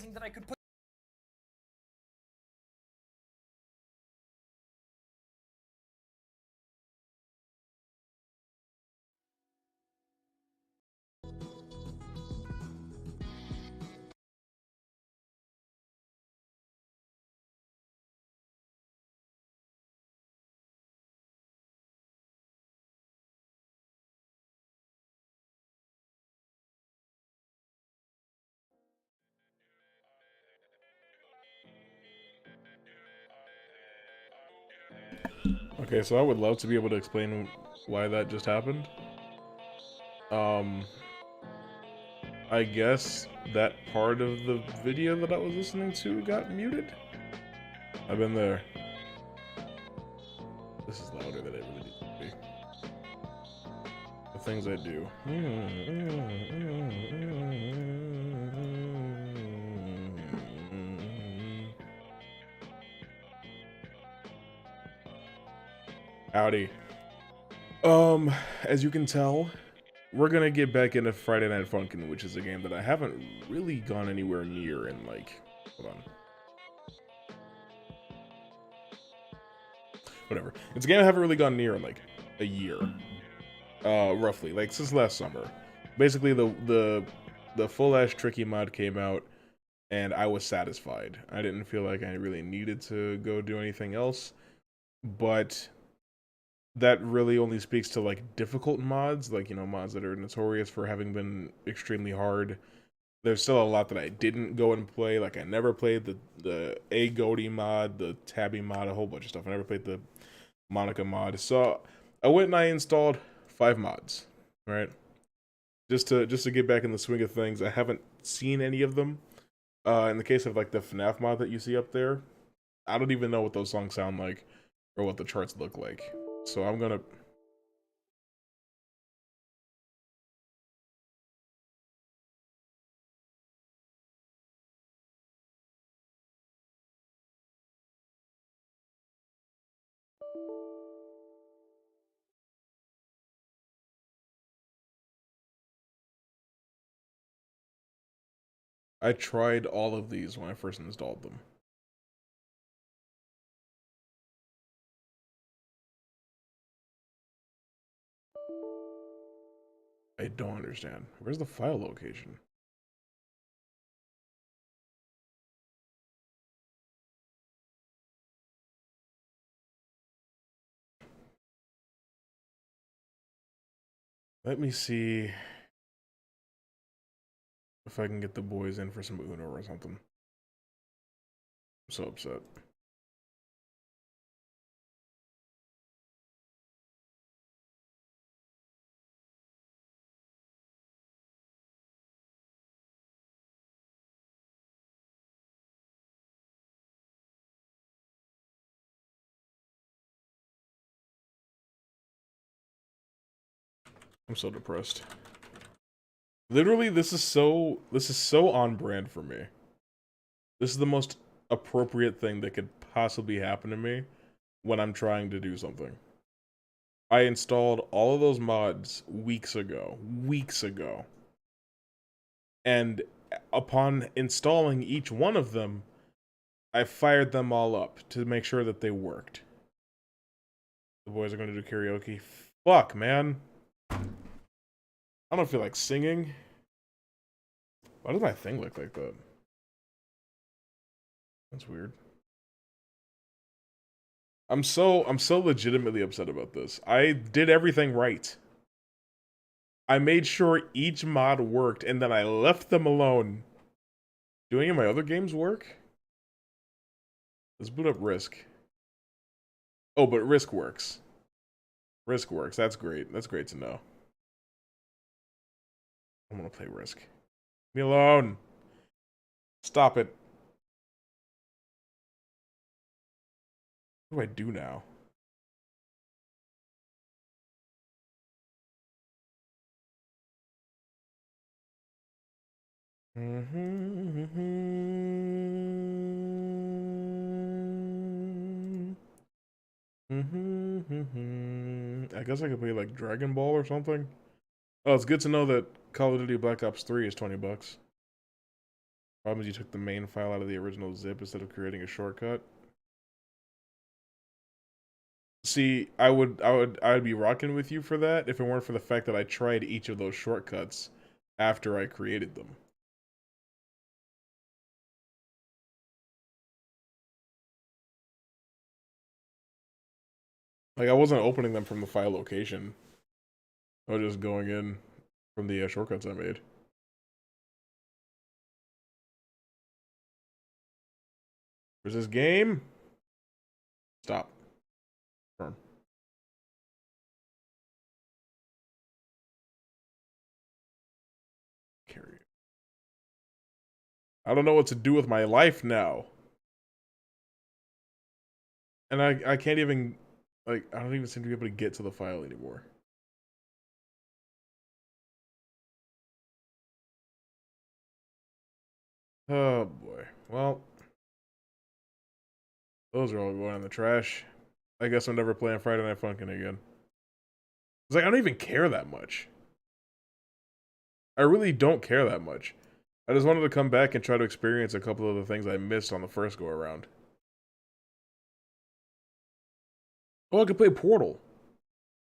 realizing that I could put. Okay, so I would love to be able to explain why that just happened. Um, I guess that part of the video that I was listening to got muted. I've been there. This is louder than it really needs to be. The things I do. Howdy. As you can tell, we're gonna get back into Friday Night Funkin', which is a game that I haven't really gone anywhere near in like, hold on, whatever. It's a game I haven't really gone near in like a year, roughly, like since last summer. Basically, the full ass tricky mod came out, and I was satisfied. I didn't feel like I really needed to go do anything else, but that really only speaks to like difficult mods, like mods that are notorious for having been extremely hard. There's still a lot that I didn't go and play. Like I never played the A Goaty mod, the Tabby mod, a whole bunch of stuff. I never played the Monica mod. So I went and I installed 5 mods, right? Just to get back in the swing of things. I haven't seen any of them. In the case of like the FNAF mod that you see up there, I don't even know what those songs sound like or what the charts look like. So I'm gonna I tried all of these when I first installed them. I don't understand. Where's the file location? Let me see if I can get the boys in for some Uno or something. I'm so upset. I'm so depressed. Literally, this is so on brand for me. This is the most appropriate thing that could possibly happen to me when I'm trying to do something. I installed all of those mods weeks ago. Weeks ago. And upon installing each one of them, I fired them all up to make sure that they worked. The boys are going to do karaoke. Fuck, man. I don't feel like singing. Why does my thing look like that? That's weird. I'm so legitimately upset about this. I did everything right. I made sure each mod worked and then I left them alone. Do any of my other games work? Let's boot up Risk. Oh, but Risk works. Risk works. That's great. That's great to know. I want to play Risk. Leave me alone. Stop it. What do I do now? I guess I could play like Dragon Ball or something. Oh, it's good to know that Call of Duty Black Ops 3 is $20. Problem is you took the main file out of the original zip instead of creating a shortcut. See, I'd be rocking with you for that if it weren't for the fact that I tried each of those shortcuts after I created them. Like, I wasn't opening them from the file location. I was just going in from the shortcuts I made. Where's this game? Stop. Firm. Carry. I don't know what to do with my life now. And I can't even, like, I don't even seem to be able to get to the file anymore. Oh boy. Well, those are all going in the trash. I guess I'm never playing Friday Night Funkin' again. It's like, I don't even care that much. I really don't care that much. I just wanted to come back and try to experience a couple of the things I missed on the first go around. Oh, I could play Portal.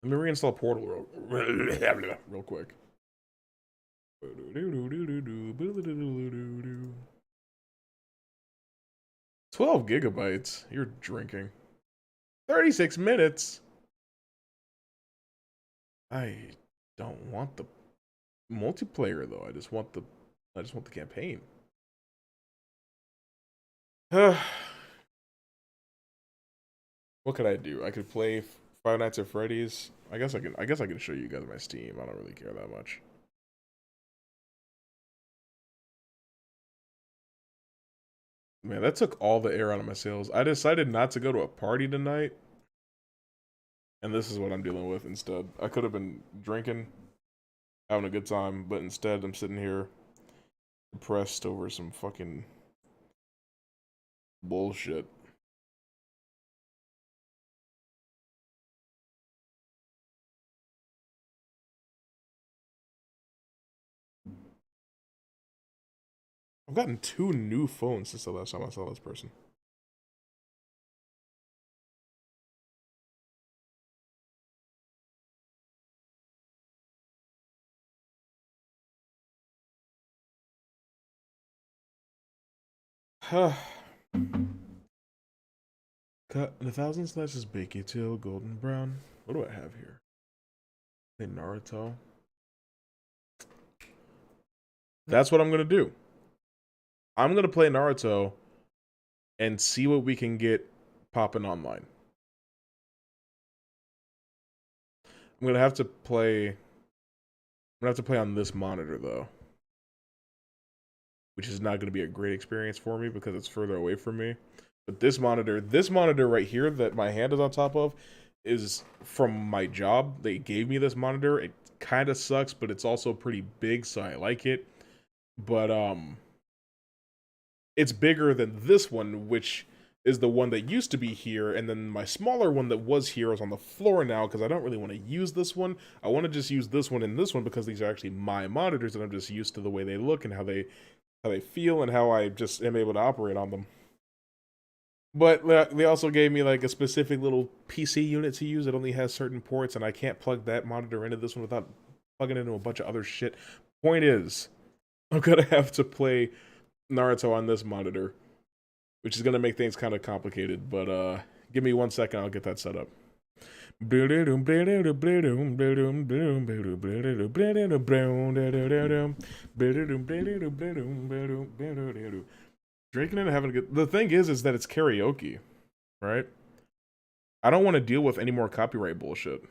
Let me reinstall Portal real quick. 12 gigabytes. You're drinking. 36 minutes. I don't want the multiplayer though. I just want the campaign. What could I do? I could play Five Nights at Freddy's. I guess I can show you guys my Steam. I don't really care that much. Man, that took all the air out of my sails. I decided not to go to a party tonight. And this is what I'm dealing with instead. I could have been drinking, having a good time, but instead I'm sitting here depressed over some fucking bullshit. I've gotten 2 new phones since the last time I saw this person. Cut in 1,000 slices, bake it till golden brown. What do I have here? Hey, Naruto. That's what I'm gonna do. I'm gonna play Naruto and see what we can get popping online. I'm gonna have to play. I'm gonna have to play on this monitor though, which is not gonna be a great experience for me because it's further away from me. But this monitor right here that my hand is on top of, is from my job. They gave me this monitor. It kind of sucks, but it's also pretty big, so I like it. But it's bigger than this one, which is the one that used to be here, and then my smaller one that was here is on the floor now because I don't really want to use this one. I want to just use this one and this one because these are actually my monitors, and I'm just used to the way they look and how they feel and how I just am able to operate on them. But they also gave me like a specific little PC unit to use that only has certain ports, and I can't plug that monitor into this one without plugging into a bunch of other shit. Point is, I'm gonna have to play Naruto on this monitor, which is gonna make things kind of complicated. But give me 1 second, I'll get that set up. Drinking and having a good. The thing is that it's karaoke, right? I don't want to deal with any more copyright bullshit.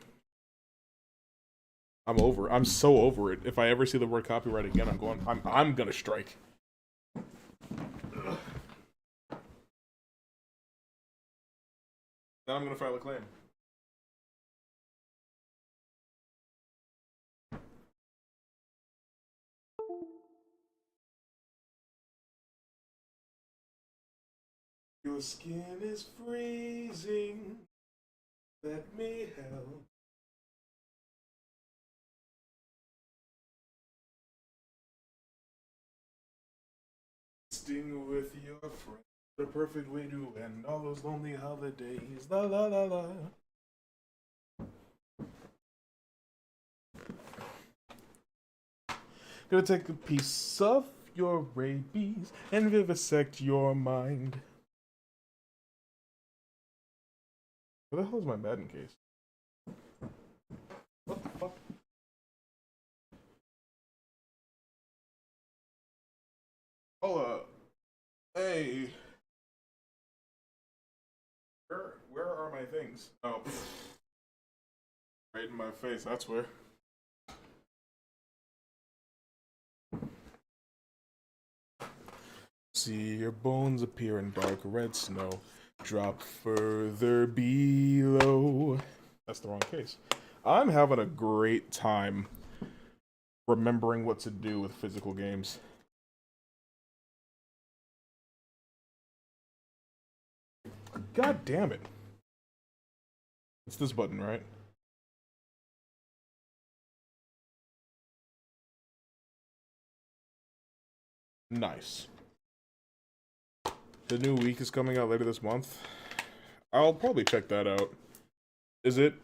I'm so over it. If I ever see the word copyright again, I'm gonna strike. Ugh. Then I'm gonna file a claim. Your skin is freezing. Let me help. It's Feasting with your friends. The perfect way to end all those lonely holidays. La la la la. Gonna take a piece of your rabies and vivisect your mind. Where the hell is my Madden case? What the fuck? Hold up. Hey. Where are my things? Oh. Right in my face, that's where. See your bones appear in dark red snow. Drop further below. That's the wrong case. I'm having a great time remembering what to do with physical games. God damn it. It's this button, right? Nice. The new week is coming out later this month. I'll probably check that out. Is it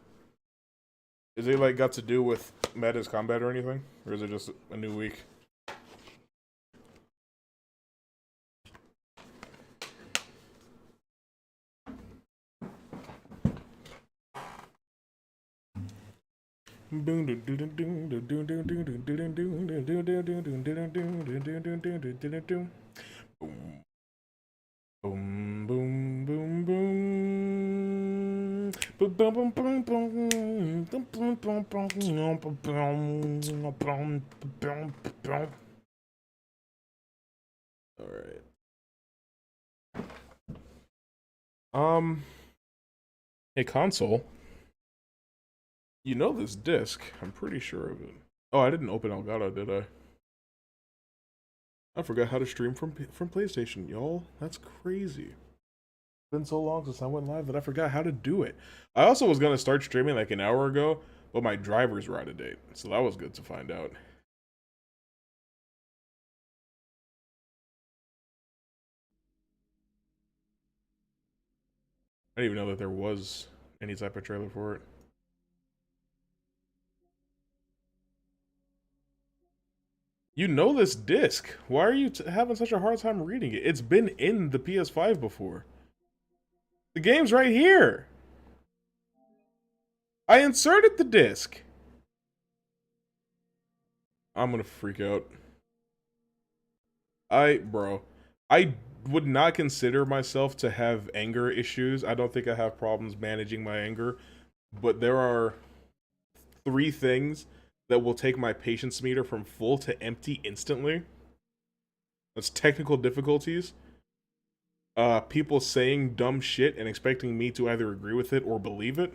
like got to do with Meta's combat or anything? Or is it just a new week? Boom, boom, boom, boom. Boom, boom, boom, boom, boom. All right. Hey, console. You know this disc. I'm pretty sure of it. Oh, I didn't open Elgato, did I? I forgot how to stream from PlayStation, y'all. That's crazy. It's been so long since I went live that I forgot how to do it. I also was gonna start streaming like an hour ago, but my drivers were out of date, so that was good to find out. I didn't even know that there was any type of trailer for it. You know this disc. Why are you having such a hard time reading it? It's been in the PS5 before. The game's right here. I inserted the disc. I'm gonna freak out. Bro, I would not consider myself to have anger issues. I don't think I have problems managing my anger, but there are 3 things that will take my patience meter from full to empty instantly. That's technical difficulties, people saying dumb shit and expecting me to either agree with it or believe it.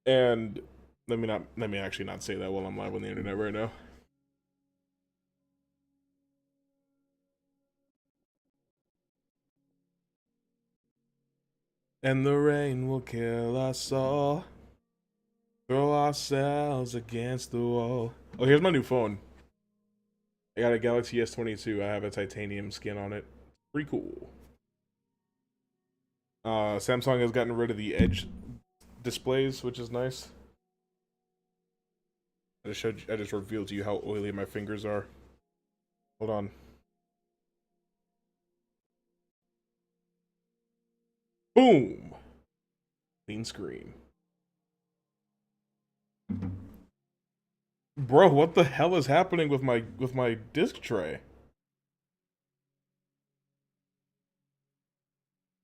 And let me actually not say that while I'm live on the internet right now. And the rain will kill us all. Throw ourselves against the wall. Oh, here's my new phone. I got a Galaxy S22. I have a titanium skin on it. Pretty cool. Samsung has gotten rid of the edge displays, which is nice. I just revealed to you how oily my fingers are. Hold on. Boom! Clean screen. Bro, what the hell is happening with my disc tray?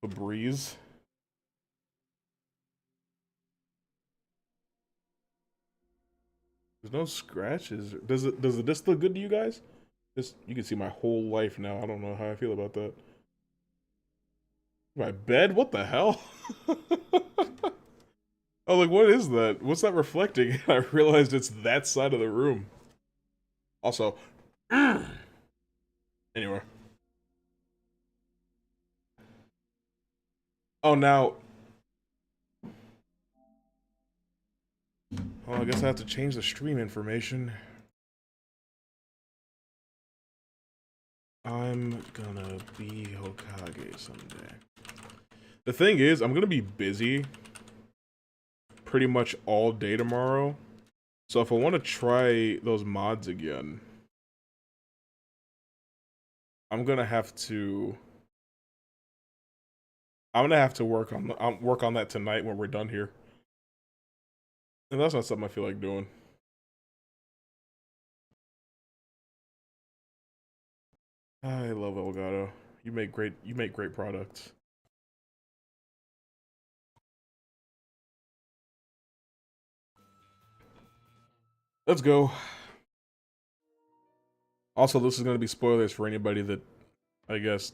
Febreze. There's no scratches. Does the disc look good to you guys? Just you can see my whole life now. I don't know how I feel about that. My bed? What the hell? Oh, like, what is that? What's that reflecting? I realized it's that side of the room. Also, anyway. Oh, now. Oh, I guess I have to change the stream information. I'm gonna be Hokage someday. The thing is, I'm gonna be busy pretty much all day tomorrow. So if I want to try those mods again, I'm gonna have to work on that tonight when we're done here. And that's not something I feel like doing. I love Elgato. You make great products. Let's go. Also, this is going to be spoilers for anybody that, I guess,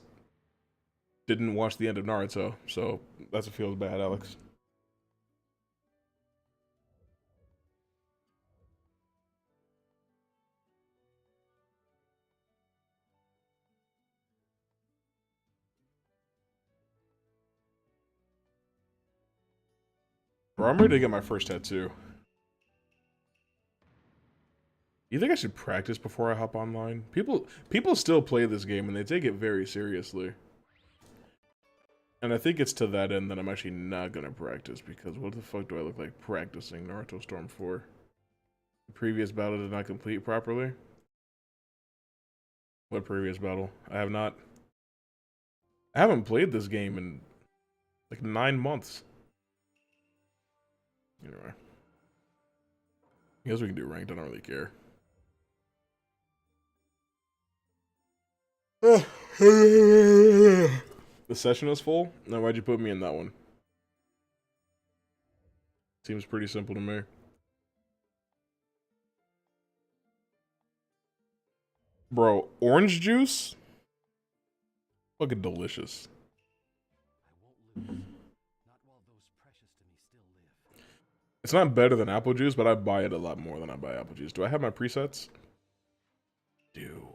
didn't watch the end of Naruto. So, that's what feels bad, Alex. Bro, I'm ready to get my first tattoo. You think I should practice before I hop online? People still play this game and they take it very seriously. And I think it's to that end that I'm actually not gonna practice, because what the fuck do I look like practicing Naruto Storm 4? The previous battle did not complete properly? What previous battle? I haven't played this game in like 9 months. Anyway. I guess we can do ranked, I don't really care. The session is full? Now why'd you put me in that one? Seems pretty simple to me. Bro, orange juice? Fucking delicious. It's not better than apple juice, but I buy it a lot more than I buy apple juice. Do I have my presets? Do.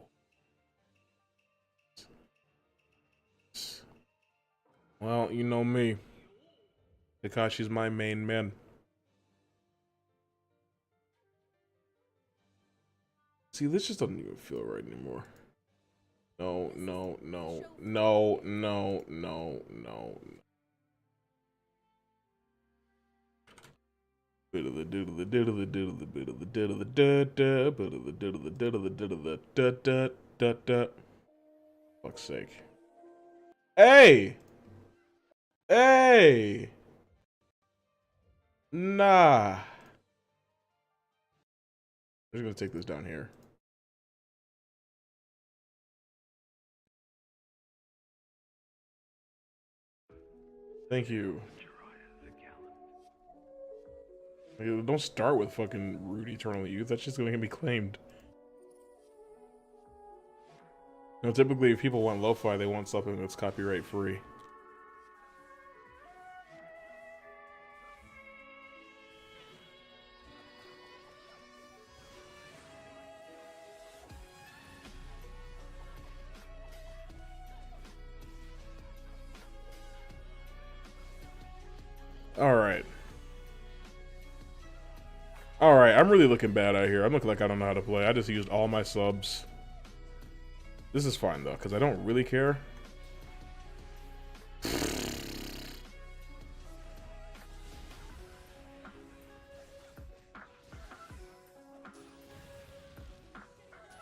Well, you know me. Kakashi's my main man. See, this just doesn't even feel right anymore. No, no, no, no, no, no, no. Bit of the doodle the doodle the doodle the bit of the doodle the da da bit of the doodle the doodle the doodle the da da da da. Fuck's sake. Hey! Hey! Nah. I'm just gonna take this down here. Thank you. Don't start with fucking rude eternal youth. That's just gonna get me claimed. You know, typically if people want lo-fi, they want something that's copyright free. Alright. Alright, I'm really looking bad out here. I'm looking like I don't know how to play. I just used all my subs. This is fine, though, because I don't really care.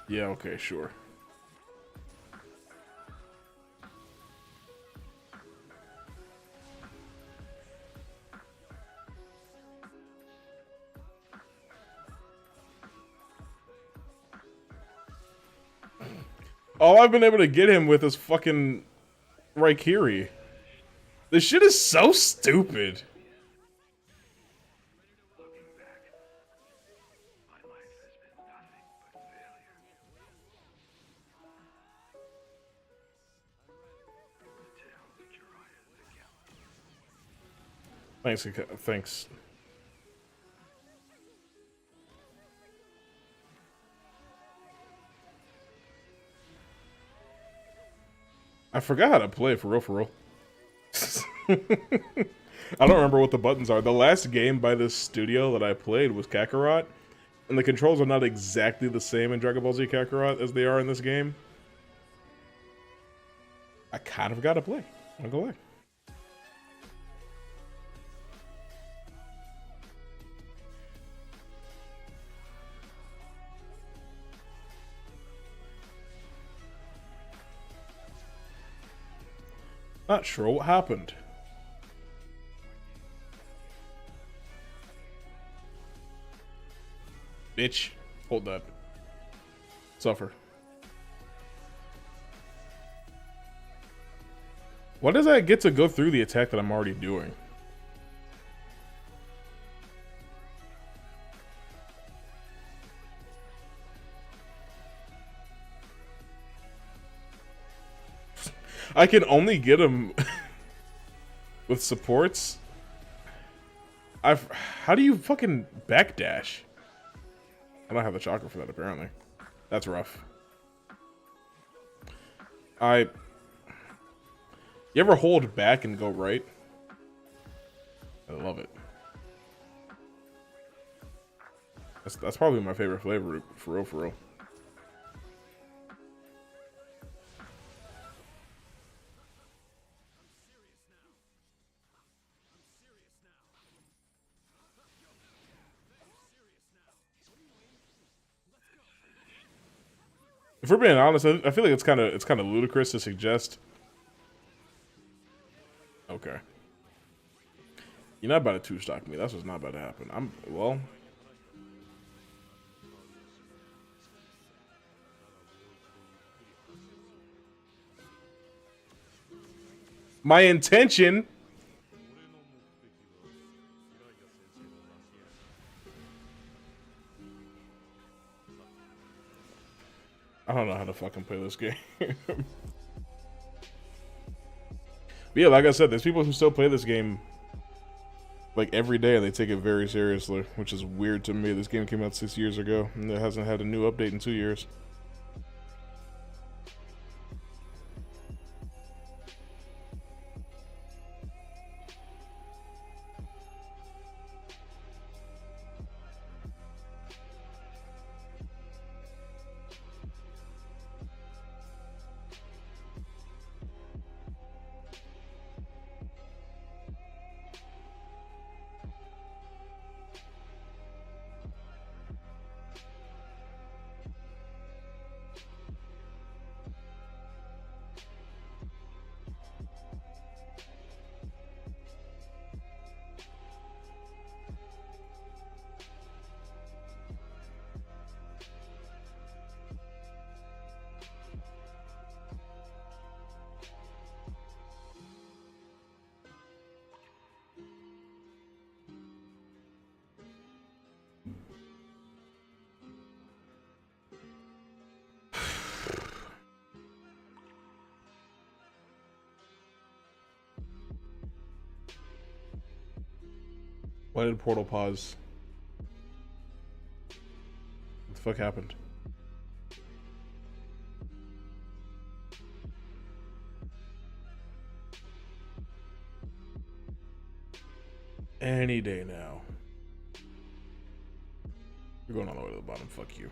Yeah, okay, sure. All I've been able to get him with is fucking Raikiri. This shit is so stupid. Thanks. I forgot how to play for real, for real. I don't remember what the buttons are. The last game by this studio that I played was Kakarot, and the controls are not exactly the same in Dragon Ball Z Kakarot as they are in this game. I kind of gotta play. I'm gonna go away. Not sure what happened. Bitch. Hold that. Suffer. Why does I get to go through the attack that I'm already doing? I can only get him with supports. How do you fucking backdash? I don't have the chakra for that apparently. That's rough. You ever hold back and go right? I love it. That's probably my favorite flavor, for real, for real. If we're being honest, I feel like it's kind of ludicrous to suggest. Okay. You're not about to two-stock me. That's what's not about to happen. Well. My intention. I don't know how to fucking play this game. But yeah, like I said, there's people who still play this game like every day and they take it very seriously, which is weird to me. This game came out 6 years ago and it hasn't had a new update in 2 years. Why did Portal pause? What the fuck happened? Any day now. You're going all the way to the bottom. Fuck you.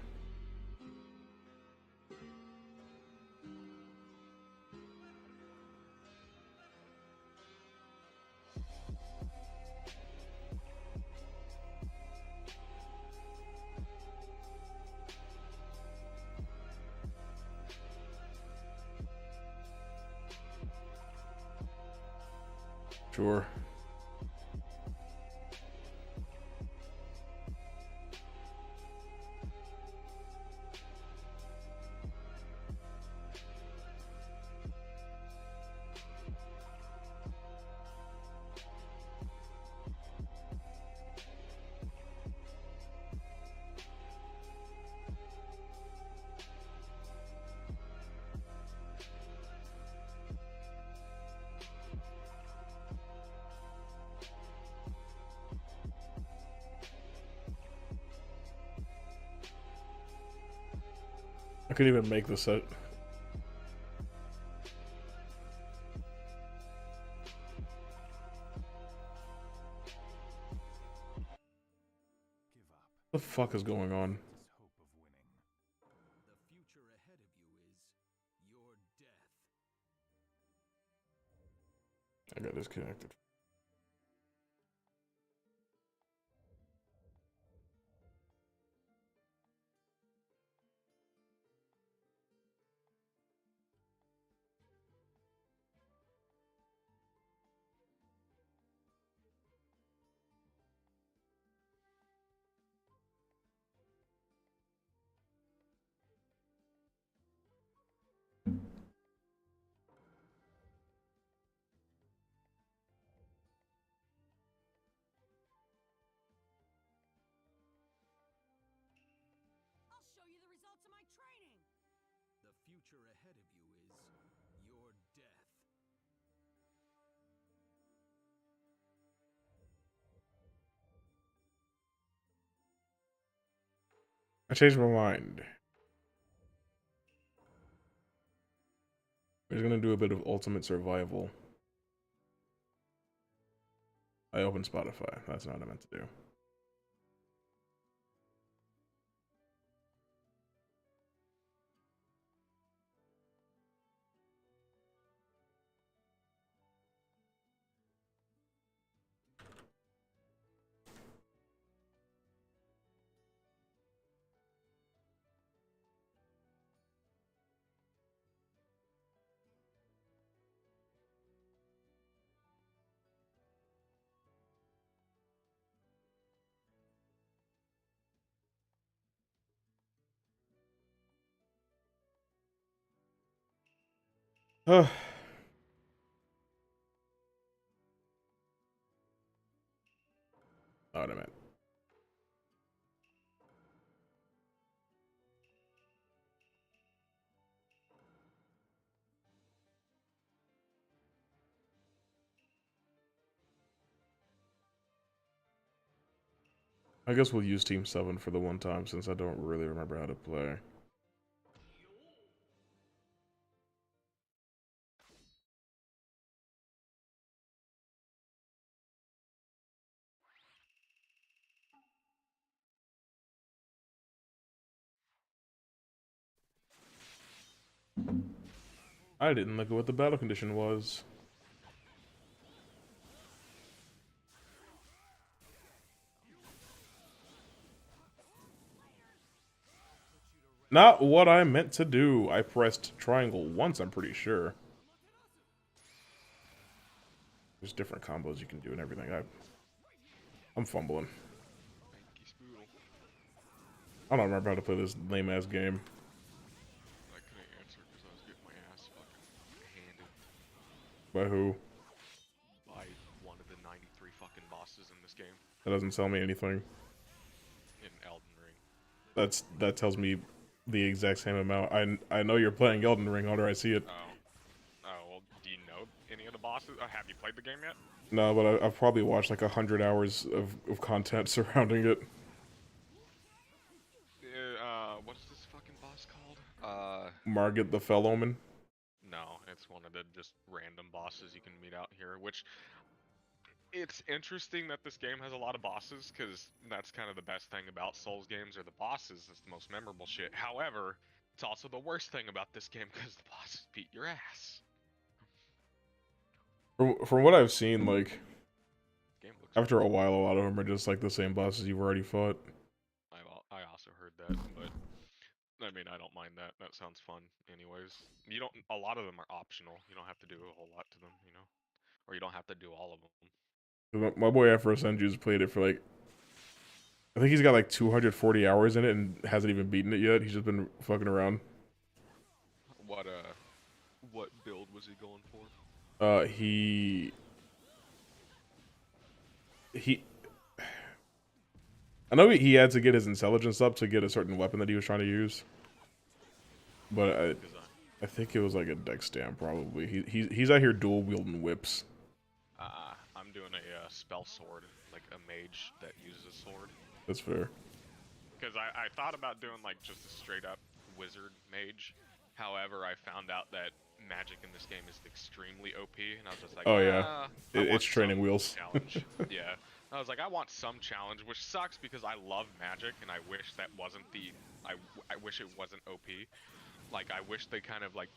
Sure. I couldn't even make this set. What the fuck is going on? I got disconnected. Future ahead of you is your death. I changed my mind. We're gonna do a bit of ultimate survival. I opened Spotify. That's not what I meant to do. Oh, what I meant. I guess we'll use Team 7 for the one time since I don't really remember how to play. I didn't look at what the battle condition was. Not what I meant to do. I pressed triangle once, I'm pretty sure. There's different combos you can do and everything. I'm fumbling. I don't remember how to play this lame-ass game. I couldn't answer because I was getting my ass fucking handed By who? by one of the 93 fucking bosses in this game That doesn't tell me anything. in Elden Ring. That tells me the exact same amount. I know you're playing Elden Ring, Hunter. I see it. Oh, well, do you know any of the bosses? Have you played the game yet? No, but I've probably watched like 100 hours of content surrounding it. What's this fucking boss called? Margit the Fell Omen. No, it's one of the just random bosses you can meet out here, which it's interesting that this game has a lot of bosses, because that's kind of the best thing about Souls games, are the bosses. It's the most memorable shit. However, it's also the worst thing about this game, because the bosses beat your ass. From what I've seen, like Game looks after a while, a lot of them are just like the same bosses you've already fought. I also heard that, but I mean, I don't mind that. That sounds fun, anyways. You don't. A lot of them are optional. You don't have to do a whole lot to them, you know, or you don't have to do all of them. My boy Afro Senju's played it for like, I think he's got like 240 hours in it and hasn't even beaten it yet. He's just been fucking around. What build was he going for? He I know he had to get his intelligence up to get a certain weapon that he was trying to use, but I think it was like a dex stamp probably. He's out here dual wielding whips. I'm doing a spell sword, like a mage that uses a sword. That's fair. Because I thought about doing like just a straight up wizard mage. However, I found out that magic in this game is extremely OP, and I was just like, oh yeah, it's training wheels. Challenge. Yeah, I was like, I want some challenge, which sucks because I love magic, and I wish that wasn't the. I wish it wasn't OP. Like I wish they kind of like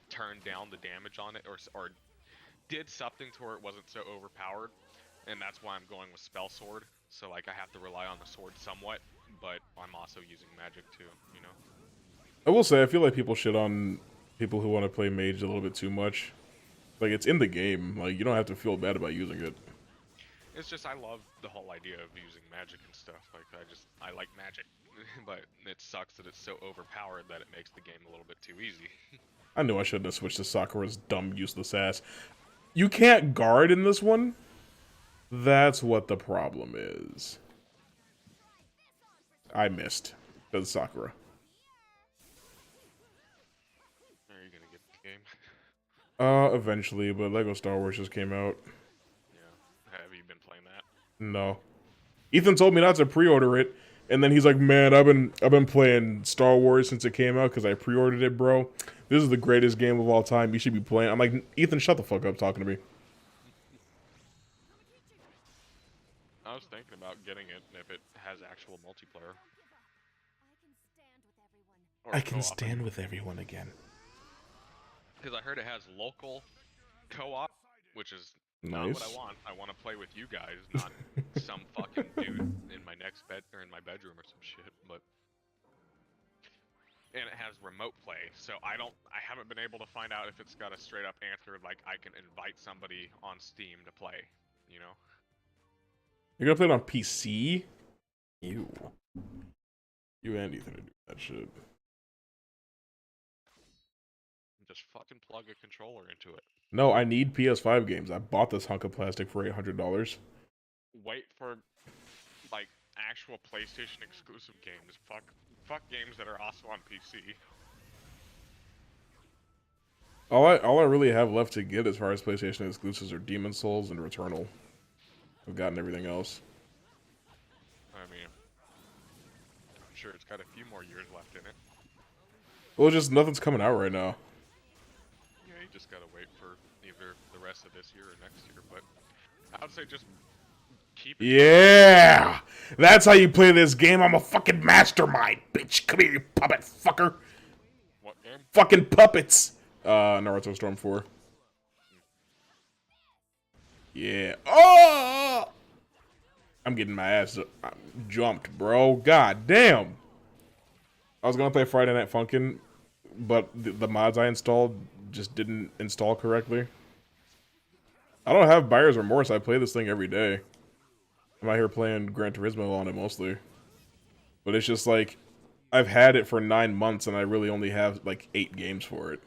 turned down the damage on it, or did something to where it wasn't so overpowered, and that's why I'm going with Spell Sword. So like I have to rely on the sword somewhat, but I'm also using magic too, you know? I will say, I feel like people shit on people who want to play mage a little bit too much. Like, it's in the game. Like, you don't have to feel bad about using it. It's just I love the whole idea of using magic and stuff. Like I like magic, but it sucks that it's so overpowered that it makes the game a little bit too easy. I knew I shouldn't have switched to Sakura's dumb, useless ass. You can't guard in this one? That's what the problem is. I missed. Because Sakura. Are you gonna get the game? Eventually, but Lego Star Wars just came out. Yeah. Have you been playing that? No. Ethan told me not to pre-order it, and then he's like, "Man, I've been playing Star Wars since it came out because I pre-ordered it, bro. This is the greatest game of all time. You should be playing." I'm like, "Ethan, shut the fuck up talking to me." I was thinking about getting it if it has actual multiplayer. Or I can co-op. stand with everyone again. Because I heard it has local co-op, which is not what I Nice. want. I want to play with you guys, not some fucking dude in my next bed or in my bedroom or some shit. But and it has remote play, so I haven't been able to find out if it's got a straight up answer like I can invite somebody on Steam to play. You know? You're gonna play it on PC? You and Ethan to do that shit. Just fucking plug a controller into it. No, I need PS5 games. I bought this hunk of plastic for $800. Wait for like actual PlayStation exclusive games. Fuck games that are also on PC. All I really have left to get as far as PlayStation exclusives are Demon's Souls and Returnal. I've gotten everything else. I mean, I'm sure it's got a few more years left in it. Well, just nothing's coming out right now. Yeah, you just gotta wait for either the rest of this year or next year. But I would say just keep it. Yeah! That's how you play this game. I'm a fucking mastermind, bitch. Come here, you puppet fucker. What game? Fucking puppets. Naruto Storm 4. Yeah. Oh! I'm getting my ass jumped, bro. God damn. I was gonna play Friday Night Funkin', but the mods I installed just didn't install correctly. I don't have buyer's remorse. I play this thing every day. I'm out here playing Gran Turismo on it mostly. But it's just like, I've had it for 9 months and I really only have like 8 games for it.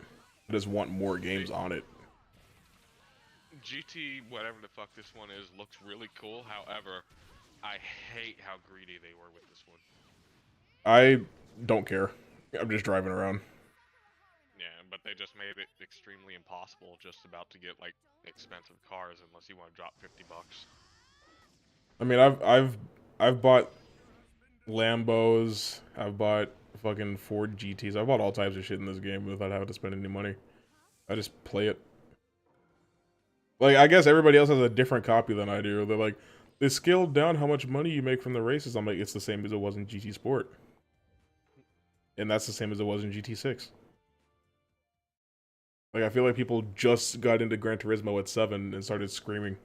I just want more games on it. GT, whatever the fuck this one is, looks really cool. However, I hate how greedy they were with this one. I don't care. I'm just driving around. Yeah, but they just made it extremely impossible just about to get like expensive cars unless you want to drop $50. I mean, I've bought Lambos. I've bought fucking Ford GTs. I've bought all types of shit in this game without having to spend any money. I just play it. Like, I guess everybody else has a different copy than I do. They're like, they scaled down how much money you make from the races. I'm like, it's the same as it was in GT Sport. And that's the same as it was in GT6. Like, I feel like people just got into Gran Turismo at 7 and started screaming.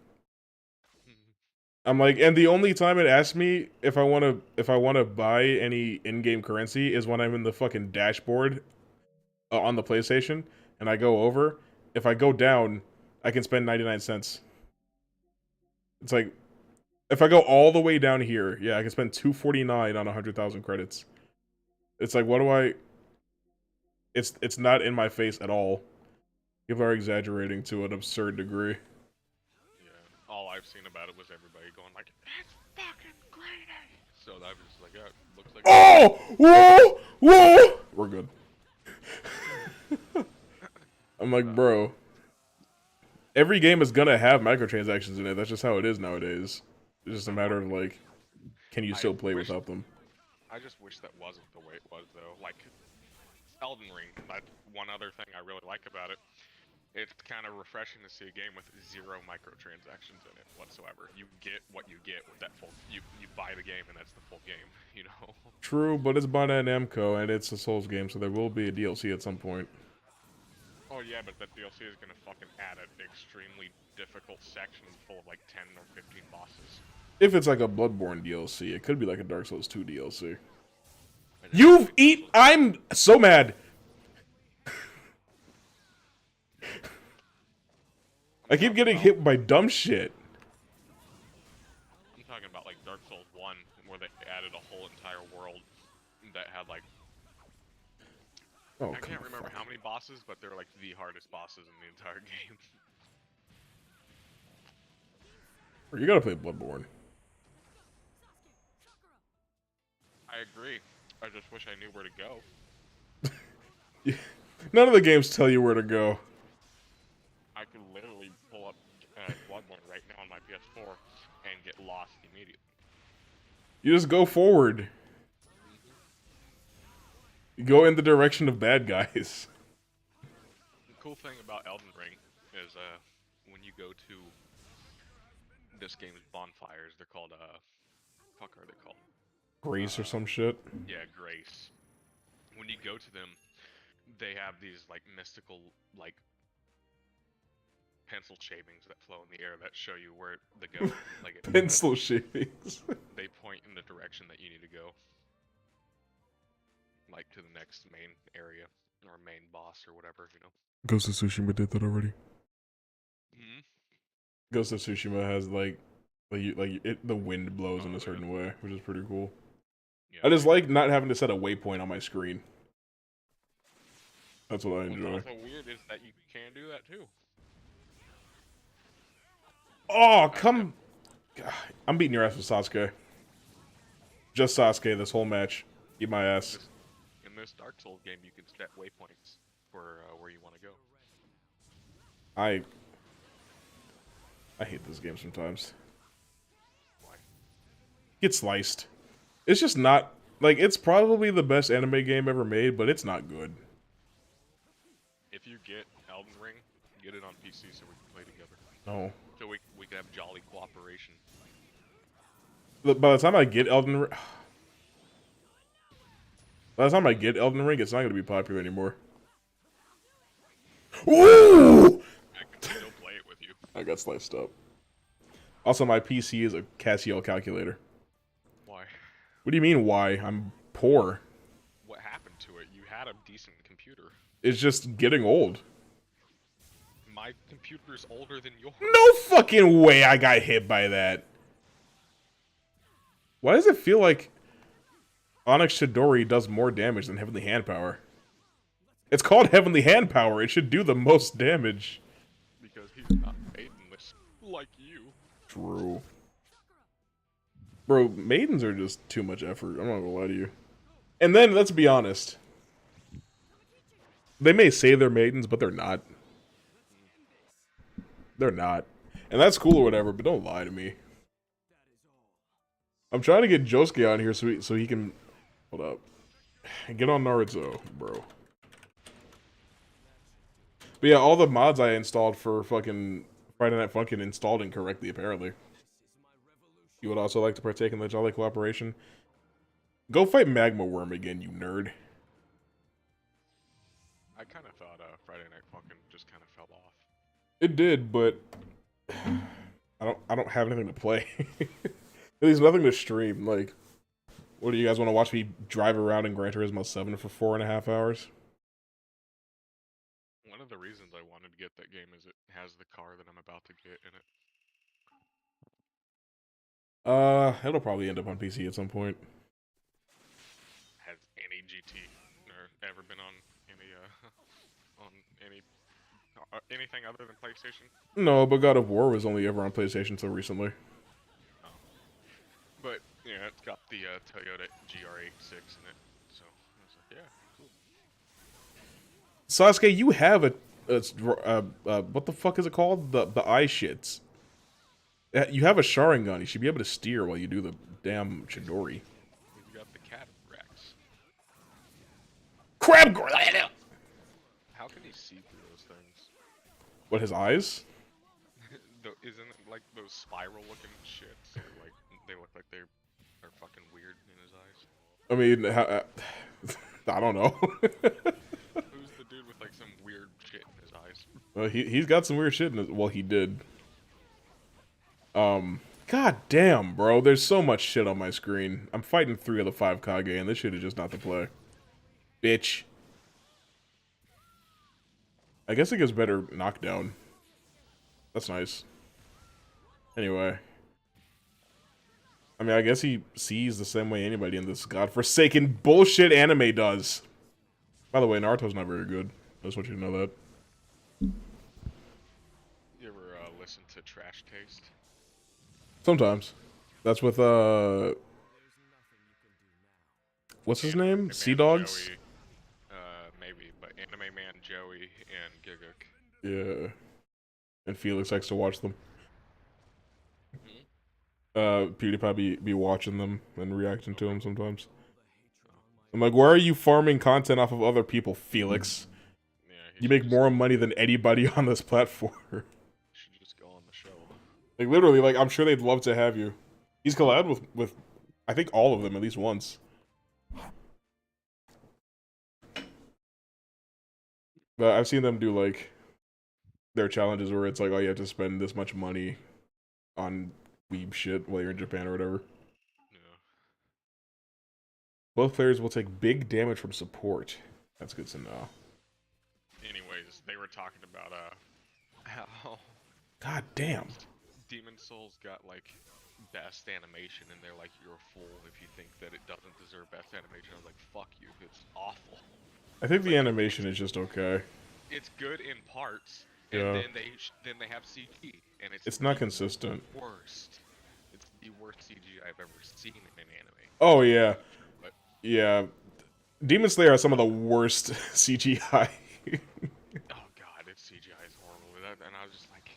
I'm like, and the only time it asks me if I wanna buy any in-game currency is when I'm in the fucking dashboard on the PlayStation, and I go over. If I go down, I can spend 99 cents. It's like, if I go all the way down here, yeah, I can spend 249 on 100,000 credits. It's like, what do I? It's not in my face at all. People are exaggerating to an absurd degree. All I've seen about it was everybody going like, "It's fucking greedy." So I was just like, "Yeah, it looks like." Oh! Whoa! Whoa! We're good. I'm like, bro. Every game is gonna have microtransactions in it. That's just how it is nowadays. It's just a matter of like, can you still play without them? I just wish that wasn't the way it was though. Like Elden Ring, that's one other thing I really like about it. It's kind of refreshing to see a game with 0 microtransactions in it whatsoever. You get what you get with that full. You buy the game and that's the full game. You know. True, but it's by Namco and it's a Souls game, so there will be a DLC at some point. Oh Yeah, but that DLC is gonna fucking add an extremely difficult section full of like 10 or 15 bosses. If it's like a Bloodborne DLC, it could be like a Dark Souls 2 DLC. And I'm so mad. I keep getting hit by dumb shit. I'm talking about like Dark Souls 1, where they added a whole entire world that had like Oh, I can't remember how many bosses, but they're like the hardest bosses in the entire game. You gotta play Bloodborne. I agree. I just wish I knew where to go. None of the games tell you where to go. I could literally pull up Bloodborne right now on my PS4 and get lost immediately. You just go forward. You go in the direction of bad guys. The cool thing about Elden Ring is when you go to this game's bonfires, they're called fuck are they called? Grace or some shit. Yeah, Grace. When you go to them, they have these like mystical like pencil shavings that flow in the air that show you where to go. Like Pencil shavings. They point in the direction that you need to go. Like to the next main area or main boss or whatever, you know. Ghost of Tsushima did that already. Hmm. Ghost of Tsushima has the wind blows in a certain way, which is pretty cool. Yeah, I just like not having to set a waypoint on my screen. That's what I enjoy. What's also weird is that you can do that too. Oh, come! God, I'm beating your ass with Sasuke. Just Sasuke this whole match. Eat my ass. In this Dark Souls game, you can set waypoints for where you want to go. I hate this game sometimes. Why? Get sliced. It's just not like it's probably the best anime game ever made, but it's not good. If you get Elden Ring, get it on PC so we can play together. No. So we can have jolly cooperation. By the time I get Elden Ring, it's not going to be popular anymore. Ooh! I can still play it with you. I got sliced up. Also, my PC is a Casio calculator. Why? What do you mean, why? I'm poor. What happened to it? You had a decent computer. It's just getting old. My computer's older than yours. No fucking way I got hit by that. Why does it feel like Onyx Chidori does more damage than Heavenly Hand Power? It's called Heavenly Hand Power. It should do the most damage. Because he's not maidenless like you. True. Bro, maidens are just too much effort. I'm not gonna lie to you. And then, let's be honest. They may say they're maidens, but they're not. They're not. And that's cool or whatever, but don't lie to me. I'm trying to get Josuke on here so he can... Hold up. Get on Naruto, bro. But yeah, all the mods I installed for fucking Friday Night Funkin' installed incorrectly, apparently. You would also like to partake in the Jolly Cooperation? Go fight Magma Worm again, you nerd. I kind of thought Friday Night Funkin' just kind of fell off. It did, but I don't have anything to play. There's nothing to stream. Like, what do you guys want to watch me drive around in Gran Turismo 7 for 4.5 hours? One of the reasons I wanted to get that game is it has the car that I'm about to get in it. It'll probably end up on PC at some point. Has any GT or ever been on any anything other than PlayStation? No, but God of War was only ever on PlayStation until recently. Oh. But yeah, it's got the Toyota GR86 in it, so I was like, yeah, cool. Sasuke, you have what the fuck is it called? The eye shits. You have a Sharingan. You should be able to steer while you do the damn Chidori. He's got the Cat Rex. Crab. How can he see through those things? What, his eyes? Isn't it like those spiral-looking shits? Or like they look like they are fucking weird in his eyes. I mean, I don't know. Who's the dude with like some weird shit in his eyes? Well, he's got some weird shit in it. Well, he did. God damn, bro. There's so much shit on my screen. I'm fighting 3 of the 5 Kage, and this shit is just not to play. Bitch. I guess it gets better knockdown. That's nice. Anyway. I mean, I guess he sees the same way anybody in this godforsaken bullshit anime does. By the way, Naruto's not very good. I just want you to know that. You ever listen to Trash Taste? Sometimes. That's with, what's his name? Man Sea Dogs? Joey, maybe, but Anime Man Joey and Giguk. Yeah. And Felix likes to watch them. PewDiePie be watching them and reacting to them sometimes. I'm like, why are you farming content off of other people, Felix? Yeah, You make more money than anybody on this platform. Should just go on the show. Like, literally, like, I'm sure they'd love to have you. He's collabed with I think, all of them at least once. But I've seen them do, like, their challenges where it's like, oh, you have to spend this much money on weeb shit while you're in Japan or whatever. Yeah. Both players will take big damage from support. That's good to know. Anyways, they were talking about how God damn. Demon Souls got like best animation, and they're like, you're a fool if you think that it doesn't deserve best animation. I was like, fuck you, it's awful. I think the animation is just okay. It's good in parts, and Yeah. then they have CG, and It's not consistent. worst. It's the worst CG I've ever seen in an anime. Oh yeah, But yeah. Demon Slayer has some of the worst CGI. oh god, its CGI is horrible. And I was just like,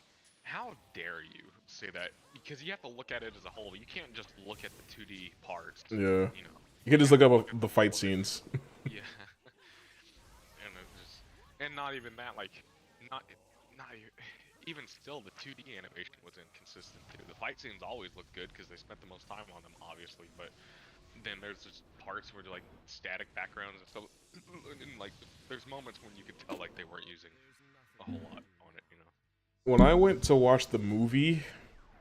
how dare you say that? Because you have to look at it as a whole. You can't just look at the 2D parts. Yeah. You know. You can just look up the fight scenes. Yeah. And it just, and not even that, like, not even still, the 2D animation was inconsistent too. The fight scenes always look good because they spent the most time on them, obviously. But then there's just parts where they're like static backgrounds and stuff. And like, there's moments when you could tell like they weren't using a whole lot on it, you know. When I went to watch the movie,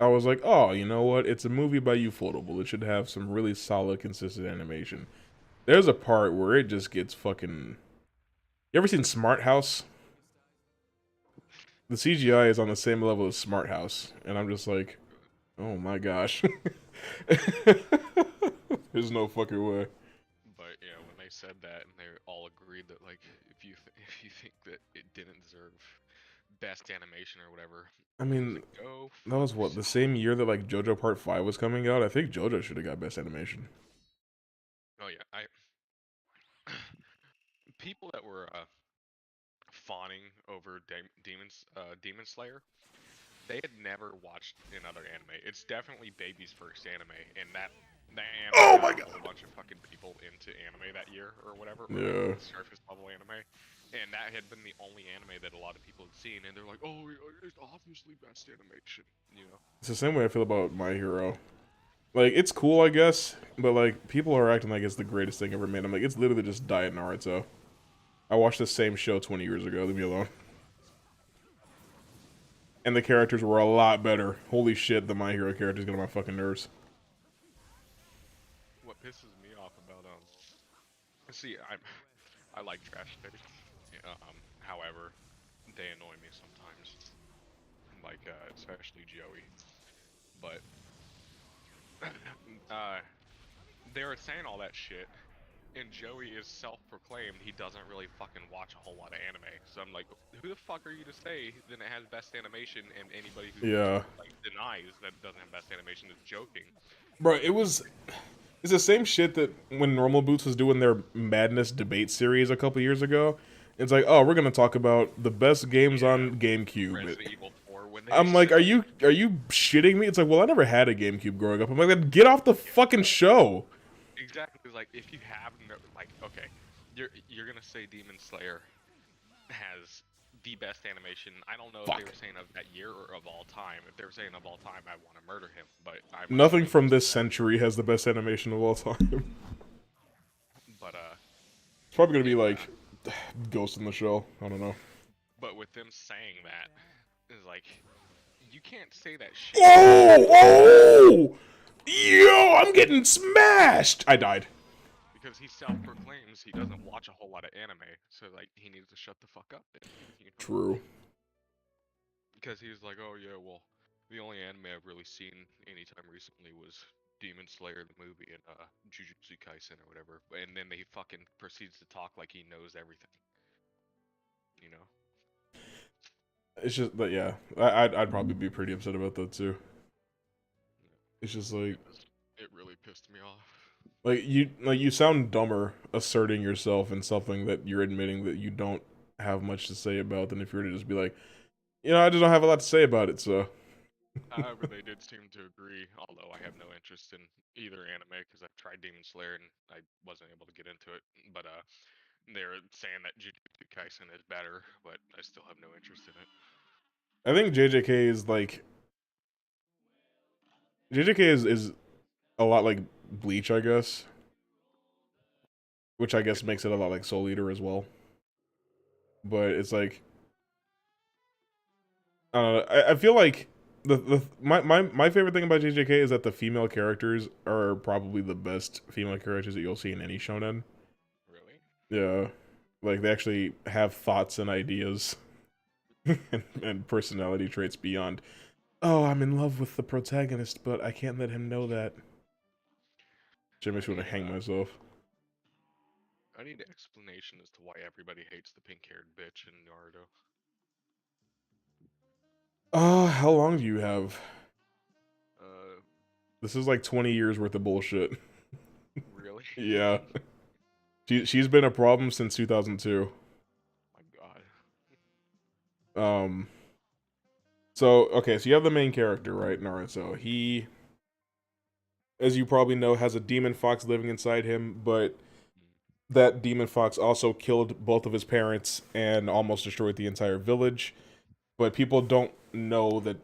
I was like, oh, you know what? It's a movie by Ufotable. It should have some really solid, consistent animation. There's a part where it just gets fucking... You ever seen Smart House? The CGI is on the same level as Smart House. And I'm just like, oh my gosh. There's no fucking way. But yeah, when they said that, and they all agreed that like, if you think that it didn't deserve best animation or whatever, I mean, like, go that was fuck what, the yourself. same year that like JoJo Part 5 was coming out? I think JoJo should have got best animation. Oh yeah, people that were fawning over Demon Slayer, they had never watched another anime. It's definitely baby's first anime, and that anime Oh my got God. a bunch of fucking people into anime that year or whatever. Yeah. Or surface level anime, and that had been the only anime that a lot of people had seen, and they're like, oh, it's obviously best animation, you know. It's the same way I feel about My Hero. Like, it's cool, I guess, but like, people are acting like it's the greatest thing ever made. I'm like, it's literally just Diet Naruto. I watched the same show 20 years ago, leave me alone. And the characters were a lot better. Holy shit, the My Hero characters get on my fucking nerves. What pisses me off about see, I like trash taste. However, they annoy me sometimes. Like especially Joey. But they were saying all that shit, and Joey is self-proclaimed he doesn't really fucking watch a whole lot of anime. So I'm like, who the fuck are you to say that it has best animation, and anybody who like denies that it doesn't have best animation is joking. Bro, it's the same shit that when Normal Boots was doing their Madness debate series a couple years ago. It's like, oh, we're gonna talk about the best games on GameCube. Resident Evil 4, when they I'm like, are you shitting me? It's like, well, I never had a GameCube growing up. I'm like, then get off the fucking show. Exactly, like if you have no, like, okay, you're gonna say Demon Slayer has the best animation. I don't know if they were saying of that year or of all time. If they were saying of all time, I want to murder him. But Nothing from this century has the best animation of all time. But it's probably gonna be like Ghost in the Shell. I don't know. But with them saying that, is like, you can't say that shit. Oh! Yo, I'm getting smashed! I died. Because he self-proclaims he doesn't watch a whole lot of anime, so like he needs to shut the fuck up then. You know? True. Because he was like, oh yeah, well, the only anime I've really seen anytime recently was Demon Slayer the movie and Jujutsu Kaisen or whatever. And then he fucking proceeds to talk like he knows everything. You know? It's just, but yeah, I'd probably be pretty upset about that too. It's just like, it really pissed me off. like you sound dumber asserting yourself in something that you're admitting that you don't have much to say about than if you were to just be like, I just don't have a lot to say about it, so. However, they did seem to agree, although I have no interest in either anime because I've tried Demon Slayer and I wasn't able to get into it. But they're saying that Jujutsu Kaisen is better, but I still have no interest in it. I think JJK is like, JJK is a lot like Bleach, I guess. Which I guess makes it a lot like Soul Eater as well. But it's like, I don't know. I feel like my favorite thing about JJK is that the female characters are probably the best female characters that you'll see in any shonen. Really? Yeah, like they actually have thoughts and ideas and personality traits beyond. Oh, I'm in love with the protagonist, but I can't let him know that. Which makes me want to hang myself. I need an explanation as to why everybody hates the pink-haired bitch in Naruto. How long do you have? Uh, This is like 20 years worth of bullshit. really? Yeah. She's been a problem since 2002. My god. So, okay, so you have the main character, right, Naruto. He, as you probably know, has a demon fox living inside him, but that demon fox also killed both of his parents and almost destroyed the entire village. But people don't know that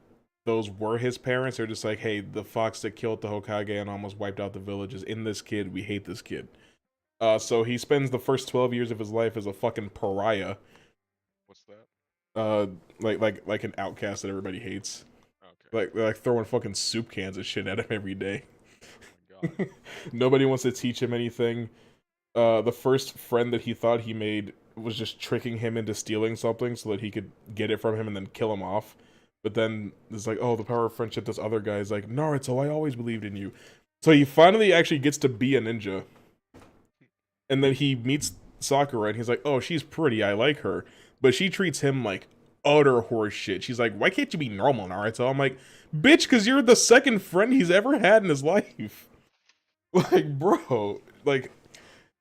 those were his parents. They're just like, hey, the fox that killed the Hokage and almost wiped out the village is in this kid. We hate this kid. So he spends the first 12 years of his life as a fucking pariah. What's that? Like an outcast that everybody hates. Okay. Like they're like throwing fucking soup cans and shit at him every day. Oh my god. Nobody wants to teach him anything. The first friend that he thought he made was just tricking him into stealing something so that he could get it from him and then kill him off. But then it's like, oh, the power of friendship. This other guy's like, Naruto, I always believed in you. So he finally actually gets to be a ninja. And then he meets Sakura and he's like, oh, she's pretty. I like her. But she treats him like utter horse shit. She's like, why can't you be normal, Naruto? I'm like, bitch, because you're the second friend he's ever had in his life. Like, bro, like,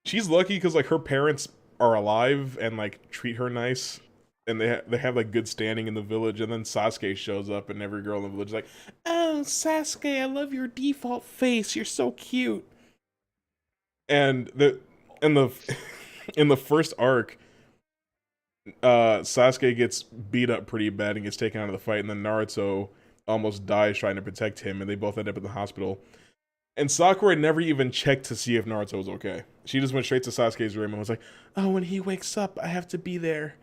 she's lucky because like her parents are alive and like treat her nice, and they have like good standing in the village. And then Sasuke shows up, and every girl in the village is like, "Oh, Sasuke, I love your default face. You're so cute." And the in the in the first arc, Sasuke gets beat up pretty bad and gets taken out of the fight, and then Naruto almost dies trying to protect him, and they both end up in the hospital. And Sakura never even checked to see if Naruto was okay. She just went straight to Sasuke's room and was like, "Oh, when he wakes up, I have to be there."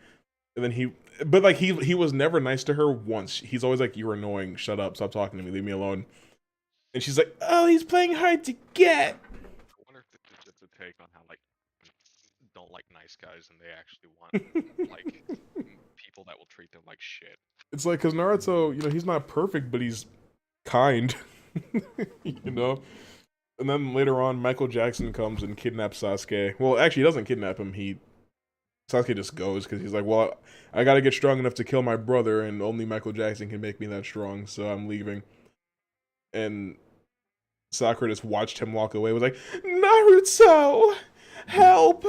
And then he was never nice to her once. He's always like, "You're annoying. Shut up. Stop talking to me. Leave me alone." And she's like, "Oh, he's playing hard to get." I wonder if this is just a take on how like don't like nice guys and they actually want like people that will treat them like shit. It's like, because Naruto, he's not perfect, but he's kind. you know? And then later on, Michael Jackson comes and kidnaps Sasuke. Well, actually, he doesn't kidnap him. Sasuke just goes because he's like, well, I gotta get strong enough to kill my brother, and only Michael Jackson can make me that strong, so I'm leaving. And Sakura just watched him walk away, was like, Naruto, help!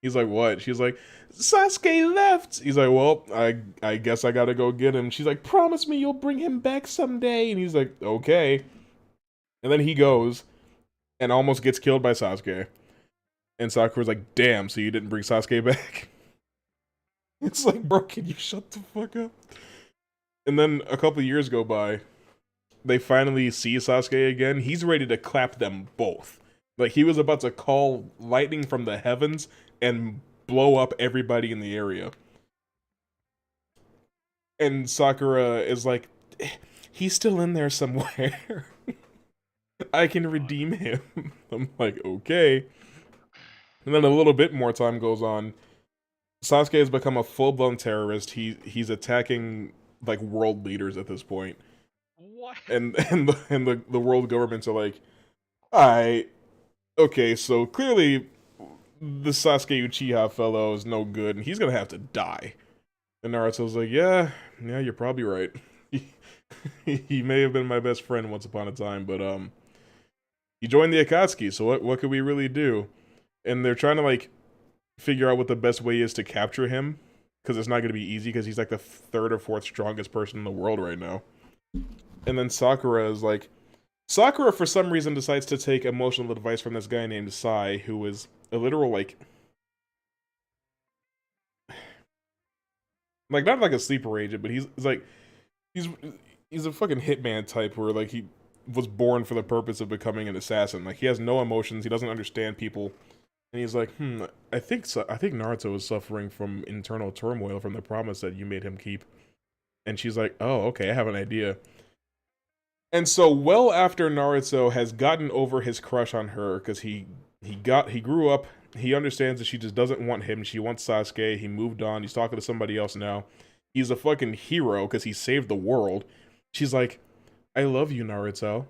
He's like, what? She's like, Sasuke left! He's like, well, I guess I gotta go get him. She's like, promise me you'll bring him back someday. And he's like, okay. And then he goes and almost gets killed by Sasuke. And Sakura's like, damn, so you didn't bring Sasuke back? It's like, bro, can you shut the fuck up? And then a couple years go by. They finally see Sasuke again. He's ready to clap them both. Like, he was about to call lightning from the heavens and blow up everybody in the area. And Sakura is like, he's still in there somewhere. I can redeem him. I'm like, okay. And then a little bit more time goes on. Sasuke has become a full-blown terrorist. He's attacking like world leaders at this point. What? And the world governments are like, alright, okay, so clearly the Sasuke Uchiha fellow is no good and he's gonna have to die. And Naruto's like, yeah, you're probably right. He may have been my best friend once upon a time, but he joined the Akatsuki, so what could we really do? And they're trying to like figure out what the best way is to capture him, because it's not going to be easy, because he's like the third or fourth strongest person in the world right now. And then Sakura for some reason decides to take emotional advice from this guy named Sai, who is a literal like not like a sleeper agent, but he's a fucking hitman type where like he was born for the purpose of becoming an assassin. Like he has no emotions, he doesn't understand people. And he's like, I think Naruto is suffering from internal turmoil from the promise that you made him keep. And she's like, oh, okay, I have an idea. And so well after Naruto has gotten over his crush on her, because he grew up, he understands that she just doesn't want him, she wants Sasuke, he moved on, he's talking to somebody else now. He's a fucking hero because he saved the world. She's like, I love you, Naruto.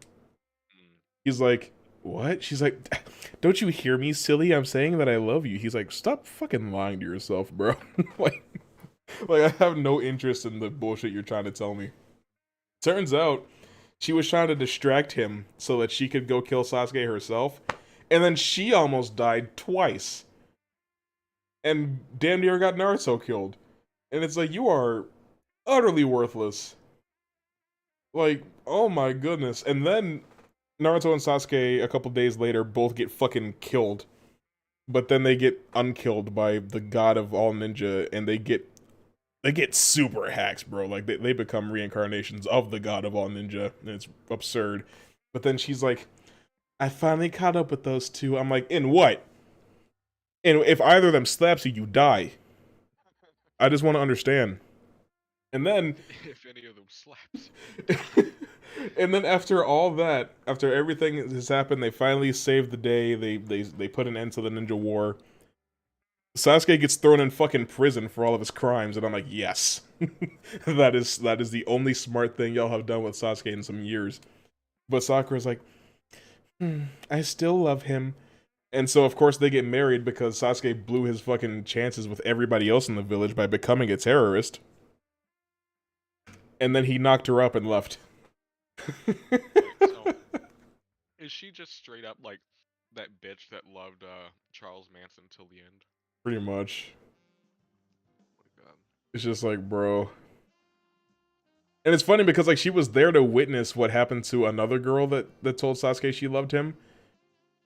He's like, what? She's like, don't you hear me, silly? I'm saying that I love you. He's like, stop fucking lying to yourself, bro. like I have no interest in the bullshit you're trying to tell me. Turns out, she was trying to distract him so that she could go kill Sasuke herself, and then she almost died twice. And damn near got Naruto killed. And it's like, you are utterly worthless. Like, oh my goodness. And then Naruto and Sasuke, a couple days later, both get fucking killed. But then they get unkilled by the god of all ninja, and they get super hacks, bro. Like, they become reincarnations of the god of all ninja, and it's absurd. But then she's like, I finally caught up with those two. I'm like, in what? And if either of them slaps you, you die. I just want to understand. And then... if any of them slaps. And then after all that, after everything has happened, they finally saved the day. They put an end to the ninja war. Sasuke gets thrown in fucking prison for all of his crimes, and I'm like, yes. that is the only smart thing y'all have done with Sasuke in some years. But Sakura's like, I still love him. And so, of course, they get married because Sasuke blew his fucking chances with everybody else in the village by becoming a terrorist. And then he knocked her up and left. So, is she just straight up like that bitch that loved Charles Manson till the end? Pretty much. Oh my god. It's just like, bro. And it's funny because like she was there to witness what happened to another girl that told Sasuke she loved him.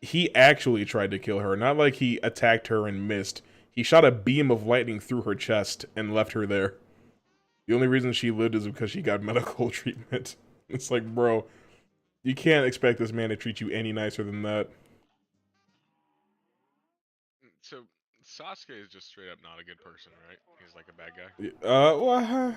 He actually tried to kill her, not like he attacked her and missed. He shot a beam of lightning through her chest and left her there. The only reason she lived is because she got medical treatment. It's like, bro, you can't expect this man to treat you any nicer than that. So Sasuke is just straight up not a good person, right? He's like a bad guy. Well,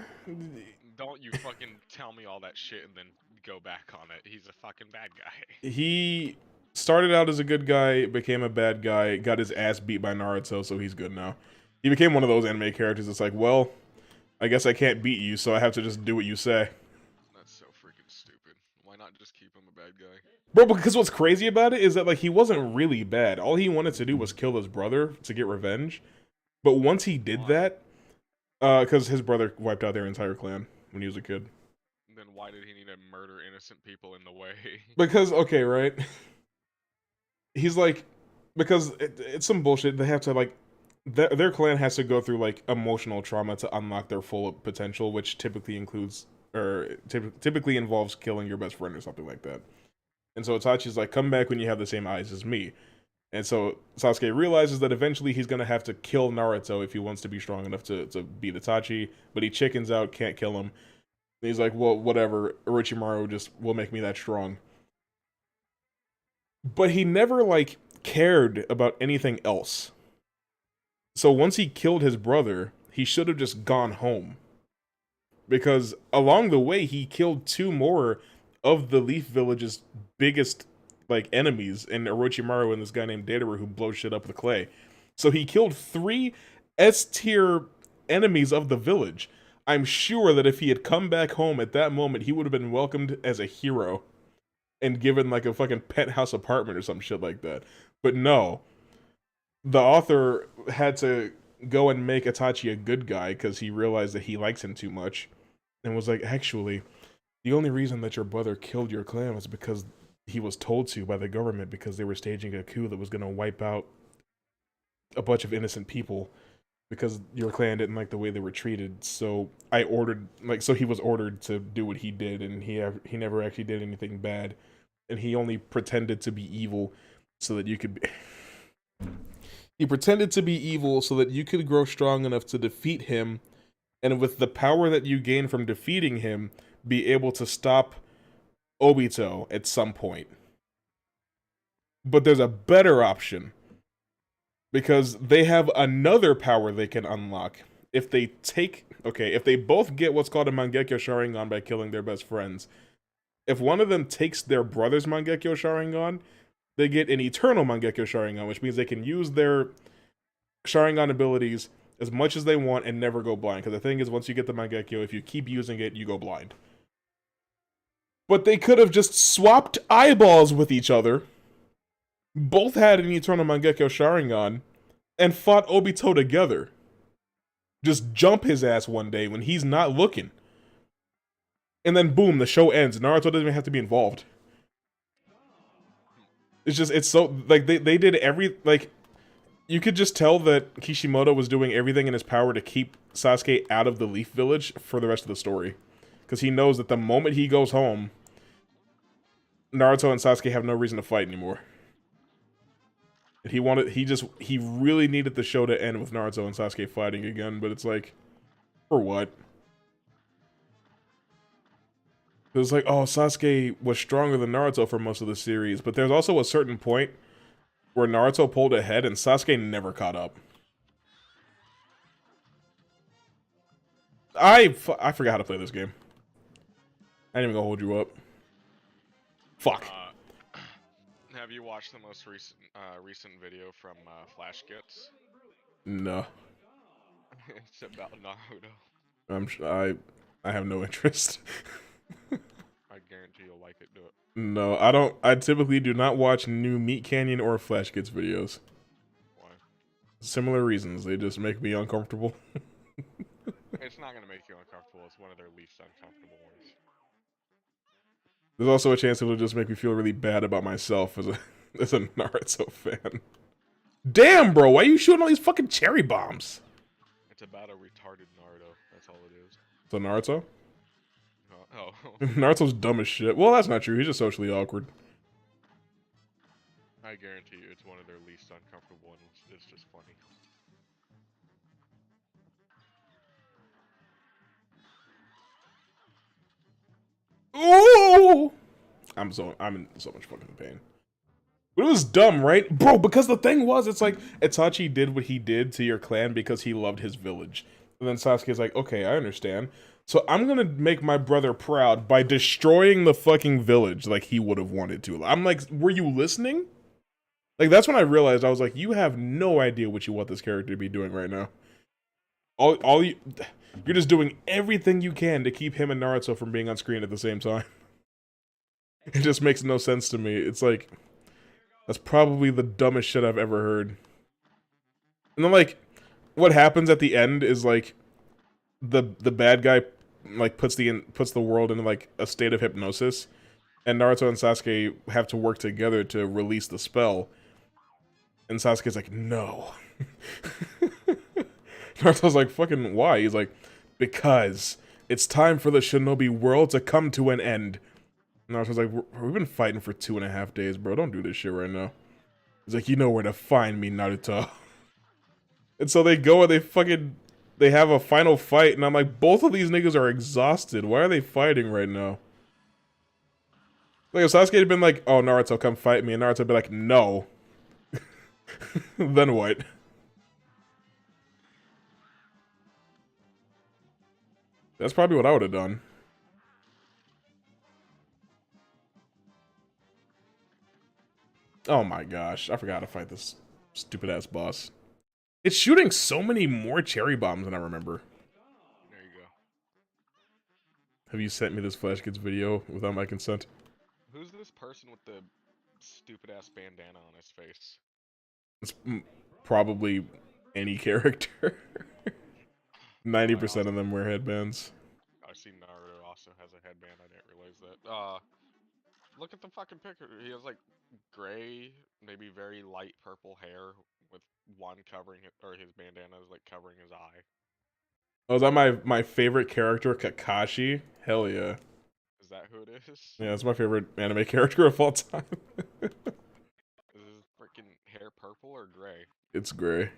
Don't you fucking tell me all that shit and then go back on it. He's a fucking bad guy. he started out as a good guy, became a bad guy, got his ass beat by Naruto, so he's good now. He became one of those anime characters that's like, well, I guess I can't beat you, so I have to just do what you say. That's so freaking stupid. Why not just keep him a bad guy? Bro, because what's crazy about it is that, like, he wasn't really bad. All he wanted to do was kill his brother to get revenge. But once he did that, because his brother wiped out their entire clan when he was a kid. Then why did he need to murder innocent people in the way? Because, okay, right? He's like, because it's some bullshit. They have to, like, their clan has to go through, like, emotional trauma to unlock their full potential, which typically includes, or typically involves killing your best friend or something like that. And so Itachi's like, come back when you have the same eyes as me. And so Sasuke realizes that eventually he's going to have to kill Naruto if he wants to be strong enough to beat Itachi, but he chickens out, can't kill him. And he's like, well, whatever, Orochimaru just will make me that strong. But he never, like, cared about anything else. So once he killed his brother, he should have just gone home. because along the way he killed 2 more of the Leaf Village's biggest like enemies in Orochimaru and this guy named Deidara who blows shit up with clay. So he killed 3 S tier enemies of the village. I'm sure that if he had come back home at that moment, he would have been welcomed as a hero and given like a fucking penthouse apartment or some shit like that. But no, the author had to go and make Itachi a good guy because he realized that he likes him too much and was like, actually, the only reason that your brother killed your clan was because he was told to by the government because they were staging a coup that was going to wipe out a bunch of innocent people because your clan didn't like the way they were treated. So I ordered, like, so he was ordered to do what he did, and he never actually did anything bad, and he only pretended to be evil so that you could be. He pretended to be evil so that you could grow strong enough to defeat him, and with the power that you gain from defeating him, be able to stop Obito at some point. But there's a better option, because they have another power they can unlock. If they both get what's called a Mangekyo Sharingan by killing their best friends. If one of them takes their brother's Mangekyo Sharingan, they get an eternal Mangekyo Sharingan, which means they can use their Sharingan abilities as much as they want and never go blind. Because the thing is, once you get the Mangekyo, if you keep using it, you go blind. But they could have just swapped eyeballs with each other, both had an eternal Mangekyo Sharingan, and fought Obito together. Just jump his ass one day when he's not looking. And then boom, the show ends. Naruto doesn't even have to be involved. It's so, like, they did like, you could just tell that Kishimoto was doing everything in his power to keep Sasuke out of the Leaf Village for the rest of the story. Because he knows that the moment he goes home, Naruto and Sasuke have no reason to fight anymore. And he really needed the show to end with Naruto and Sasuke fighting again, but it's like, for what? It was like, oh, Sasuke was stronger than Naruto for most of the series, but there's also a certain point where Naruto pulled ahead and Sasuke never caught up. I forgot how to play this game. I ain't even gonna hold you up. Fuck. Have you watched the most recent video from Flash Gets? No. It's about Naruto. I have no interest. I guarantee you'll like it. Do it. No, I don't. I typically do not watch new Meat Canyon or Flash Kids videos. Why? Similar reasons. They just make me uncomfortable. It's not gonna make you uncomfortable. It's one of their least uncomfortable ones. There's also a chance it'll just make me feel really bad about myself as a Naruto fan. Damn, bro, why are you shooting all these fucking cherry bombs? It's about a retarded Naruto. That's all it is. So Naruto? Oh. Naruto's dumb as shit. Well, that's not true. He's just socially awkward. I guarantee you, it's one of their least uncomfortable ones. It's just funny. Ooh! I'm in so much fucking pain. But it was dumb, right? Bro, because the thing was, it's like, Itachi did what he did to your clan because he loved his village. And then Sasuke's like, okay, I understand. So I'm gonna make my brother proud by destroying the fucking village like he would have wanted to. I'm like, were you listening? Like, that's when I realized, I was like, you have no idea what you want this character to be doing right now. You're just doing everything you can to keep him and Naruto from being on screen at the same time. It just makes no sense to me. It's like, that's probably the dumbest shit I've ever heard. And then, like, what happens at the end is, like, the bad guy, like, puts the world in, like, a state of hypnosis, and Naruto and Sasuke have to work together to release the spell. And Sasuke's like, no. Naruto's like, fucking why? He's like, because it's time for the shinobi world to come to an end. And Naruto's like, we've been fighting for 2.5 days, bro. Don't do this shit right now. He's like, you know where to find me, Naruto. And so they go and they have a final fight, and I'm like, both of these niggas are exhausted. Why are they fighting right now? Like, if Sasuke had been like, oh, Naruto, come fight me, and Naruto would be like, no. Then what? That's probably what I would have done. Oh my gosh, I forgot to fight this stupid ass boss. It's shooting so many more cherry bombs than I remember. There you go. Have you sent me this Flash Kids video without my consent? Who's this person with the stupid ass bandana on his face? It's probably any character. 90% of them wear headbands. I see Naruto also has a headband. I didn't realize that. Look at the fucking picture. He has like gray, maybe very light purple hair with one covering it, or his bandana is like covering his eye. Oh, is that my favorite character, Kakashi? Hell yeah. Is that who it is? Yeah, that's my favorite anime character of all time. Is his freaking hair purple or gray? It's gray.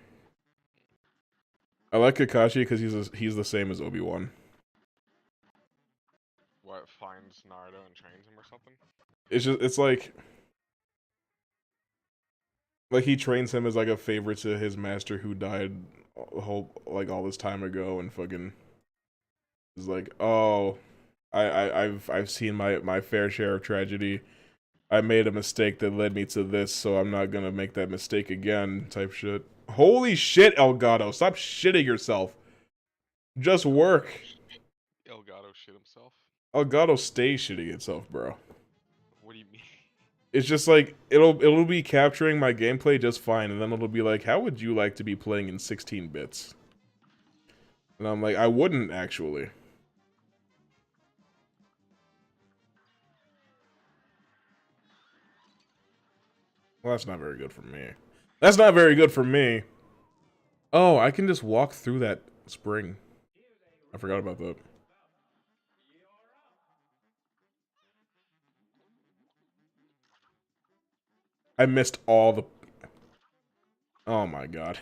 I like Kakashi because he's the same as Obi-Wan. What, finds Naruto and trains him or something? It's like he trains him as like a favor to his master who died all this time ago, and fucking is like, oh, I've seen my fair share of tragedy. I made a mistake that led me to this, so I'm not gonna make that mistake again, type shit. Holy shit, Elgato, stop shitting yourself. Just work. Elgato shit himself? Elgato stays shitting itself, bro. What do you mean? It's just like it'll be capturing my gameplay just fine, and then it'll be like, how would you like to be playing in 16 bits? And I'm like, I wouldn't actually. Well, that's not very good for me. That's not very good for me. Oh, I can just walk through that spring. I forgot about that. I missed all the... Oh my god.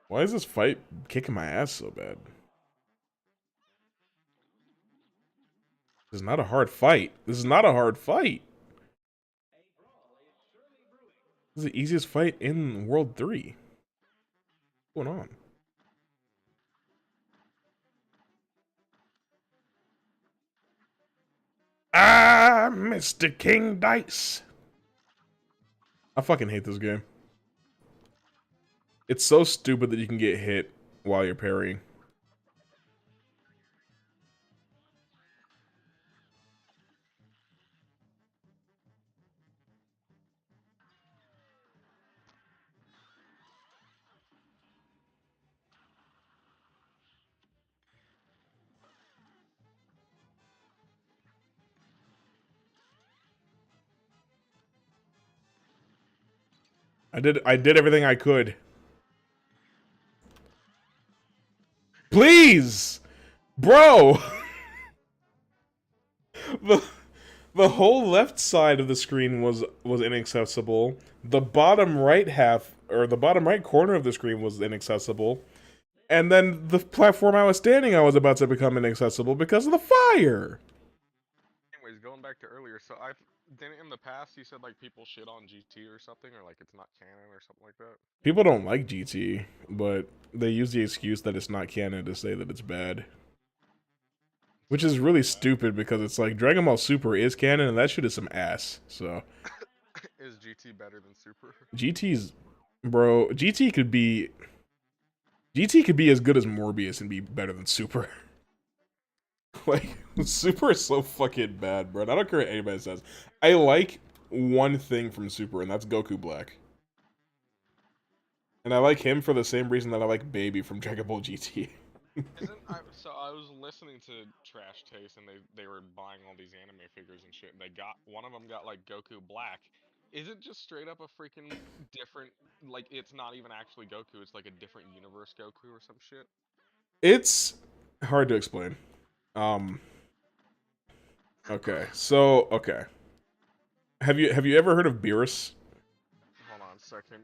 Why is this fight kicking my ass so bad? This is not a hard fight. This is not a hard fight. This is the easiest fight in World 3. What's going on? Ah, Mr. King Dice. I fucking hate this game. It's so stupid that you can get hit while you're parrying. I did everything I could. Please! Bro! the the whole left side of the screen was inaccessible. The bottom right half, or the bottom right corner of the screen was inaccessible. And then the platform I was standing on was about to become inaccessible because of the fire. Anyways, going back to earlier, so I didn't in the past you said like people shit on GT or something, or like it's not canon or something like that. People don't like GT, but they use the excuse that it's not canon to say that it's bad. Which is really stupid because it's like Dragon Ball Super is canon and that shit is some ass. So Is GT better than Super? GT's bro, GT could be as good as Morbius and be better than Super. Like Super is so fucking bad, bro. I don't care what anybody says. I like one thing from Super, and that's Goku Black. And I like him for the same reason that I like Baby from Dragon Ball GT. So I was listening to Trash Taste and they were buying all these anime figures and shit, and they got one of them got like Goku Black. Is it just straight up a freaking different, like it's not even actually Goku, it's like a different universe Goku or some shit? It's hard to explain. Okay. So, okay. Have you ever heard of Beerus? Hold on a second.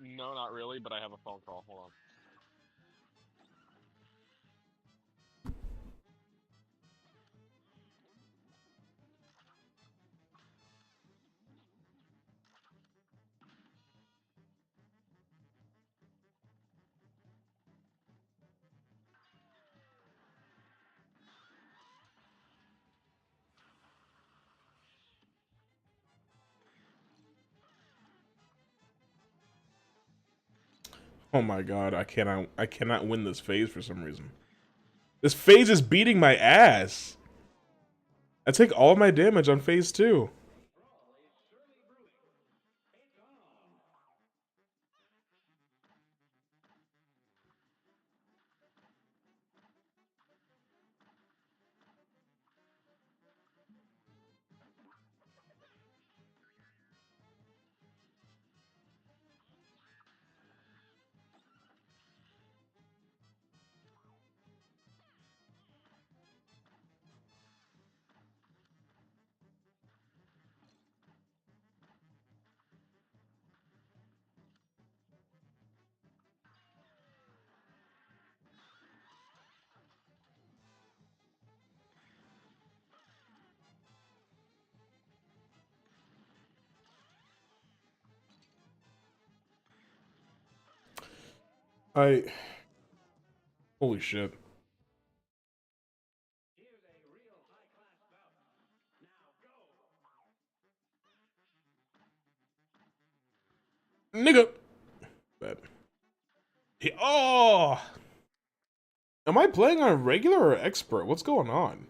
No, not really, but I have a phone call. Hold on. Oh my god, I cannot win this phase for some reason. This phase is beating my ass. I take all my damage on phase 2. Holy shit. Nigga. Bad. Oh! Am I playing on regular or expert? What's going on?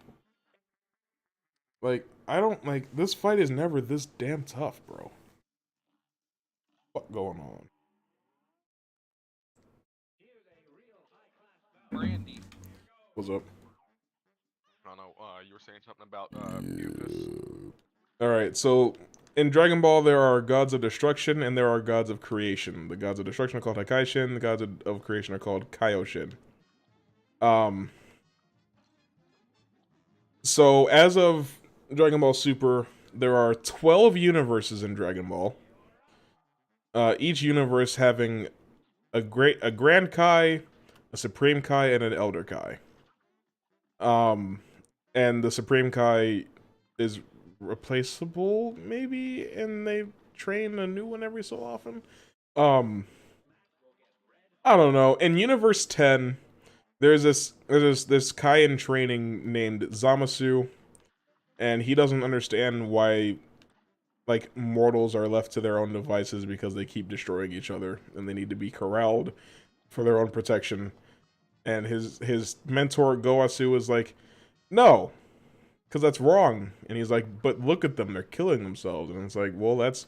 Like, I don't, like, this fight is never this damn tough, bro. What going on? Brandy. What's up? I don't know, you were saying something about, Bufus. Alright, so in Dragon Ball, there are gods of destruction and there are gods of creation. The gods of destruction are called Hakaishin, the gods of creation are called Kaioshin. So as of Dragon Ball Super, there are 12 universes in Dragon Ball. Each universe having a Grand Kai, a Supreme Kai, and an Elder Kai. And the Supreme Kai is replaceable, maybe, and they train a new one every so often. I don't know. In Universe 10, there's this Kai in training named Zamasu, and he doesn't understand why like mortals are left to their own devices because they keep destroying each other and they need to be corralled for their own protection. And his mentor Goasu is like, no, because that's wrong. And he's like, but look at them, they're killing themselves. And it's like, well, that's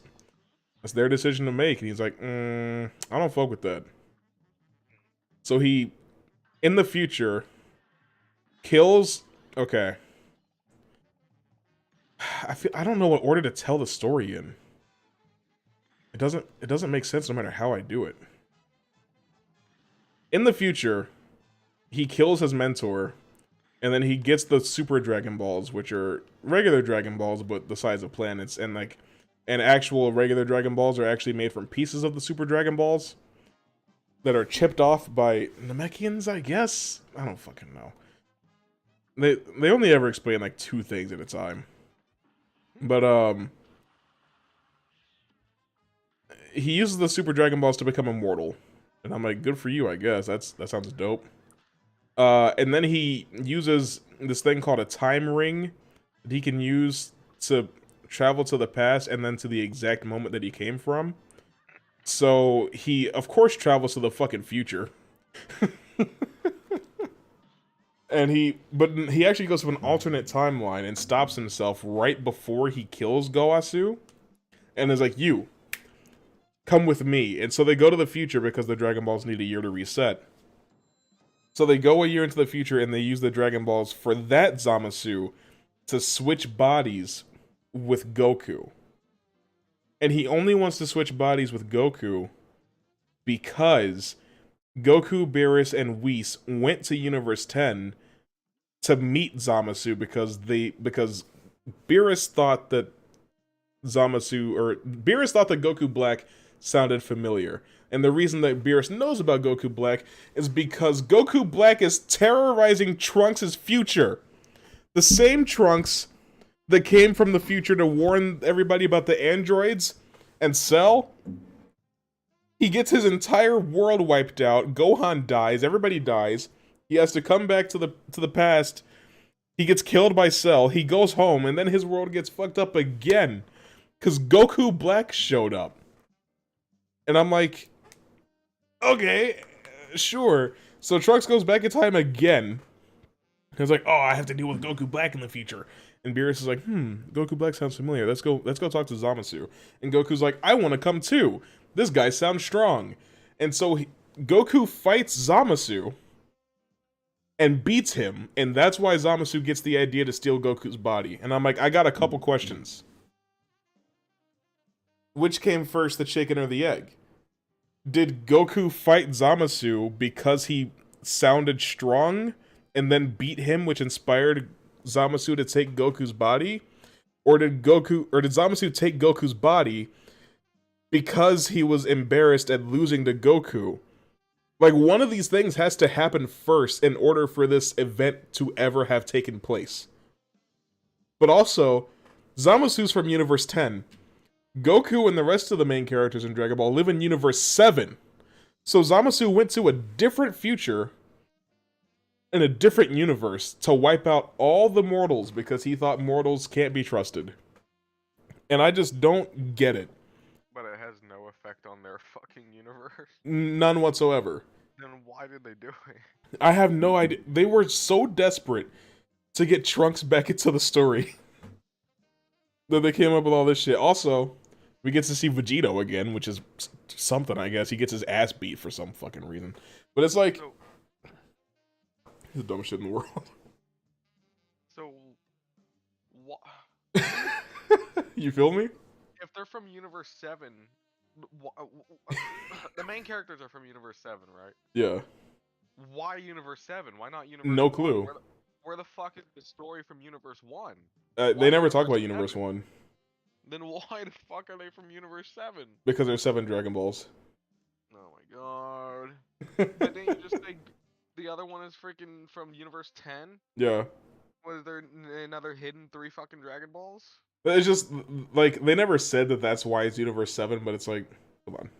their decision to make. And he's like, I don't fuck with that. So he, in the future, kills. Okay. I don't know what order to tell the story in. It doesn't make sense no matter how I do it. In the future, he kills his mentor, and then he gets the Super Dragon Balls, which are regular Dragon Balls but the size of planets, and actual regular Dragon Balls are actually made from pieces of the Super Dragon Balls that are chipped off by Namekians, I guess? I don't fucking know. They only ever explain like 2 things at a time. But he uses the Super Dragon Balls to become immortal. And I'm like, good for you, I guess. That sounds dope. And then he uses this thing called a time ring that he can use to travel to the past and then to the exact moment that he came from. So he, of course, travels to the fucking future. And he actually goes to an alternate timeline and stops himself right before he kills Goasu. And is like, you, come with me. And so they go to the future because the Dragon Balls need a year to reset. So they go a year into the future and they use the Dragon Balls for that Zamasu to switch bodies with Goku. And he only wants to switch bodies with Goku because Goku, Beerus, and Whis went to Universe 10 to meet Zamasu because Beerus thought that Goku Black sounded familiar. And the reason that Beerus knows about Goku Black is because Goku Black is terrorizing Trunks' future. The same Trunks that came from the future to warn everybody about the androids and Cell. He gets his entire world wiped out. Gohan dies. Everybody dies. He has to come back to the past. He gets killed by Cell. He goes home, and then his world gets fucked up again because Goku Black showed up. And I'm like, Okay, sure. So Trunks goes back in time again. He's like, oh, I have to deal with Goku Black in the future. And Beerus is like, Goku Black sounds familiar. Let's go talk to Zamasu. And Goku's like, I want to come too. This guy sounds strong. And so Goku fights Zamasu and beats him, and that's why Zamasu gets the idea to steal Goku's body. And I'm like, I got a couple questions. Which came first, the chicken or the egg? Did Goku fight Zamasu because he sounded strong and then beat him, which inspired Zamasu to take Goku's body? Or did Zamasu take Goku's body because he was embarrassed at losing to Goku? Like, one of these things has to happen first in order for this event to ever have taken place. But also, Zamasu's from Universe 10. Goku and the rest of the main characters in Dragon Ball live in Universe 7. So Zamasu went to a different future in a different universe to wipe out all the mortals because he thought mortals can't be trusted. And I just don't get it. But it has no effect on their fucking universe. None whatsoever. Then why did they do it? I have no idea. They were so desperate to get Trunks back into the story that they came up with all this shit. Also, we get to see Vegito again, which is something, I guess. He gets his ass beat for some fucking reason. But it's like, So, the dumbest shit in the world. so what? You feel me? If they're from Universe 7, the main characters are from Universe 7, right? Yeah. Why Universe 7? Why not Universe No 1? clue. Where the fuck is the story from Universe 1? They never talk about 7? Universe 1. Then why the fuck are they from Universe 7? Because there's 7 Dragon Balls. Oh my god. But didn't you just say the other one is freaking from Universe 10? Yeah. Was there another hidden 3 fucking Dragon Balls? It's just, like, they never said that that's why it's Universe 7, but it's like, come on.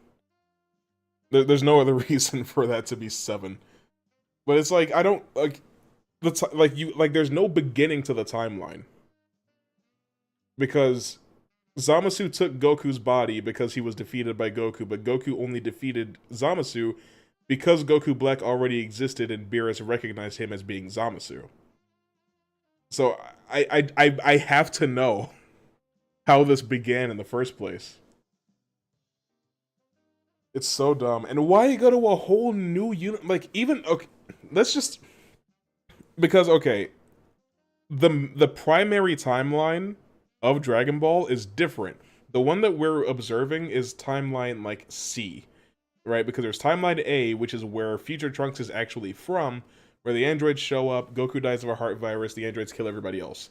There's no other reason for that to be 7. But it's like, I don't, like, there's no beginning to the timeline. Because Zamasu took Goku's body because he was defeated by Goku, but Goku only defeated Zamasu because Goku Black already existed and Beerus recognized him as being Zamasu. So I have to know how this began in the first place. It's so dumb. And why go to a whole new unit? Like, even, okay, let's just, because, okay, the primary timeline of Dragon Ball is different. The one that we're observing is timeline, like, C, right? Because there's timeline A, which is where Future Trunks is actually from, where the androids show up, Goku dies of a heart virus, the androids kill everybody else.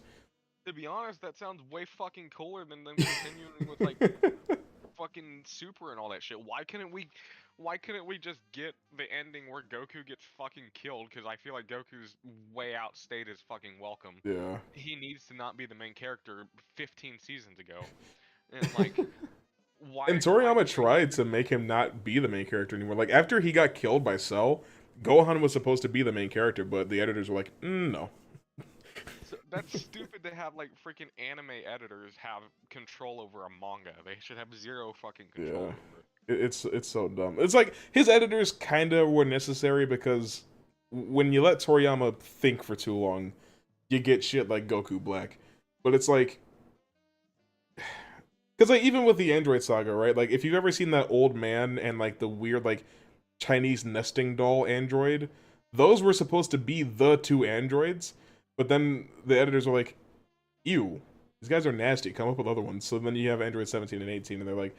To be honest, that sounds way fucking cooler than them continuing with like fucking Super and all that shit. Why couldn't we just get the ending where Goku gets fucking killed? Because I feel like Goku's way outstayed his fucking welcome. Yeah. He needs to not be the main character 15 seasons ago. And like, why? And Toriyama tried to make him not be the main character anymore. Like, after he got killed by Cell, Gohan was supposed to be the main character, but the editors were like, no. So that's stupid to have like freaking anime editors have control over a manga. They should have zero fucking control over it. It's so dumb. It's like, his editors kind of were necessary because when you let Toriyama think for too long, you get shit like Goku Black. But it's like, because like, even with the Android Saga, right? Like, if you've ever seen that old man and like the weird like Chinese nesting doll android, those were supposed to be the 2 androids. But then the editors were like, ew, these guys are nasty, come up with other ones. So then you have Android 17 and 18, and they're like,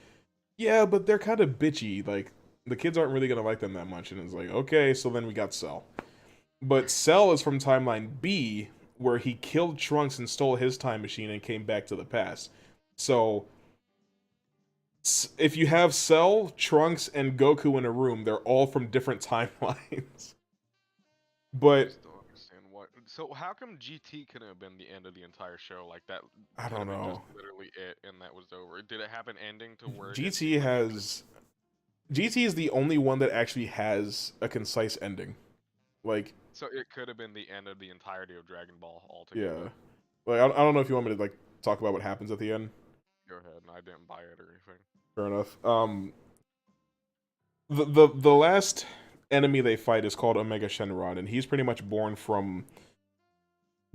yeah, but they're kind of bitchy. Like, the kids aren't really going to like them that much. And it's like, okay, so then we got Cell. But Cell is from Timeline B, where he killed Trunks and stole his time machine and came back to the past. So, if you have Cell, Trunks, and Goku in a room, they're all from different timelines. But so how come GT couldn't have been the end of the entire show like that? I don't know. Just literally it, and that was over. Did it have an ending to where GT is the only one that actually has a concise ending. Like, so it could have been the end of the entirety of Dragon Ball altogether. Yeah. Like, I don't know if you want me to like talk about what happens at the end. Go ahead. I didn't buy it or anything. Fair enough. The last enemy they fight is called Omega Shenron, and he's pretty much born from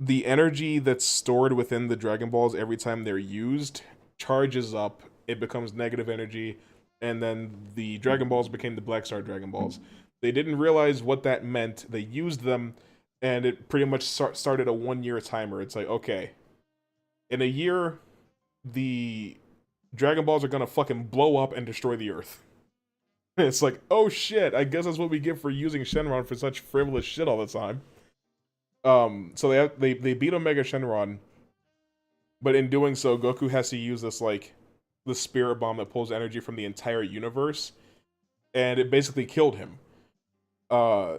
the energy that's stored within the Dragon Balls every time they're used charges up, it becomes negative energy, and then the Dragon Balls became the Black Star Dragon Balls. They didn't realize what that meant. They used them, and it pretty much started a 1 year timer. It's like, okay, in a year, the Dragon Balls are gonna fucking blow up and destroy the Earth. It's like, oh shit, I guess that's what we get for using Shenron for such frivolous shit all the time. So they beat Omega Shenron, but in doing so, Goku has to use this like the spirit bomb that pulls energy from the entire universe, and it basically killed him. Uh,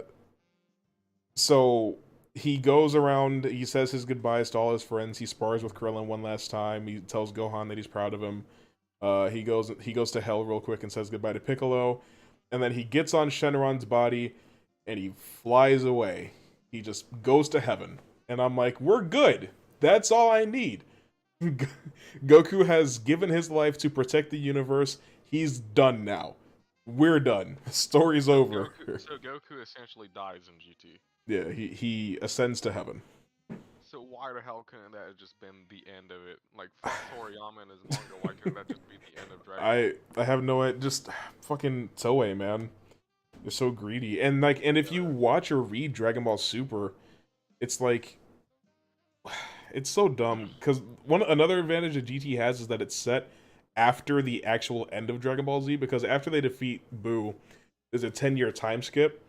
so he goes around, he says his goodbyes to all his friends. He spars with Krillin one last time. He tells Gohan that he's proud of him. He goes to hell real quick and says goodbye to Piccolo, and then he gets on Shenron's body and he flies away. He just goes to heaven, and I'm like, we're good. That's all I need. Goku has given his life to protect the universe. He's done now. We're done. Story's over. So Goku essentially dies in GT. Yeah, he ascends to heaven. So why the hell couldn't that have just been the end of it? Like, fuck Toriyama and his manga, why couldn't that just be the end of Dragon Ball? I have no idea. Just fucking Toei, man. They're so greedy. And like, and if you watch or read Dragon Ball Super, it's like, it's so dumb. Because another advantage that GT has is that it's set after the actual end of Dragon Ball Z. Because after they defeat Buu, there's a 10-year time skip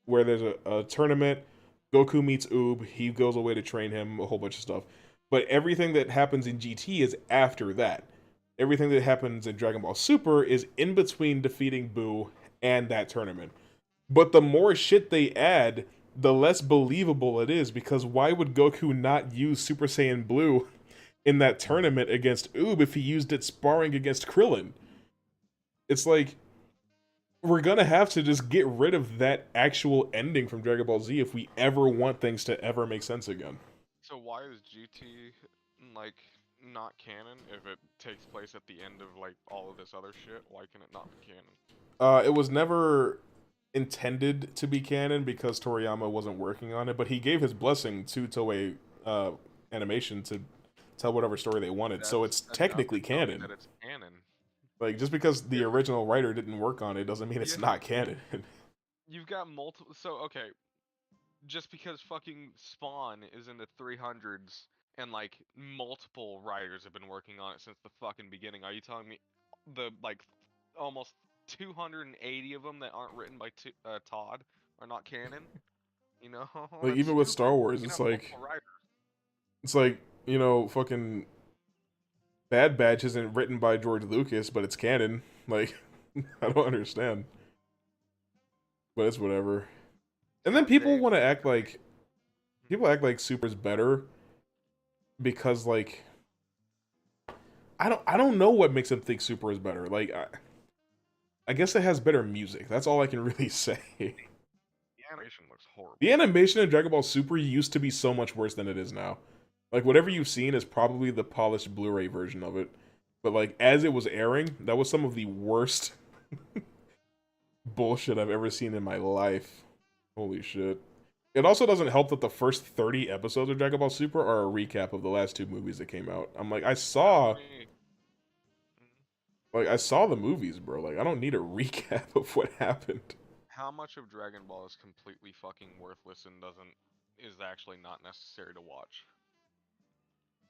where there's a tournament. Goku meets Oob. He goes away to train him. A whole bunch of stuff. But everything that happens in GT is after that. Everything that happens in Dragon Ball Super is in between defeating Buu and that tournament. But the more shit they add, the less believable it is, because why would Goku not use Super Saiyan Blue in that tournament against Oob if he used it sparring against Krillin? It's like, we're gonna have to just get rid of that actual ending from Dragon Ball Z if we ever want things to ever make sense again. So why is GT, like, not canon if it takes place at the end of, like, all of this other shit? Why can it not be canon? It was never intended to be canon because Toriyama wasn't working on it, but he gave his blessing to Toei Animation to tell whatever story they wanted, so it's technically canon. That it's canon. Like, just because the original writer didn't work on it doesn't mean it's not canon. You've got multiple. So, okay. Just because fucking Spawn is in the 300s and, like, multiple writers have been working on it since the fucking beginning, are you telling me the, like, almost 280 of them that aren't written by Todd are not canon? You know? Like, even with Star Wars, it's like, you know, fucking Bad Batch isn't written by George Lucas, but it's canon. Like, I don't understand. But it's whatever. And then people want to act like Super's better because, like, I don't know what makes them think Super is better. Like, I guess it has better music. That's all I can really say. The animation looks horrible. The animation in Dragon Ball Super used to be so much worse than it is now. Like, whatever you've seen is probably the polished Blu-ray version of it. But, like, as it was airing, that was some of the worst bullshit I've ever seen in my life. Holy shit. It also doesn't help that the first 30 episodes of Dragon Ball Super are a recap of the last 2 movies that came out. I'm like, I saw the movies, bro. Like, I don't need a recap of what happened. How much of Dragon Ball is completely fucking worthless and is actually not necessary to watch?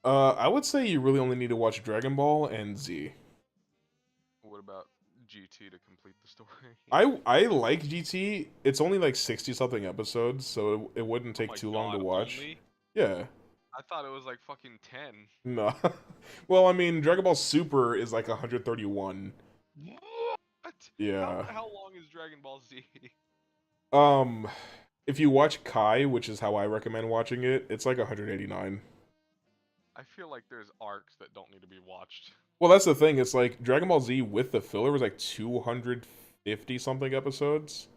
I would say you really only need to watch Dragon Ball and Z. What about GT to complete the story? I like GT. It's only like 60-something episodes, so it wouldn't take too long to watch. Only? Yeah. I thought it was like fucking 10. No. Well, I mean, Dragon Ball Super is like 131. What? Yeah. How long is Dragon Ball Z? If you watch Kai, which is how I recommend watching it, it's like 189. I feel like there's arcs that don't need to be watched. Well, that's the thing. It's like Dragon Ball Z with the filler was like 250-something episodes.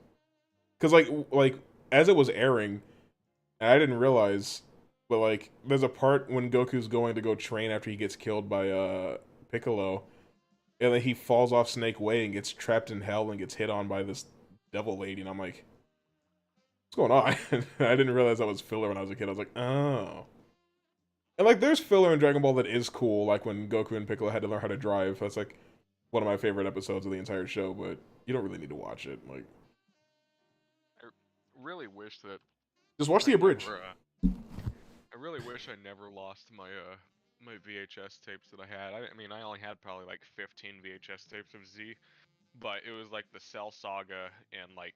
Because, like as it was airing, and I didn't realize, but, like, there's a part when Goku's going to go train after he gets killed by, Piccolo, and then he falls off Snake Way and gets trapped in hell and gets hit on by this devil lady, and I'm like, what's going on? I didn't realize that was filler when I was a kid. I was like, oh. And like, there's filler in Dragon Ball that is cool, like when Goku and Piccolo had to learn how to drive. That's like one of my favorite episodes of the entire show, but you don't really need to watch it. Like, I really wish that just watch the abridged. I really wish I never lost my my VHS tapes that I had. I mean, I only had probably like 15 VHS tapes of Z, but it was like the Cell Saga and like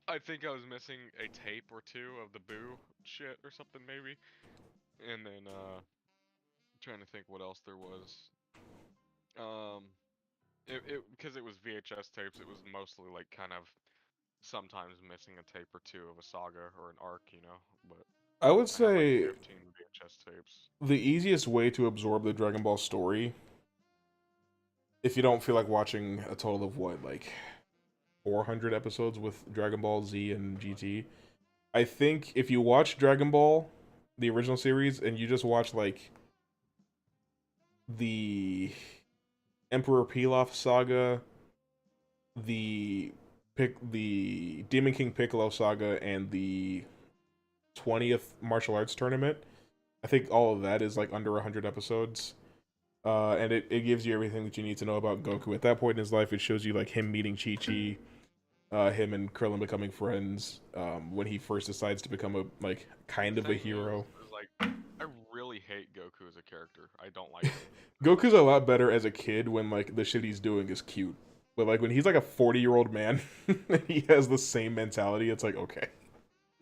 I think I was missing a tape or two of the Boo shit or something maybe. And then trying to think what else there was. It because it was VHS tapes, it was mostly like kind of sometimes missing a tape or two of a saga or an arc, you know. But I would I had say like 15 VHS tapes. the easiest way to absorb the Dragon Ball story, if you don't feel like watching a total of what, like 400 episodes with Dragon Ball Z and GT, I think if you watch Dragon Ball, the original series, and you just watch like the Emperor Pilaf saga, the Demon King Piccolo saga, and the 20th martial arts tournament, I think all of that is like under 100 episodes. And it gives you everything that you need to know about Goku. At that point in his life, it shows you like him meeting Chi-Chi, him and Krillin becoming friends, when he first decides to become a like kind of a hero. Is, like, I really hate Goku as a character. I don't like him. Goku's a lot better as a kid when like the shit he's doing is cute. But like when he's like a 40-year-old man, he has the same mentality. It's like, okay.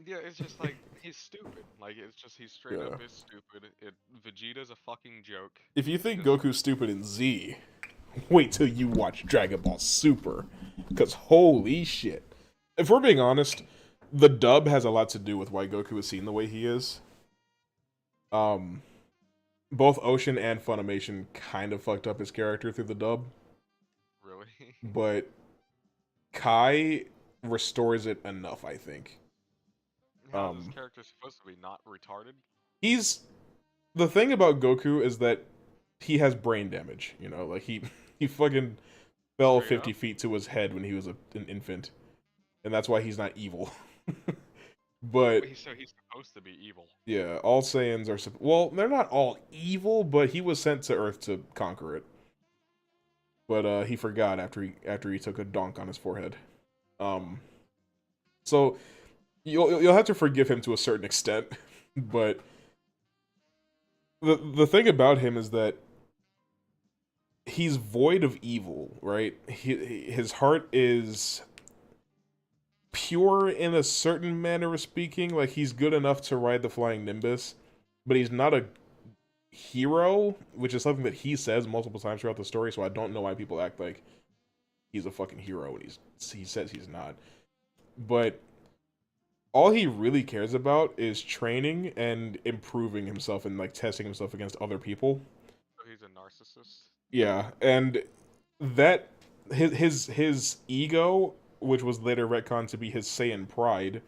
Yeah, it's just like he's stupid. Like it's just he's straight Yeah. up is stupid. Vegeta's a fucking joke. If you think Goku's stupid in Z, wait till you watch Dragon Ball Super. Because holy shit. If we're being honest, the dub has a lot to do with why Goku is seen the way he is. Both Ocean and Funimation kind of fucked up his character through the dub. Really? But Kai restores it enough, I think. How this character's supposed to be not retarded? He's... The thing about Goku is that he has brain damage, you know? Like, he fucking fell 50 feet to his head when he was an infant. And that's why he's not evil. But... So he's supposed to be evil. Yeah, all Saiyans are... Well, they're not all evil, but he was sent to Earth to conquer it. But he forgot after he took a donk on his forehead. So you'll have to forgive him to a certain extent, but the thing about him is that he's void of evil, right? His heart is pure in a certain manner of speaking. Like, he's good enough to ride the flying Nimbus, but he's not a hero, which is something that he says multiple times throughout the story, so I don't know why people act like he's a fucking hero when he says he's not. But all he really cares about is training and improving himself and like testing himself against other people. So he's a narcissist? Yeah, and that his ego, which was later retconned to be his Saiyan pride,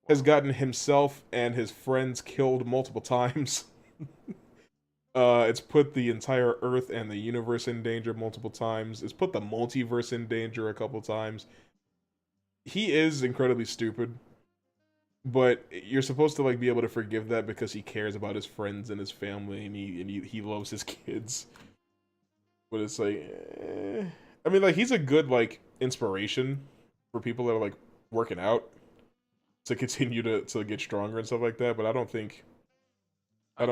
has gotten himself and his friends killed multiple times. It's put the entire Earth and the universe in danger multiple times. It's put the multiverse in danger a couple times. He is incredibly stupid, but you're supposed to like be able to forgive that because he cares about his friends and his family, and he loves his kids. But it's like, I mean, like, he's a good like inspiration for people that are like working out to continue to get stronger and stuff like that. But I don't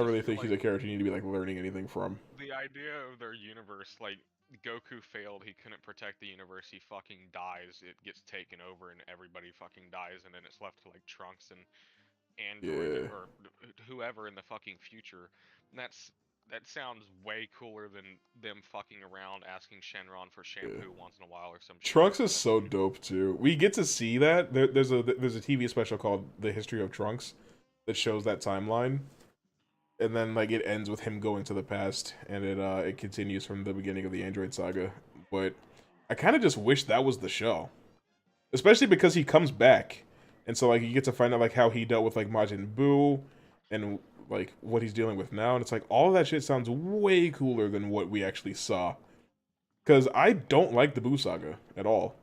really think he's a character you need to be like learning anything from. The idea of their universe, like Goku failed, he couldn't protect the universe, he fucking dies, it gets taken over and everybody fucking dies, and then it's left to like Trunks and Android or whoever in the fucking future. And that sounds way cooler than them fucking around asking Shenron for shampoo once in a while or some shit. Trunks is so dope too. We get to see that. There's a TV special called The History of Trunks that shows that timeline. And then like it ends with him going to the past, and it continues from the beginning of the Android saga. But I kind of just wish that was the show, especially because he comes back, and so like you get to find out like how he dealt with like Majin Buu, and like what he's dealing with now. And it's like all of that shit sounds way cooler than what we actually saw, because I don't like the Buu Saga at all,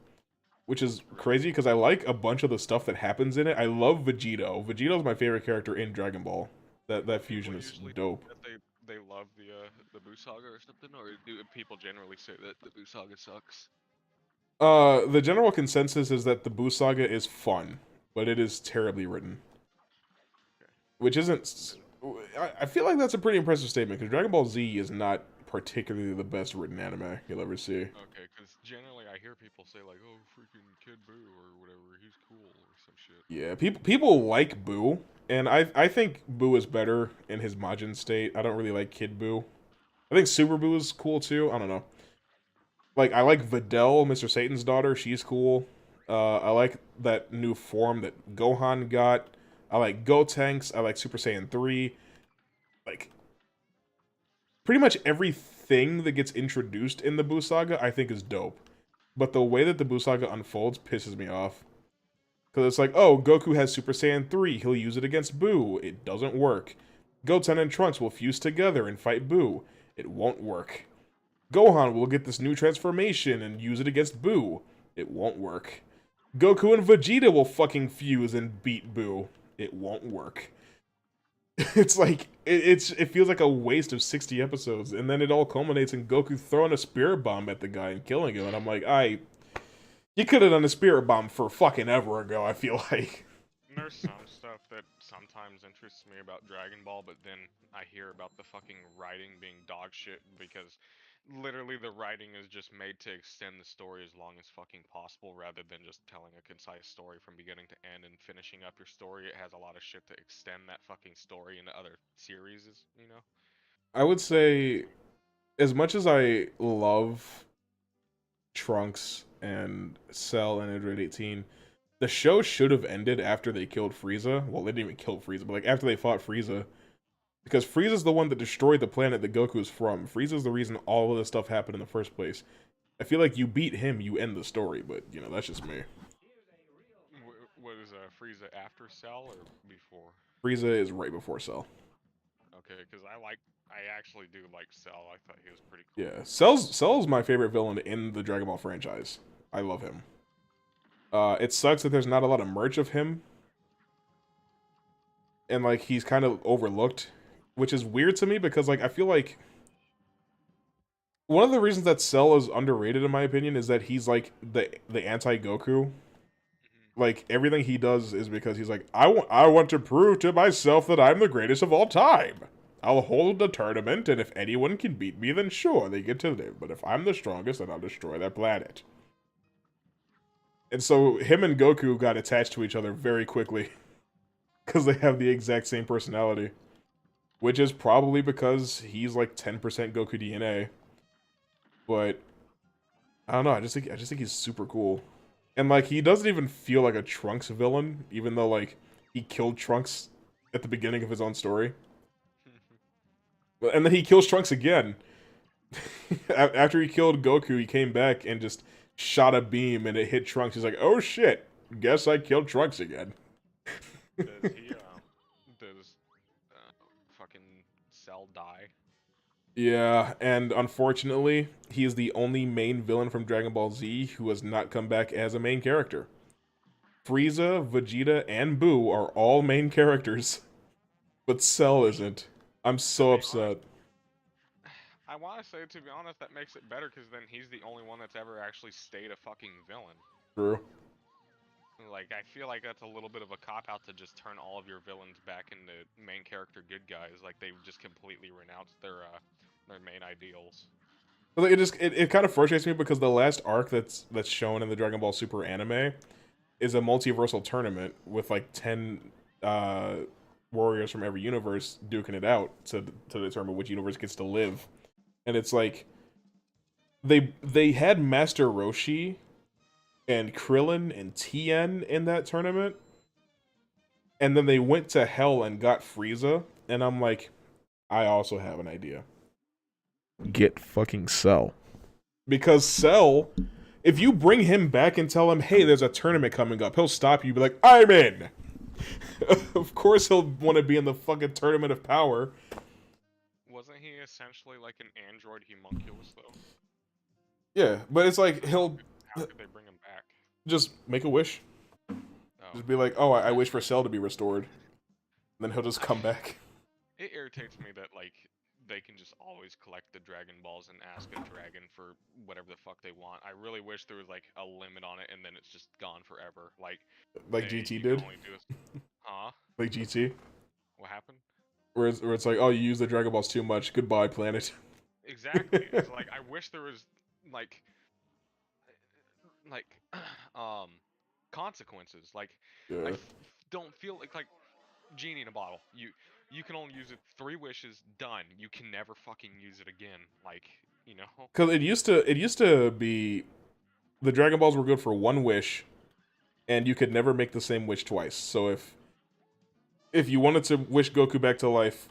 which is crazy because I like a bunch of the stuff that happens in it. I love Vegito. Vegito's my favorite character in Dragon Ball. That fusion People is usually dope. that they love the Buu Saga or something, or do people generally say that the Buu Saga sucks? The general consensus is that the Buu Saga is fun, but it is terribly written. Okay. Which isn't. I feel like that's a pretty impressive statement because Dragon Ball Z is not particularly the best written anime you'll ever see. Okay, because generally I hear people say like, "Oh, freaking Kid Buu or whatever, he's cool" or some shit. Yeah, people like Buu, and I think Buu is better in his Majin state. I don't really like Kid Buu. I think Super Buu is cool too. I don't know. Like I like Videl, Mr. Satan's daughter. She's cool. I like that new form that Gohan got. I like Gotenks. I like Super Saiyan 3. Like pretty much everything that gets introduced in the Buu Saga, I think is dope. But the way that the Buu Saga unfolds pisses me off. Because it's like, oh, Goku has Super Saiyan 3. He'll use it against Buu. It doesn't work. Goten and Trunks will fuse together and fight Buu. It won't work. Gohan will get this new transformation and use it against Buu. It won't work. Goku and Vegeta will fucking fuse and beat Buu. It won't work. It's like it feels like a waste of 60 episodes, and then it all culminates in Goku throwing a spirit bomb at the guy and killing him, and I'm like, you could have done a spirit bomb for fucking ever ago, I feel like. There's some stuff that sometimes interests me about Dragon Ball, but then I hear about the fucking writing being dog shit because literally the writing is just made to extend the story as long as fucking possible rather than just telling a concise story from beginning to end and finishing up your story. It has a lot of shit to extend that fucking story into other series, you know? I would say, as much as I love Trunks and Cell and Android 18, the show should have ended after they killed Frieza. Well, they didn't even kill Frieza, but like after they fought Frieza. Because Frieza's the one that destroyed the planet that Goku's from. Frieza's the reason all of this stuff happened in the first place. I feel like you beat him, you end the story, but, you know, that's just me. Was Frieza after Cell or before? Frieza is right before Cell. Okay, because I actually do like Cell. I thought he was pretty cool. Yeah, Cell's my favorite villain in the Dragon Ball franchise. I love him. It sucks that there's not a lot of merch of him. And, like, he's kind of overlooked. Which is weird to me because, like, I feel like one of the reasons that Cell is underrated, in my opinion, is that he's, like, the anti-Goku. Like, everything he does is because he's like, I want to prove to myself that I'm the greatest of all time. I'll hold a tournament, and if anyone can beat me, then sure, they get to live. But if I'm the strongest, then I'll destroy their planet. And so him and Goku got attached to each other very quickly. Because they have the exact same personality. Which is probably because he's like 10% Goku DNA. But I don't know, I just think he's super cool. And like he doesn't even feel like a Trunks villain, even though like he killed Trunks at the beginning of his own story. And then he kills Trunks again. After he killed Goku, he came back and just shot a beam and it hit Trunks. He's like, "Oh shit, guess I killed Trunks again." Does fucking Cell die? Yeah, and unfortunately, he is the only main villain from Dragon Ball Z who has not come back as a main character. Frieza, Vegeta, and Buu are all main characters, but Cell isn't. I'm so upset. I want to say, to be honest, that makes it better because then he's the only one that's ever actually stayed a fucking villain. True. Like, I feel like that's a little bit of a cop-out to just turn all of your villains back into main character good guys. Like, they just completely renounced their main ideals. Like, it kind of frustrates me because the last arc that's shown in the Dragon Ball Super anime is a multiversal tournament with like 10 warriors from every universe duking it out to determine which universe gets to live. And it's like they had Master Roshi and Krillin and Tien in that tournament. And then they went to Hell and got Frieza. And I'm like, I also have an idea. Get fucking Cell. Because Cell, if you bring him back and tell him, hey, there's a tournament coming up, he'll stop you and be like, I'm in. Of course he'll want to be in the fucking tournament of power. Wasn't he essentially like an android homunculus, though? Yeah, but it's like So he'll how could they bring him back? just make a wish. Oh, Just be like, oh, I wish for Cell to be restored. And then he'll just I, come back. it irritates me that like they can just always collect the Dragon Balls and ask a dragon for whatever the fuck they want. I really wish there was like a limit on it and then it's just gone forever. Like, Like hey, GT you can did. only do this. Huh? Like GT. What happened? Where it's like, oh, you use the Dragon Balls too much. Goodbye, planet. Exactly. It's like I wish there was like like um consequences. Like I Yeah. don't feel like genie in a bottle. You can only use it 3 wishes, done. You can never fucking use it again. Like, you know. Because it used to be the Dragon Balls were good for one wish, and you could never make the same wish twice. So if you wanted to wish Goku back to life,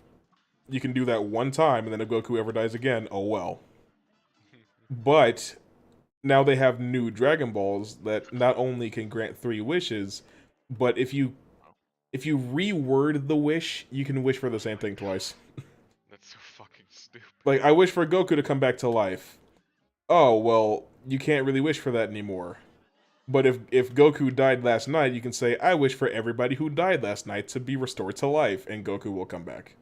you can do that one time, and then if Goku ever dies again, oh well. But now they have new Dragon Balls that not only can grant 3 wishes, but if you reword the wish, you can wish for the same thing twice. That's so fucking stupid. Like, I wish for Goku to come back to life. Oh, well, you can't really wish for that anymore. But if Goku died last night, you can say, I wish for everybody who died last night to be restored to life, and Goku will come back.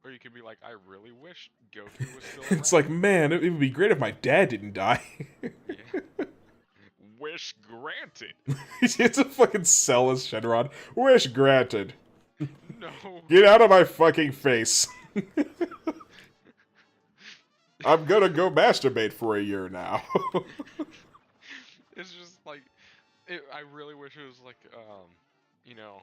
Or you could be like, I really wish Goku was still around. It's like, man, it would be great if my dad didn't die. Yeah. Wish granted. It's a fucking sellers Shenron. Wish granted. No. Get out of my fucking face. I'm gonna go masturbate for a year now. It's just like, I really wish it was like, you know,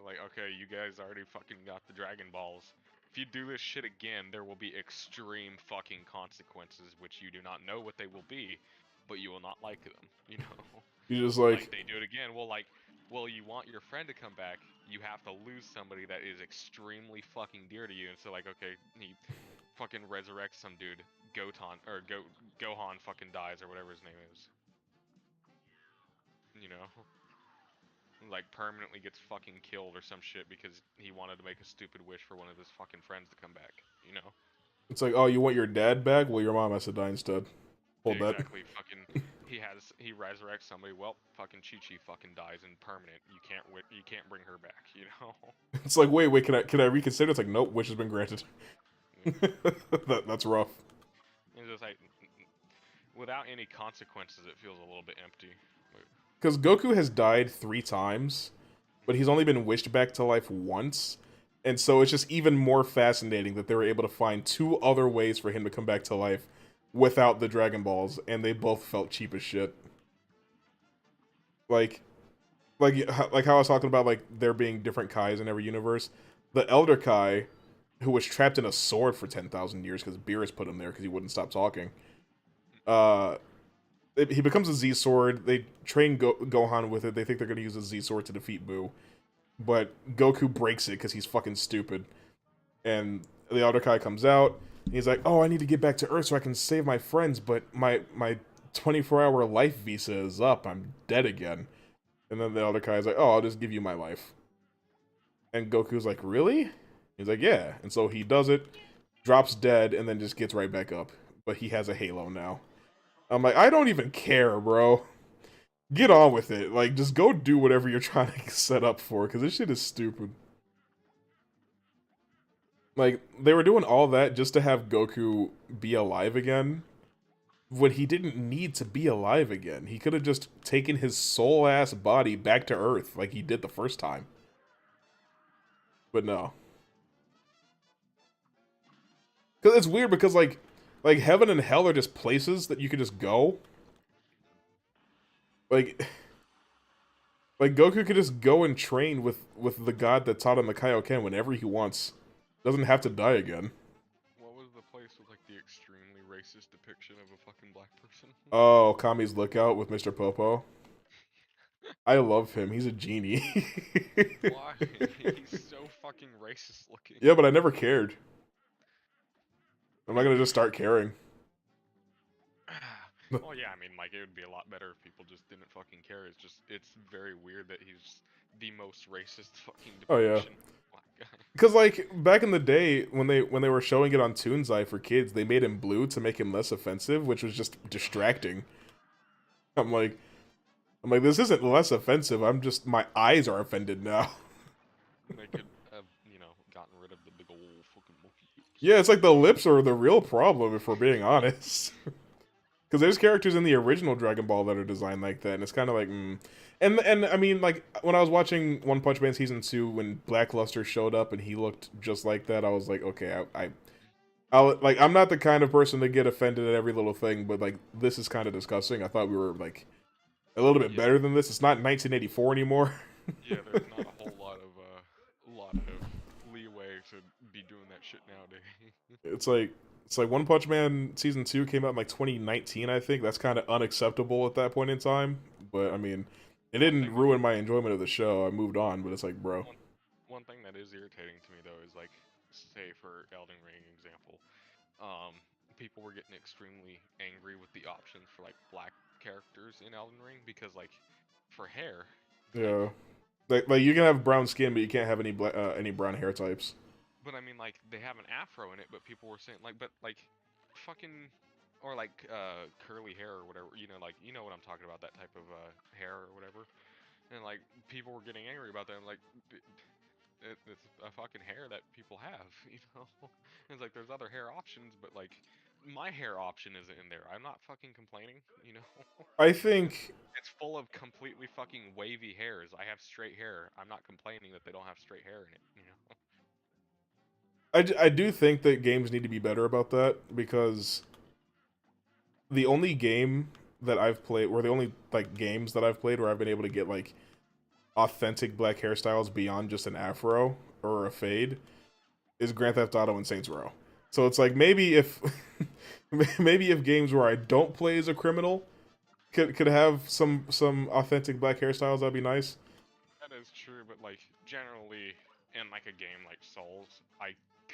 like, okay, you guys already fucking got the Dragon Balls. If you do this shit again, there will be extreme fucking consequences, which you do not know what they will be, but you will not like them, you know? You just Like, they do it again, well, you want your friend to come back, you have to lose somebody that is extremely fucking dear to you, and so, like, okay, he fucking resurrects some dude, Gohan fucking dies, or whatever his name is. You know? Like, permanently gets fucking killed or some shit because he wanted to make a stupid wish for one of his fucking friends to come back, you know? it's like, oh, you want your dad back? Well, your mom has to die instead. Hold Yeah, that. exactly. Fucking, he resurrects somebody. Well, fucking Chi-Chi fucking dies in permanent. You can't bring her back. You know. It's like, wait, can I reconsider? It's like, nope, wish has been granted. That's rough. It's just like, without any consequences, it feels a little bit empty. Because Goku has died 3 times, but he's only been wished back to life once. And so it's just even more fascinating that they were able to find 2 other ways for him to come back to life without the Dragon Balls, and they both felt cheap as shit. Like how I was talking about, like, there being different Kais in every universe. The Elder Kai, who was trapped in a sword for 10,000 years because Beerus put him there because he wouldn't stop talking. He becomes a Z sword. They train Gohan with it. They think they're gonna use a Z sword to defeat Buu, but Goku breaks it because he's fucking stupid. And the Elder Kai comes out. He's like, "Oh, I need to get back to Earth so I can save my friends, but my 24-hour life visa is up. I'm dead again." And then the Elder Kai is like, "Oh, I'll just give you my life." And Goku's like, "Really?" He's like, "Yeah." And so he does it, drops dead, and then just gets right back up. But he has a halo now. I'm like, I don't even care, bro. Get on with it. Like, just go do whatever you're trying to set up for, because this shit is stupid. Like, they were doing all that just to have Goku be alive again, when he didn't need to be alive again. He could have just taken his soul-ass body back to Earth like he did the first time. But no. Because it's weird because, like heaven and hell are just places that you can just go. Like Goku could just go and train with the god that taught him the Kaioken whenever he wants. Doesn't have to die again. What was the place with like the extremely racist depiction of a fucking black person? Oh, Kami's Lookout with Mr. Popo. I love him. He's a genie. Why? He's so fucking racist looking. Yeah, but I never cared. I'm not gonna just start caring. Well, yeah, I mean, like, it would be a lot better if people just didn't fucking care. It's very weird that he's the most racist fucking Oh yeah. depiction of black guy. Because like back in the day when they were showing it on Toonzai for kids, they made him blue to make him less offensive, which was just distracting. I'm like, this isn't less offensive. I'm just my eyes are offended now. They could have, gotten rid of the big old fucking monkey lips. Yeah, it's like the lips are the real problem if we're being honest. Because there's characters in the original Dragon Ball that are designed like that, and it's kind of like, And I mean, like when I was watching One Punch Man season 2, when Blackluster showed up and he looked just like that, I was like, okay, I'm not the kind of person to get offended at every little thing, but like this is kind of disgusting. I thought we were like a little bit better than this. It's not 1984 anymore. Yeah, there's not a whole lot of leeway to be doing that shit nowadays. It's like One Punch Man season 2 came out in like 2019, I think. That's kind of unacceptable at that point in time. But I mean, it didn't ruin my enjoyment of the show. I moved on, but it's like, bro. One thing that is irritating to me though is like, say for Elden Ring example, people were getting extremely angry with the options for like black characters in Elden Ring because like, for hair. Yeah. Like you can have brown skin, but you can't have any brown hair types. But I mean, like, they have an afro in it, but people were saying, like, but, like, fucking, or, like, curly hair or whatever, like, you know what I'm talking about, that type of, hair or whatever. And, like, people were getting angry about that. I'm like, it's a fucking hair that people have, It's like, there's other hair options, but, like, my hair option isn't in there. I'm not fucking complaining, I think It's full of completely fucking wavy hairs. I have straight hair. I'm not complaining that they don't have straight hair in it, I do think that games need to be better about that because the only game that I've played, or the only like games that I've played where I've been able to get like authentic black hairstyles beyond just an afro or a fade is Grand Theft Auto and Saints Row. So it's like maybe if maybe if games where I don't play as a criminal could have some authentic black hairstyles, that'd be nice. That is true, but like generally in like a game like Souls, I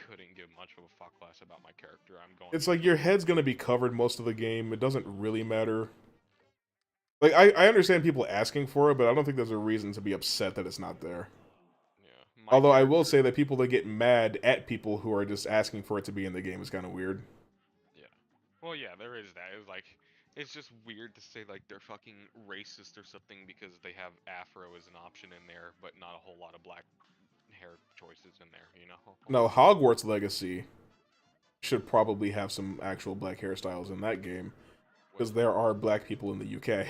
couldn't give much of a fuck less about my character. I'm going. It's like your head's gonna be covered most of the game. It doesn't really matter. Like I understand people asking for it, but I don't think there's a reason to be upset that it's not there. Yeah. Although I will say that people that get mad at people who are just asking for it to be in the game is kind of weird. Yeah. Well, yeah, there is that. It's like it's just weird to say like they're fucking racist or something because they have afro as an option in there, but not a whole lot of black hair choices in there. No, Hogwarts Legacy should probably have some actual black hairstyles in that game because there are black people in the UK.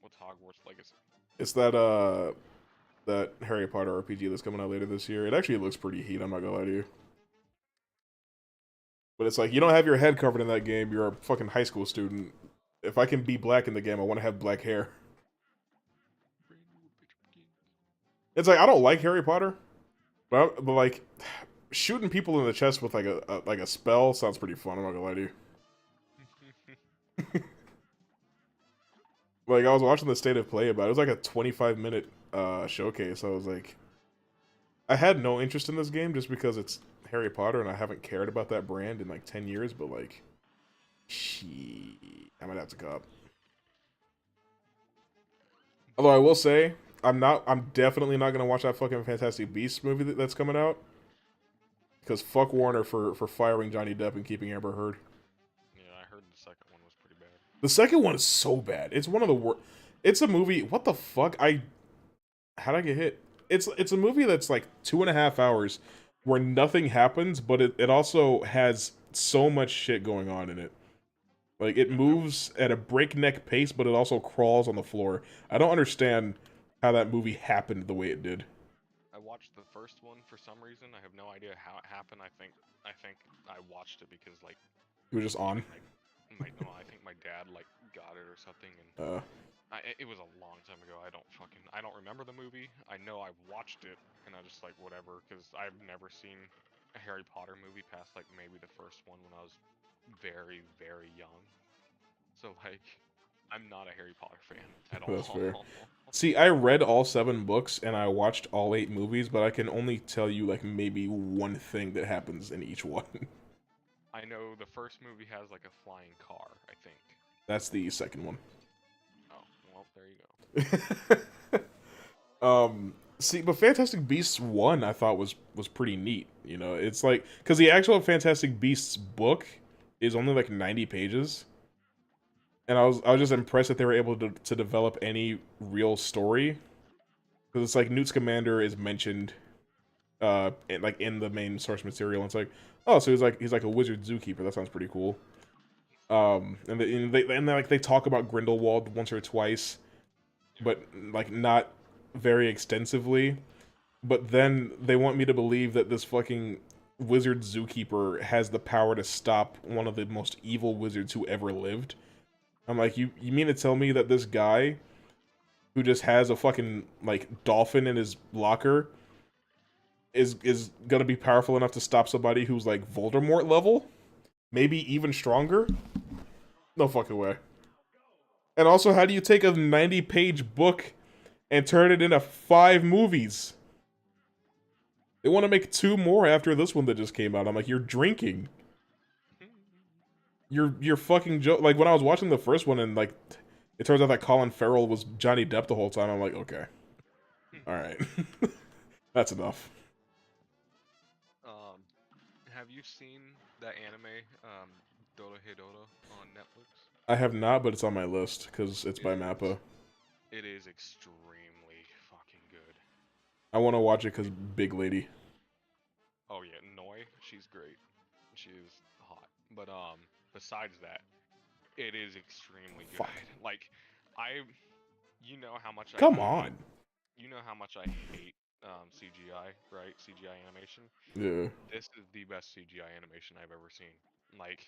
What's Hogwarts Legacy? It's that Harry Potter RPG that's coming out later this year. It actually looks pretty heat, I'm not gonna lie to you. But it's like, you don't have your head covered in that game, you're a fucking high school student. If I can be black in the game, I want to have black hair. It's like, I don't like Harry Potter, but like, shooting people in the chest with like a spell sounds pretty fun, I'm not gonna lie to you. Like, I was watching the State of Play about it. It was like a 25-minute showcase. I was like, I had no interest in this game just because it's Harry Potter and I haven't cared about that brand in like 10 years, but like, I might have to cop. Although I will say, I'm definitely not gonna watch that fucking Fantastic Beasts movie that's coming out. Because fuck Warner for firing Johnny Depp and keeping Amber Heard. Yeah, I heard the second one was pretty bad. The second one is so bad. It's one of the worst. It's a movie. What the fuck? How'd I get hit? It's a movie that's like 2.5 hours where nothing happens, but it also has so much shit going on in it. Like, it moves at a breakneck pace, but it also crawls on the floor. I don't understand how that movie happened the way it did. I watched the first one for some reason. I have no idea how it happened. I think I watched it because like It was just on. no, I think my dad like got it or something, and it was a long time ago. I don't remember the movie. I know I watched it, and I just like whatever because I've never seen a Harry Potter movie past like maybe the first one when I was very very young. So like, I'm not a Harry Potter fan at all. That's fair. See, I read all 7 books and I watched all 8 movies, but I can only tell you like maybe one thing that happens in each one. I know the first movie has like a flying car, I think. That's the second one. Oh, well, there you go. See, but Fantastic Beasts 1 I thought was pretty neat. You know, it's like because the actual Fantastic Beasts book is only like 90 pages, and I was just impressed that they were able to develop any real story because it's like Newt Scamander is mentioned like in the main source material. And it's like, oh, so he's like a wizard zookeeper. That sounds pretty cool. They talk about Grindelwald once or twice, but like not very extensively. But then they want me to believe that this fucking wizard zookeeper has the power to stop one of the most evil wizards who ever lived. I'm like, you mean to tell me that this guy who just has a fucking like dolphin in his locker is gonna be powerful enough to stop somebody who's like Voldemort level? Maybe even stronger? No fucking way. And also, how do you take a 90-page book and turn it into 5 movies? They want to make 2 more after this one that just came out. I'm like, you're drinking. You're fucking like when I was watching the first one and like it turns out that Colin Farrell was Johnny Depp the whole time. I'm like, okay, all right, that's enough. Um, have you seen that anime, Dota Hey Dota on Netflix? I have not, but it's on my list because it's It by is. Mappa. It is extremely fucking good. I want to watch it because big lady. Oh yeah, Noi, she's great. She is hot. But besides that, it is extremely good. Fuck. Like, I, you know how much I Come hate. on. You know how much I hate CGI, right? CGI animation. Yeah. This is the best CGI animation I've ever seen. Like,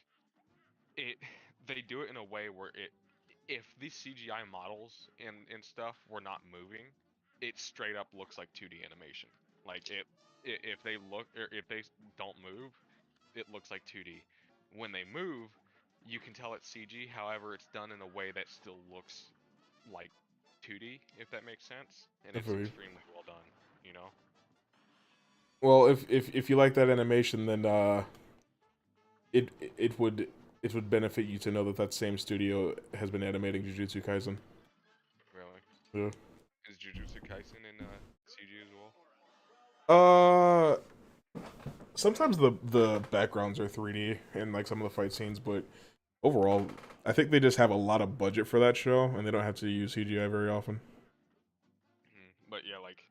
it, they do it in a way where if these CGI models and stuff were not moving, it straight up looks like 2D animation. Like if they look or if they don't move, it looks like 2D. When they move, you can tell it's CG. However, it's done in a way that still looks like 2D, if that makes sense, and it's Definitely. extremely well done. You know? Well, if you like that animation, then it it would it would benefit you to know that that same studio has been animating Jujutsu Kaisen. Really? Yeah. Is Jujutsu Kaisen in CG as well? Uh, sometimes the backgrounds are 3D and like some of the fight scenes, but overall, I think they just have a lot of budget for that show and they don't have to use CGI very often. But yeah, like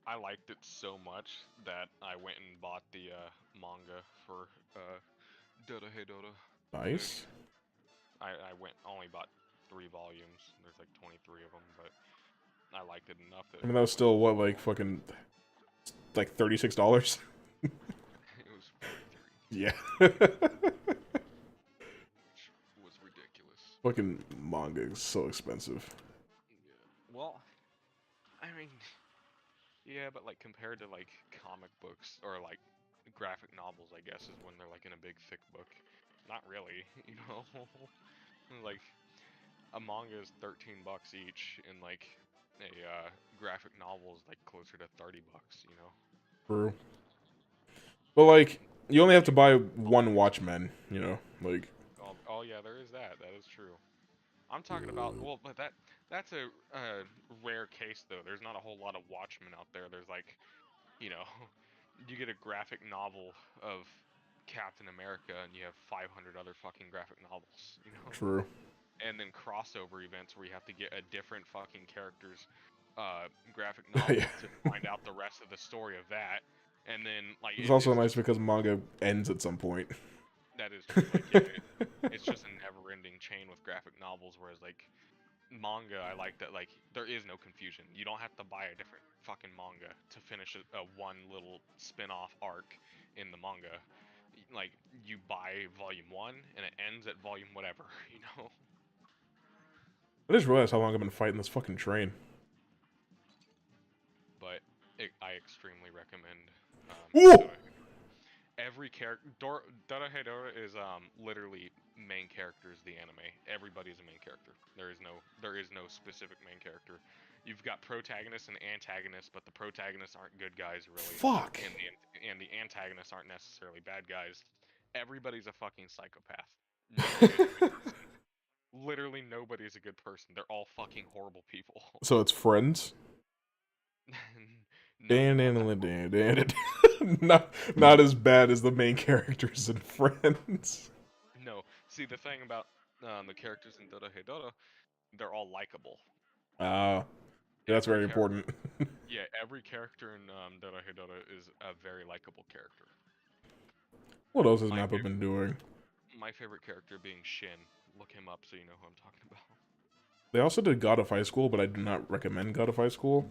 I liked it so much that I went and bought the manga for Dota Hey Dota. And Nice. I went only bought 3 volumes. There's like 23 of them, but I liked it enough that I mean, that was still what like fucking like $36. it was 43, Yeah. which was ridiculous. Fucking manga is so expensive. Yeah. Well, I mean, yeah, but like compared to like comic books or like graphic novels, I guess is when they're like in a big thick book. Not really, you know. Like a manga is 13 bucks each, and like a graphic novel is like closer to 30 bucks, you know. True. But like, you only have to You buy oh, one Watchmen. You know, like. oh yeah, there is that. That is true. I'm talking about well, but that's a rare case though. There's not a whole lot of Watchmen out there. There's like, you know, you get a graphic novel of Captain America and you have 500 other fucking graphic novels, you know. True. And then crossover events where you have to get a different fucking character's graphic novel Yeah. to find out the rest of the story of that. And then like It's also it's nice just because manga ends at some point. that is true. Like yeah, it's just a never-ending chain with graphic novels. Whereas like manga, I like that like there is no confusion. You don't have to buy a different fucking manga to finish a one little spin-off arc in the manga. Like you buy volume 1 and it ends at volume whatever, you know. I just realized how long I've been fighting this fucking train. But I extremely recommend Woo! Dota. Every character, Dota Hedora is literally main characters the anime. Everybody's a main character. There is no specific main character. You've got protagonists and antagonists, but the protagonists aren't good guys really, Fuck. and the antagonists aren't necessarily bad guys. Everybody's a fucking psychopath. No good person. Literally nobody is a good person. They're all fucking horrible people. So it's Friends. No, Dan, no, Dan, not Dan, Dan, Dan. Not as bad as the main characters in Friends. no. See, the thing about the characters in Dora Hedora, they're all likable. Ah, that's Every very character, important. yeah, every character in Dora Hedora is a very likable character. What else has My Mappa been doing? my favorite character being Shin. Look him up so you know who I'm talking about. They also did God of High School, but I do not recommend God of High School.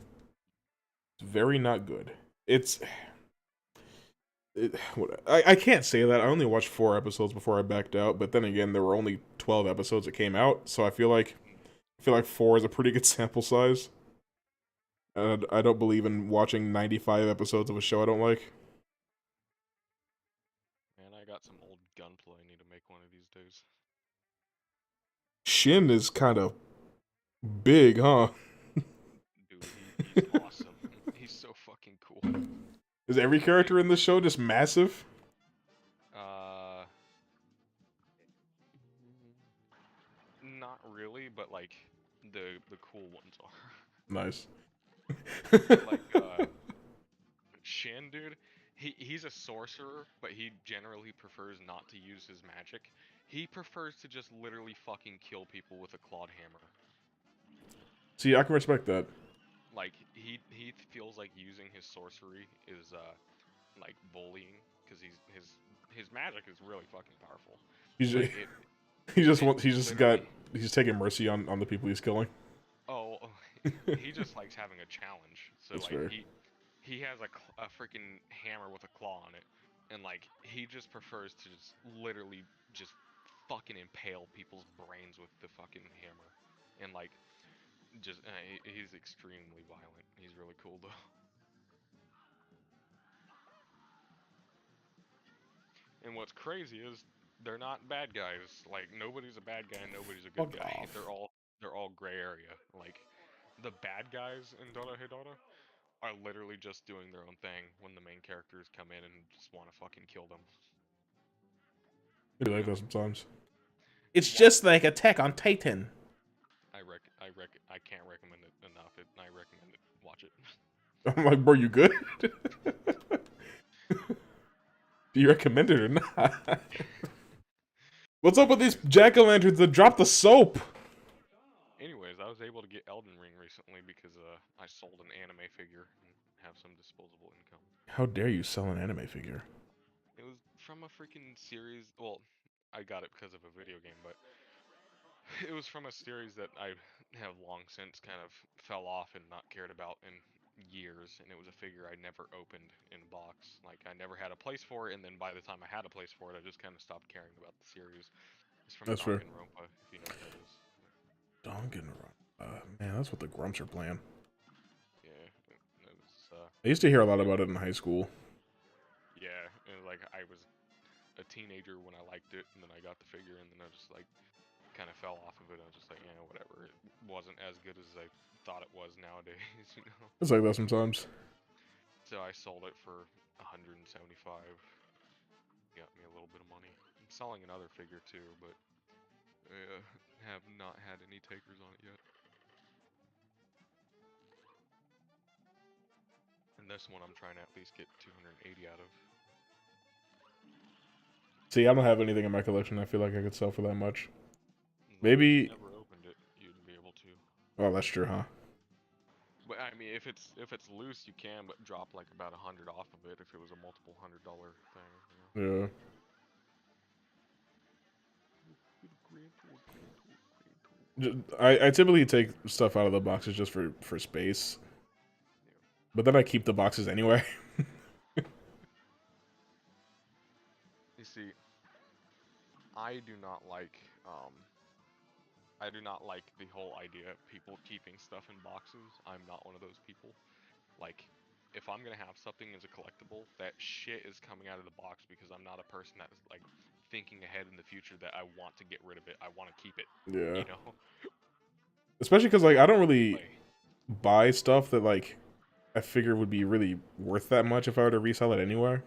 It's very not good. It's I can't say that. I only watched 4 episodes before I backed out, but then again, there were only 12 episodes that came out, so I feel like 4 is a pretty good sample size. And I don't believe in watching 95 episodes of a show I don't like. Man, I got some old gunplay I need to make one of these days. Shin is kind of big, huh? Dude, he's awesome. He's so fucking cool. Is every character in this show just massive? Uh, not really, but like the cool ones are. Nice. Like Shin, dude, he's a sorcerer, but he generally prefers not to use his magic. He prefers to just literally fucking kill people with a clawed hammer. See, I can respect that. Like he feels like using his sorcery is like bullying because his magic is really fucking powerful. He's But just, he just it wants, literally he's taking mercy on the people he's killing. oh he just likes having a challenge. So That's like fair. he has a freaking hammer with a claw on it, and like he just prefers to just literally just fucking impale people's brains with the fucking hammer, and like just he's extremely violent. He's really cool though. And what's crazy is they're not bad guys. Like nobody's a bad guy, and nobody's a good Fuck guy. off. They're all gray area. Like the bad guys in Dora Hedora are literally just doing their own thing when the main characters come in and just want to fucking kill them. I do You like know, that sometimes. It's watch. just like Attack on Titan. I can't recommend it enough. I recommend it. Watch it. I'm like, bro, you good? Do you recommend it or not? What's up with these jack-o'-lanterns that drop the soap? Anyways, I was able to get Elden Ring recently because I sold an anime figure and have some disposable income. How dare you sell an anime figure? It was from a freaking series. Well, I got it because of a video game, but it was from a series that I have long since kind of fell off and not cared about in years, and it was a figure I never opened in a box. Like I never had a place for it, and then by the time I had a place for it, I just kind of stopped caring about the series. It's from That's fair. Danganronpa, if you know what that is. Danganronpa. Man, that's what the Grumps are playing. Yeah, it was. I used to hear a lot about it in high school. Yeah, and like I was a teenager when I liked it, and then I got the figure, and then I just like kind of fell off of it. I was just like, yeah, whatever. It wasn't as good as I thought it was nowadays, you know. It's like that sometimes. So I sold it for 175. Got me a little bit of money. I'm selling another figure too, but I have not had any takers on it yet. And this one I'm trying to at least get 280 out of. See, I don't have anything in my collection I feel like I could sell for that much. As long as Maybe... you never opened it, you'd be able to. Oh, that's true, huh? But I mean, if it's loose, you can, but drop like about 100 off of it if it was a multiple $100 thing. You know? Yeah. I typically take stuff out of the boxes just for space. But then I keep the boxes anyway. You see, I do not like the whole idea of people keeping stuff in boxes. I'm not one of those people. Like, if I'm gonna have something as a collectible, that shit is coming out of the box because I'm not a person that is like thinking ahead in the future that I want to get rid of it. I want to keep it. Yeah. You know. Especially because like I don't really Like, buy stuff that like I figure would be really worth that much if I were to resell it anywhere.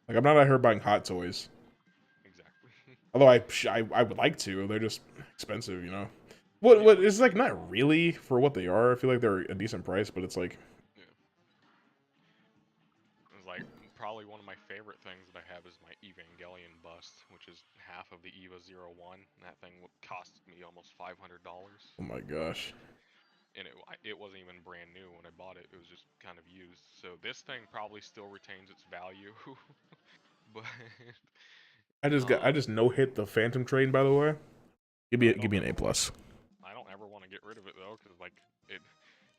Like I'm not out here buying hot toys. exactly. Although I would like to, they're just expensive, you know. What it's like not really for what they are. I feel like they're a decent price, but it's like Yeah. It's like probably one of my favorite things that I have is my Evangelion bust, which is half of the EVA 01. That thing cost me almost $500. oh my gosh. And it wasn't even brand new when I bought it. It was just kind of used. So this thing probably still retains its value, but I just no hit the Phantom Train, by the way. I Give don't me an ever A want plus. I don't ever want to get rid of it though, because like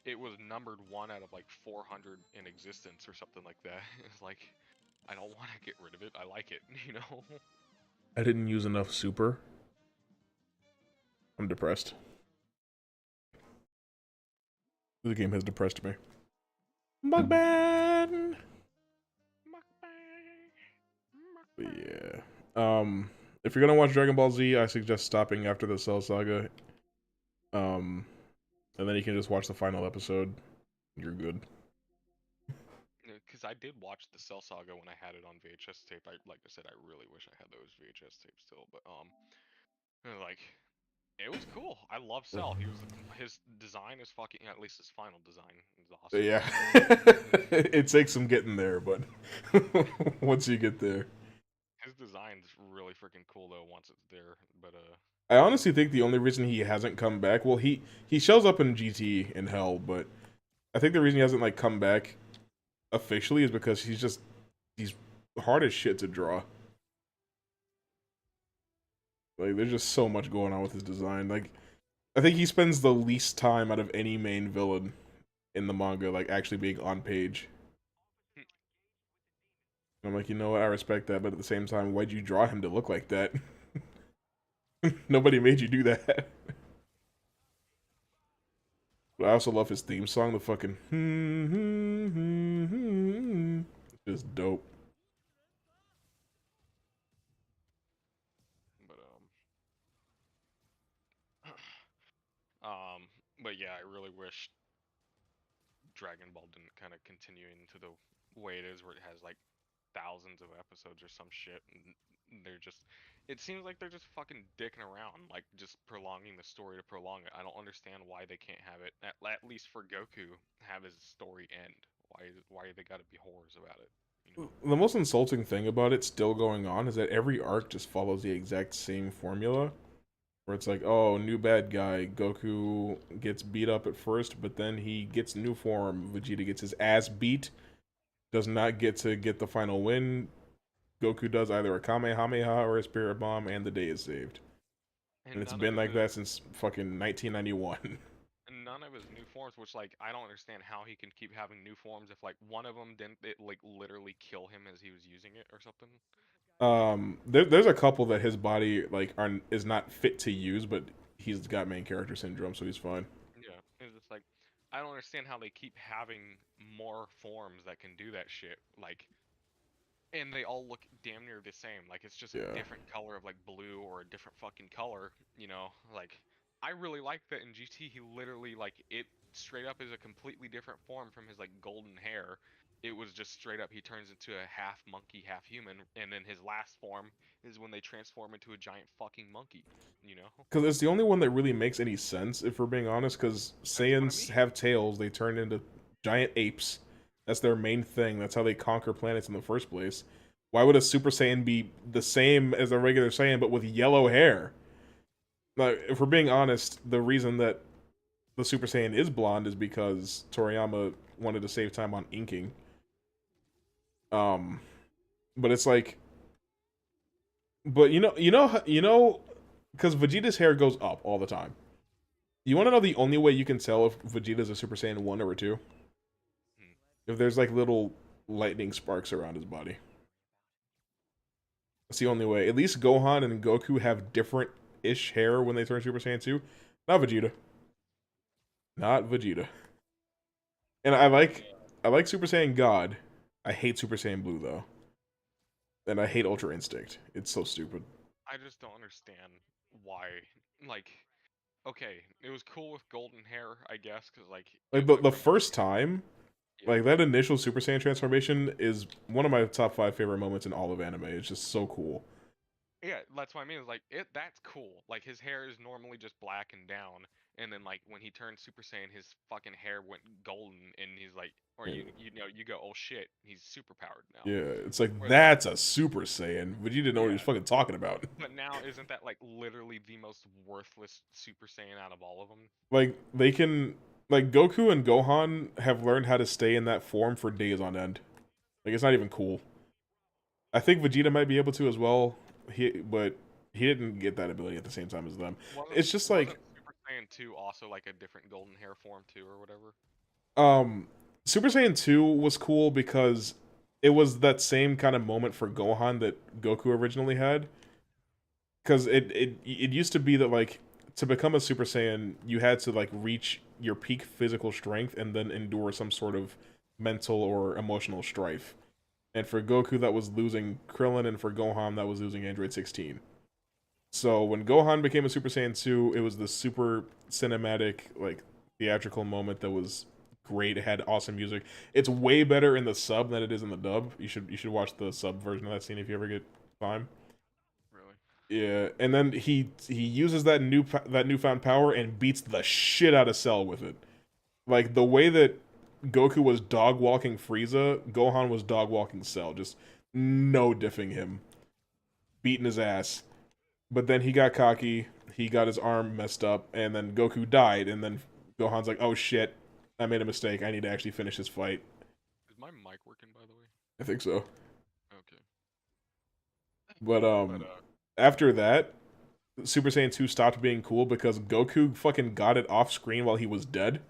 it was numbered one out of like 400 in existence or something like that. It's like I don't want to get rid of it. I like it, you know. I didn't use enough super. I'm depressed. The game has depressed me. Mugman. But yeah. If you're gonna watch Dragon Ball Z, I suggest stopping after the Cell Saga. And then you can just watch the final episode. You're good. Because I did watch the Cell Saga when I had it on VHS tape. Like I said, I really wish I had those VHS tapes still. But like it was cool. I love Cell. His design is fucking. At least his final design is awesome. Yeah. It takes some getting there, but once you get there. His design's really freaking cool though. Once it's there, but I honestly think the only reason he hasn't come back, well, he shows up in GT in Hell, but I think the reason he hasn't like come back officially is because he's hard as shit to draw. Like there's just so much going on with his design. Like I think he spends the least time out of any main villain in the manga like actually being on page. I'm like, you know what, I respect that, but at the same time, why'd you draw him to look like that? Nobody made you do that. But I also love his theme song, the fucking it's just dope. but but yeah, I really wish Dragon Ball didn't kind of continue into the way it is, where it has like thousands of episodes or some shit, and they're just. It seems like they're just fucking dicking around, like just prolonging the story to prolong it. I don't understand why they can't have it at least for Goku have his story end. Why they got to be whores about it? You know? The most insulting thing about it still going on is that every arc just follows the exact same formula. Where it's like, oh, new bad guy. Goku gets beat up at first, but then he gets new form. Vegeta gets his ass beat. Does not get to get the final win. Goku does either a Kamehameha or a Spirit Bomb, and the day is saved. And And it's been like that since fucking 1991. none of his new forms, which like I don't understand how he can keep having new forms if like one of them didn't it like literally kill him as he was using it or something. There's a couple that his body like is not fit to use, but he's got main character syndrome, so he's fine. Yeah, it's just like I don't understand how they keep having more forms that can do that shit. Like, and they all look damn near the same. Like it's just a Yeah. different color of like blue or a different fucking color. You know, like I really like that in GT. He literally like it straight up is a completely different form from his like golden hair. It was just straight up. He turns into a half monkey, half human, and then his last form is when they transform into a giant fucking monkey. You know, Because it's the only one that really makes any sense, if we're being honest. Because that's what I Saiyans mean. have tails; they turn into giant apes. That's their main thing. That's how they conquer planets in the first place. Why would a Super Saiyan be the same as a regular Saiyan but with yellow hair? Like, if we're being honest, the reason that the Super Saiyan is blonde is because Toriyama wanted to save time on inking. Um, but it's like, but because Vegeta's hair goes up all the time. You want to know the only way you can tell if Vegeta's a Super Saiyan 1 or a 2? Hmm. If there's like little lightning sparks around his body. That's the only way. At least Gohan and Goku have different-ish hair when they turn Super Saiyan 2. Not Vegeta. Not Vegeta. And I like Super Saiyan God. I hate Super Saiyan Blue though. And I hate Ultra Instinct. It's so stupid. I just don't understand why. Like, okay, it was cool with golden hair, I guess, because like Like it went the from first time, yeah, like that initial Super Saiyan transformation is one of my top 5 favorite moments in all of anime. It's just so cool. Yeah, that's what I mean. Is like that's cool. Like his hair is normally just black and down, and then like when he turned Super Saiyan, his fucking hair went golden, and he's like, or Yeah, you go, oh shit, he's super powered now. yeah, it's like Whereas like that's a Super Saiyan, but you didn't know what he was yeah, fucking talking about. but now isn't that like literally the most worthless Super Saiyan out of all of them? Like they can, like Goku and Gohan have learned how to stay in that form for days on end. Like it's not even cool. I think Vegeta might be able to as well. But he didn't get that ability at the same time as them. Wasn't It's just like wasn't Super Saiyan 2 also like a different golden hair form too or whatever? um Super Saiyan 2 was cool because it was that same kind of moment for Gohan that Goku originally had. Because it used to be that like to become a Super Saiyan, you had to like reach your peak physical strength and then endure some sort of mental or emotional strife. And for Goku, that was losing Krillin, and for Gohan, that was losing Android 16. So when Gohan became a Super Saiyan 2, it was the super cinematic, like theatrical moment that was great. It had awesome music. It's way better in the sub than it is in the dub. You should watch the sub version of that scene if you ever get time. Really? Yeah, and then he uses that newfound power and beats the shit out of Cell with it. Like the way that Goku was dog walking Frieza, Gohan was dog walking Cell, just no diffing him, beating his ass. But then he got cocky, he got his arm messed up, and then Goku died, and then Gohan's like, "Oh shit, I made a mistake. I need to actually finish this fight." Is my mic working by the way? I think so. Okay. But But after that, Super Saiyan 2 stopped being cool because Goku fucking got it off screen while he was dead.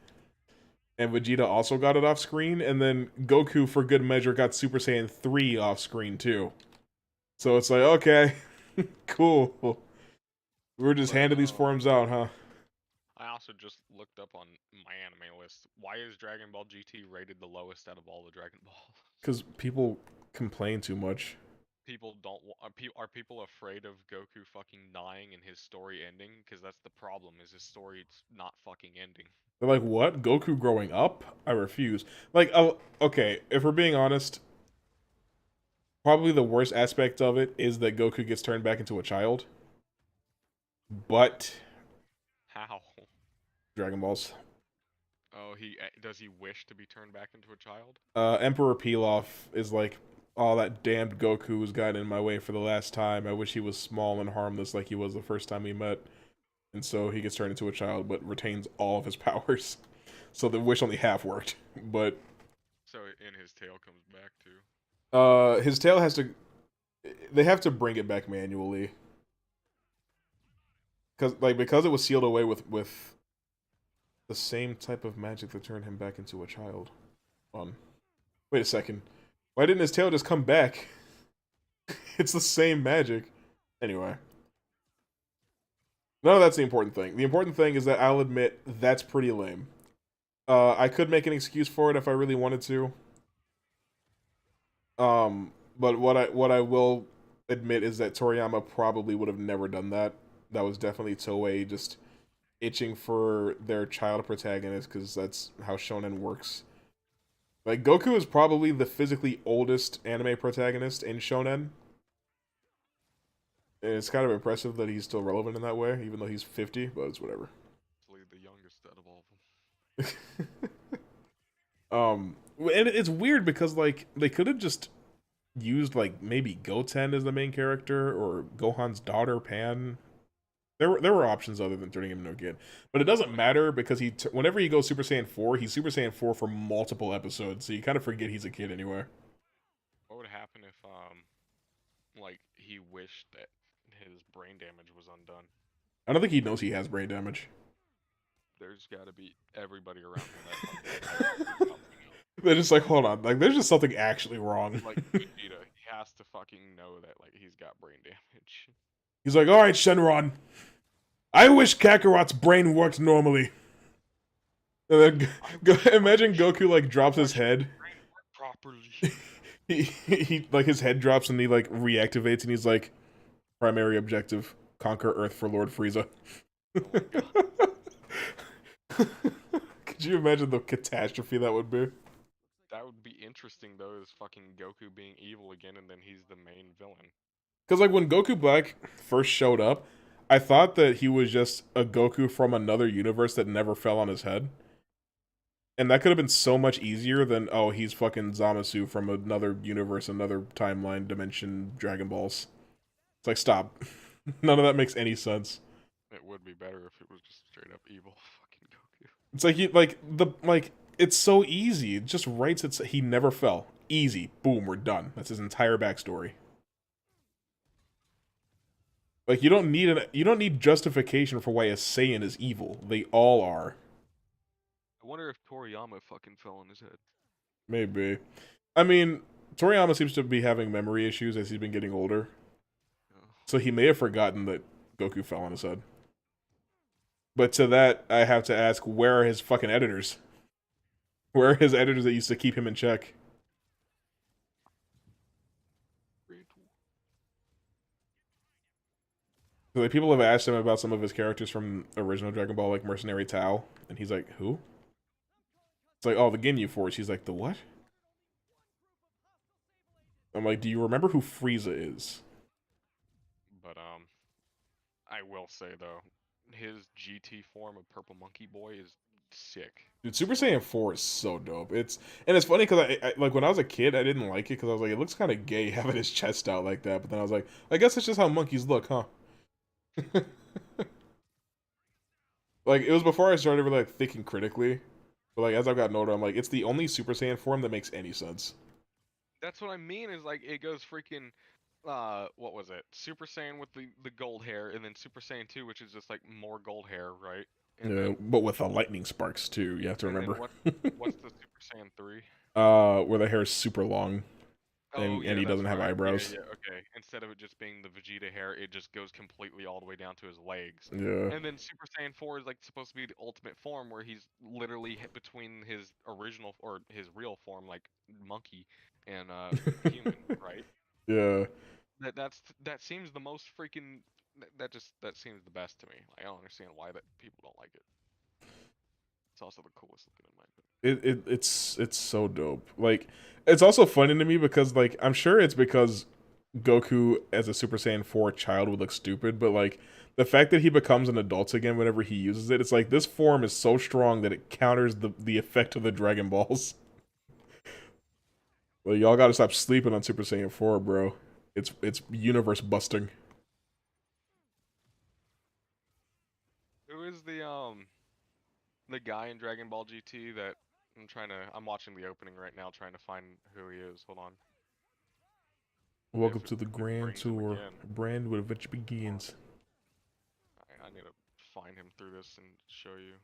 And Vegeta also got it off screen, and then Goku, for good measure, got Super Saiyan 3 off screen too. So it's like, okay, cool. We're just but handing these forms out, huh? I also just looked up on my anime list. Why is Dragon Ball GT rated the lowest out of all the Dragon Balls? Because people complain too much. People don't are people afraid of Goku fucking dying and his story ending? Because that's the problem. Is his story not fucking ending? They're like, what? Goku growing up? I refuse. Like, okay, if we're being honest, probably the worst aspect of it is that Goku gets turned back into a child. But How? Dragon Balls. Oh, does he wish to be turned back into a child? Emperor Pilaf is like, oh, that damned Goku has gotten in my way for the last time. I wish he was small and harmless like he was the first time we met. And so he gets turned into a child, but retains all of his powers. So the wish only half worked. But So in his tail comes back too. his tail has to. They have to bring it back manually because it was sealed away with the same type of magic that turned him back into a child. Wait a second. Why didn't his tail just come back? It's the same magic. Anyway. None of that's the important thing. The important thing is that I'll admit that's pretty lame. I could make an excuse for it if I really wanted to. But what I will admit is that Toriyama probably would have never done that. That was definitely Toei just itching for their child protagonist because that's how shonen works. Like Goku is probably the physically oldest anime protagonist in shonen. And it's kind of impressive that he's still relevant in that way, even though he's 50, but it's whatever. The youngest out of all of And it's weird because like they could have just used like maybe Goten as the main character or Gohan's daughter Pan. There were options other than turning him into a kid, but it doesn't matter because whenever he goes Super Saiyan 4, he's Super Saiyan 4 for multiple episodes, so you kind of forget he's a kid anyway. What would happen if like he wished that his brain damage was undone? I don't think he knows he has brain damage. There's got to be everybody around him that They're just like, hold on, like there's just something actually wrong. like Vegeta, he has to fucking know that like he's got brain damage. He's like, all right, Shenron, I wish Kakarot's brain worked normally. And then imagine Goku like drops his head. Properly. He like his head drops and he like reactivates and he's like, primary objective: conquer Earth for Lord Frieza. Could you imagine the catastrophe that would be? That would be interesting though, is fucking Goku being evil again and then he's the main villain. Because like when Goku Black first showed up, I thought that he was just a Goku from another universe that never fell on his head. And that could have been so much easier than, oh, he's fucking Zamasu from another universe, another timeline, dimension, Dragon Balls. It's like, stop. None of that makes any sense. It would be better if it was just straight up evil fucking Goku. It's like it's so easy. It just writes it. He never fell. Easy. Boom. We're done. That's his entire backstory. Like you don't need justification for why a Saiyan is evil. They all are. I wonder if Toriyama fucking fell on his head. Maybe. I mean, Toriyama seems to be having memory issues as he's been getting older. So he may have forgotten that Goku fell on his head. But to that, I have to ask, where are his fucking editors? Where are his editors that used to keep him in check? Like, people have asked him about some of his characters from original Dragon Ball, like Mercenary Tao, and he's like, who? It's like, oh, the Ginyu Force. He's like, the what? I'm like, do you remember who Frieza is? But I will say though, his GT form of Purple Monkey Boy is sick. Dude, Super Saiyan 4 is so dope. It's funny because I like when I was a kid, I didn't like it because I was like, it looks kind of gay having his chest out like that. But then I was like, I guess it's just how monkeys look, huh? Like it was before I started really like thinking critically, but like as I've gotten older, I'm like, it's the only Super Saiyan form that makes any sense. That's what I mean. Is like it goes freaking. What was it? Super Saiyan with the gold hair, and then Super Saiyan 2, which is just like more gold hair, right? And Yeah, then but with the lightning sparks too. You have to and then remember. what's the Super Saiyan 3? Where the hair is super long, Oh and yeah, he that's doesn't have right. Yeah, eyebrows. yeah, okay. Instead of it just being the Vegeta hair, it just goes completely all the way down to his legs. Yeah, And then Super Saiyan 4 is like supposed to be the ultimate form where he's literally hit between his original or his real form, like monkey, and human, right? yeah. That seems the most freaking that seems the best to me. Like, I don't understand why that people don't like it. It's also the coolest looking in my opinion. It's so dope. Like it's also funny to me because like I'm sure it's because Goku as a Super Saiyan 4 child would look stupid, but like the fact that he becomes an adult again whenever he uses it, it's like this form is so strong that it counters the effect of the Dragon Balls. Like y'all gotta stop sleeping on Super Saiyan 4, bro. It's universe busting. Who is the guy in Dragon Ball GT that I'm watching the opening right now trying to find who he is. Hold on. Welcome If to the it Grand brings him Tour. again. Brand with adventure begins. I need to find him through this and show you.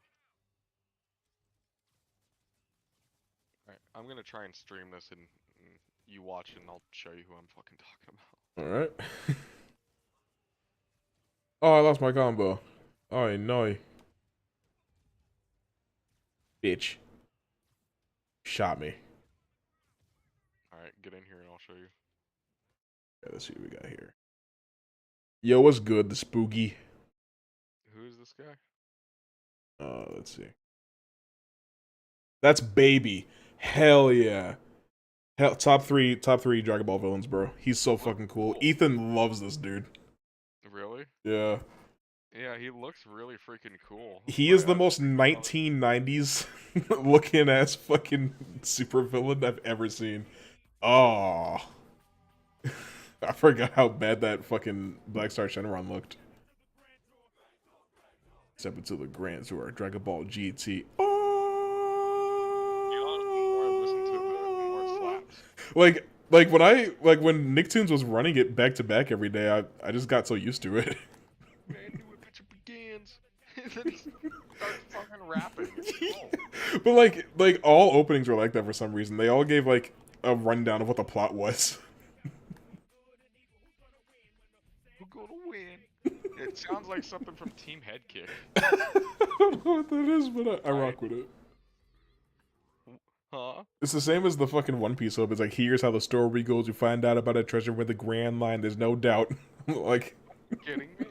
Alright, I'm gonna try and stream this and you watch and I'll show you who I'm fucking talking about. Alright. Oh, I lost my combo. Oh, no. Bitch. Shot me. Alright, get in here and I'll show you. Yeah, let's see what we got here. Yo, what's good, the spooky? Who is this guy? Let's see. That's Baby. Hell yeah. Hell, top three Dragon Ball villains, bro. He's so fucking cool. Ethan loves this dude. Really? Yeah. Yeah, he looks really freaking cool. He is the most 1990s looking ass fucking super villain I've ever seen. Oh. I forgot how bad that fucking Black Star Shenron looked. Step into the Grand Tour, Dragon Ball GT. Like when Nicktoons was running it back to back every day, I just got so used to it. Man, new adventure begins. And then he starts fucking rapping. But like all openings were like that for some reason. They all gave like a rundown of what the plot was. Who's gonna win? It sounds like something from Team Headkick. I don't know what that is, but I rock with it. Huh? It's the same as the fucking One Piece hope. It's like, here's how the story goes. You find out about a treasure with a grand line. There's no doubt. Like, kidding me?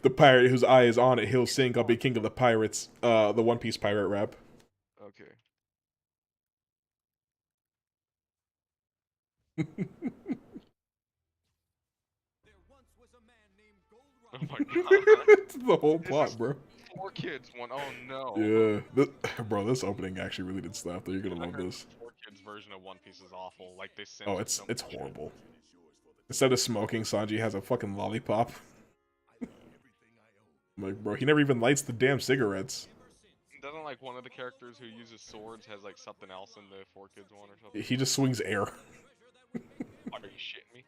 The pirate whose eye is on it, he'll sink. I'll be king of the pirates. The One Piece pirate rap. Okay. my god. It's the whole Is plot, this bro. 4Kids one? Oh no. Yeah, bro, this opening actually really did slap. Though you're gonna I love heard this. the 4Kids version of One Piece is awful. Like they Oh, censored so it's much shit. horrible. Instead of smoking, Sanji has a fucking lollipop. I'm like, bro, he never even lights the damn cigarettes. Doesn't like one of the characters who uses swords has like something else in the 4Kids one or something? He just swings air. Are you shitting me?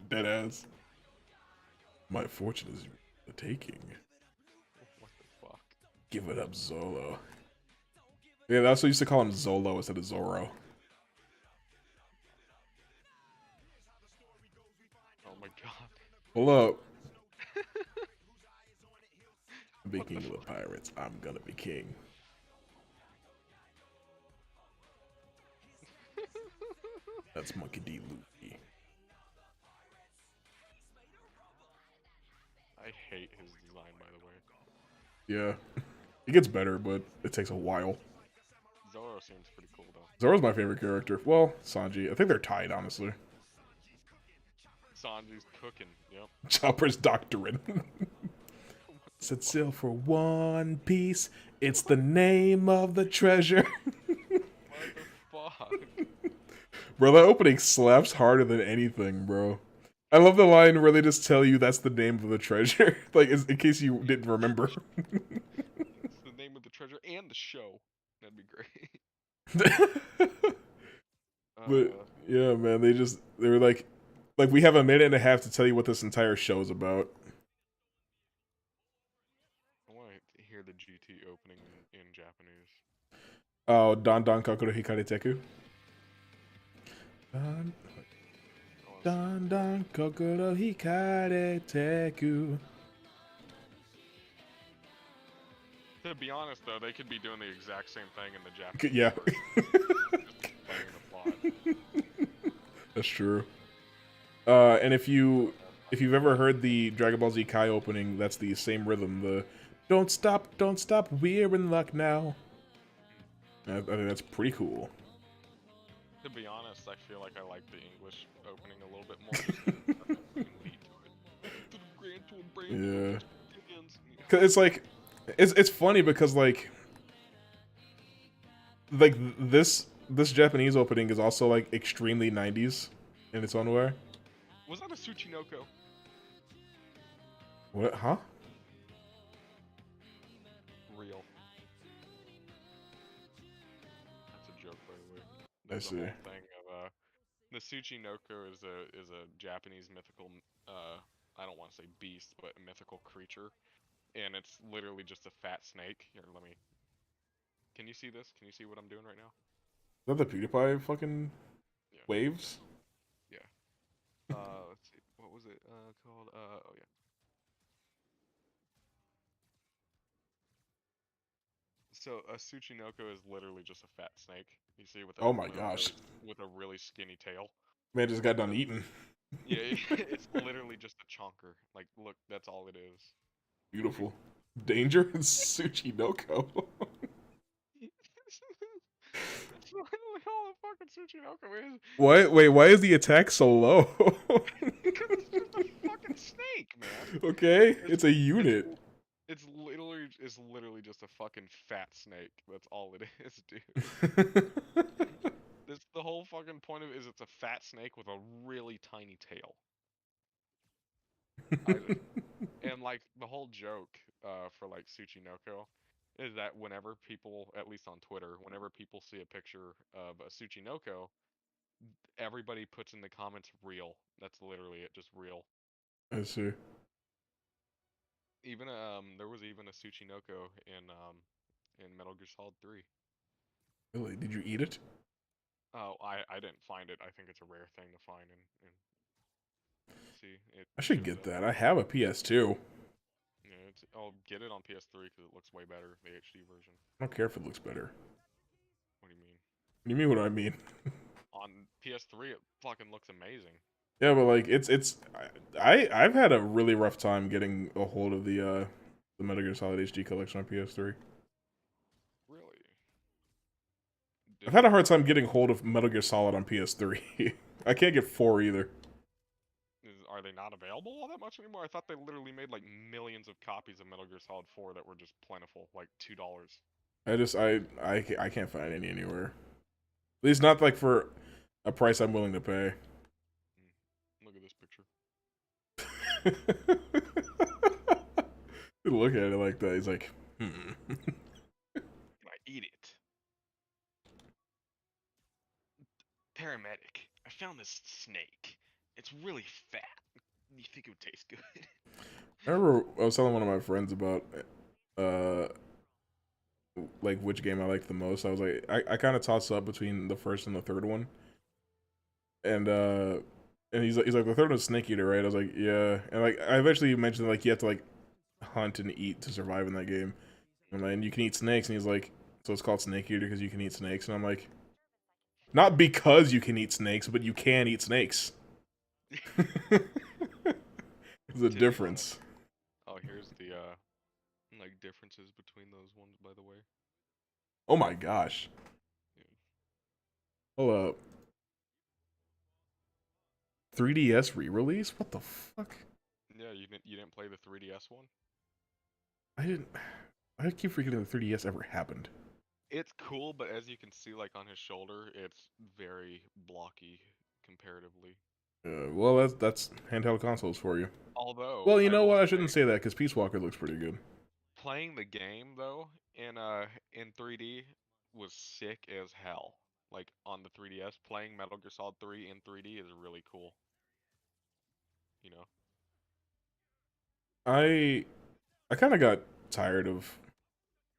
Dead ass. My fortune is the taking. What the fuck? Give it up, Zolo. Yeah, that's what I used to call him, Zolo instead of Zoro. Oh my god. Pull up. Be king of the pirates. I'm gonna be king. That's Monkey D. Luffy. I hate his design, by the way. Yeah. It gets better, but it takes a while. Zoro seems pretty cool, though. Zoro's my favorite character. Well, Sanji. I think they're tied, honestly. Sanji's cooking, yep. Chopper's doctrine. Set sail for One Piece. It's the name of the treasure. What the fuck? Bro, that opening slaps harder than anything, bro. I love the line where they just tell you that's the name of the treasure. Like, in case you didn't remember. It's the name of the treasure and the show. That'd be great. But, yeah, man, they were like, we have a minute and a half to tell you what this entire show is about. I want to hear the GT opening in Japanese. Oh, Don Don Kokoro Hikare Teku. Don Don Don Kokoro Hikare Teku. To be honest, though, they could be doing the exact same thing in the Japanese. Yeah. Playing the plot. That's true. And if you've ever heard the Dragon Ball Z Kai opening, that's the same rhythm. The don't stop, we're in luck now. I think that's pretty cool. To be honest, I feel like I like the English opening a little bit more. Yeah. 'Cause it's like, it's funny because like this Japanese opening is also like extremely 90s in its own way. Was that a Tsuchinoko? What? Huh? Real. That's a joke, by the way. I There's see. a whole thing of the Tsuchinoko is a Japanese mythical I don't want to say beast, but a mythical creature, and it's literally just a fat snake. Here, let me. Can you see this? Can you see what I'm doing right now? Is that the PewDiePie fucking Yeah. waves? Yeah. Let's see. What was it called? Oh yeah. So a Tsuchinoko is literally just a fat snake. You see with a Oh my gosh. with a really skinny tail. Man just got done eating. Yeah, it's literally just a chonker. Like, look, that's all it is. Beautiful. Danger and Tsuchinoko. That's literally all a fucking Tsuchinoko is. Why is the attack so low? Because it's just a fucking snake, man. Okay, it's a unit. It's literally just a fucking fat snake. That's all it is, dude. The whole fucking point of it is it's a fat snake with a really tiny tail. And like the whole joke for like Tsuchinoko is that whenever people, at least on Twitter, whenever people see a picture of a Tsuchinoko, everybody puts in the comments real. That's literally it, just real. I see. Even there was even a Tsuchinoko in Metal Gear Solid 3. Really? Did you eat it? Oh, I didn't find it. I think it's a rare thing to find in see it. I should get that. I have a PS2. Yeah, I'll get it on PS3 because it looks way better, the HD version. I don't care if it looks better. What do you mean? What do you mean what I mean? On PS3, it fucking looks amazing. Yeah, but like I've had a really rough time getting a hold of the Metal Gear Solid HD collection on PS3. Really? I've had a hard time getting hold of Metal Gear Solid on PS3. I can't get 4 either. are they not available all that much anymore? I thought they literally made like millions of copies of Metal Gear Solid 4 that were just plentiful, like $2. I can't find any anywhere. At least not like for a price I'm willing to pay. Look at this picture. Look at it like that. He's like, I eat it. Paramedic, I found this snake. It's really fat. You think it would taste good? I remember I was telling one of my friends about uh like which game I liked the most. I was like, I kind of toss up between the first and the third one, and he's like the third one's Snake Eater, right? I was like, yeah, and like I eventually mentioned like you have to like hunt and eat to survive in that game, and like, and you can eat snakes, and he's like, so it's called Snake Eater because you can eat snakes, and I'm like, not because you can eat snakes, but you can eat snakes. There's a difference. Oh, here's the like differences between those ones, by the way. Oh my gosh. Yeah. Hold up. 3DS re-release? What the fuck? Yeah, you didn't play the 3DS one? I didn't. I keep forgetting the 3DS ever happened. It's cool, but as you can see, like on his shoulder, it's very blocky comparatively. Well, that's handheld consoles for you. Although Well, you I know will what? I say, shouldn't say that because Peace Walker looks pretty good. playing the game though in 3D was sick as hell. Like on the 3DS, playing Metal Gear Solid 3 in 3D is really cool. You know? I I kind of got tired of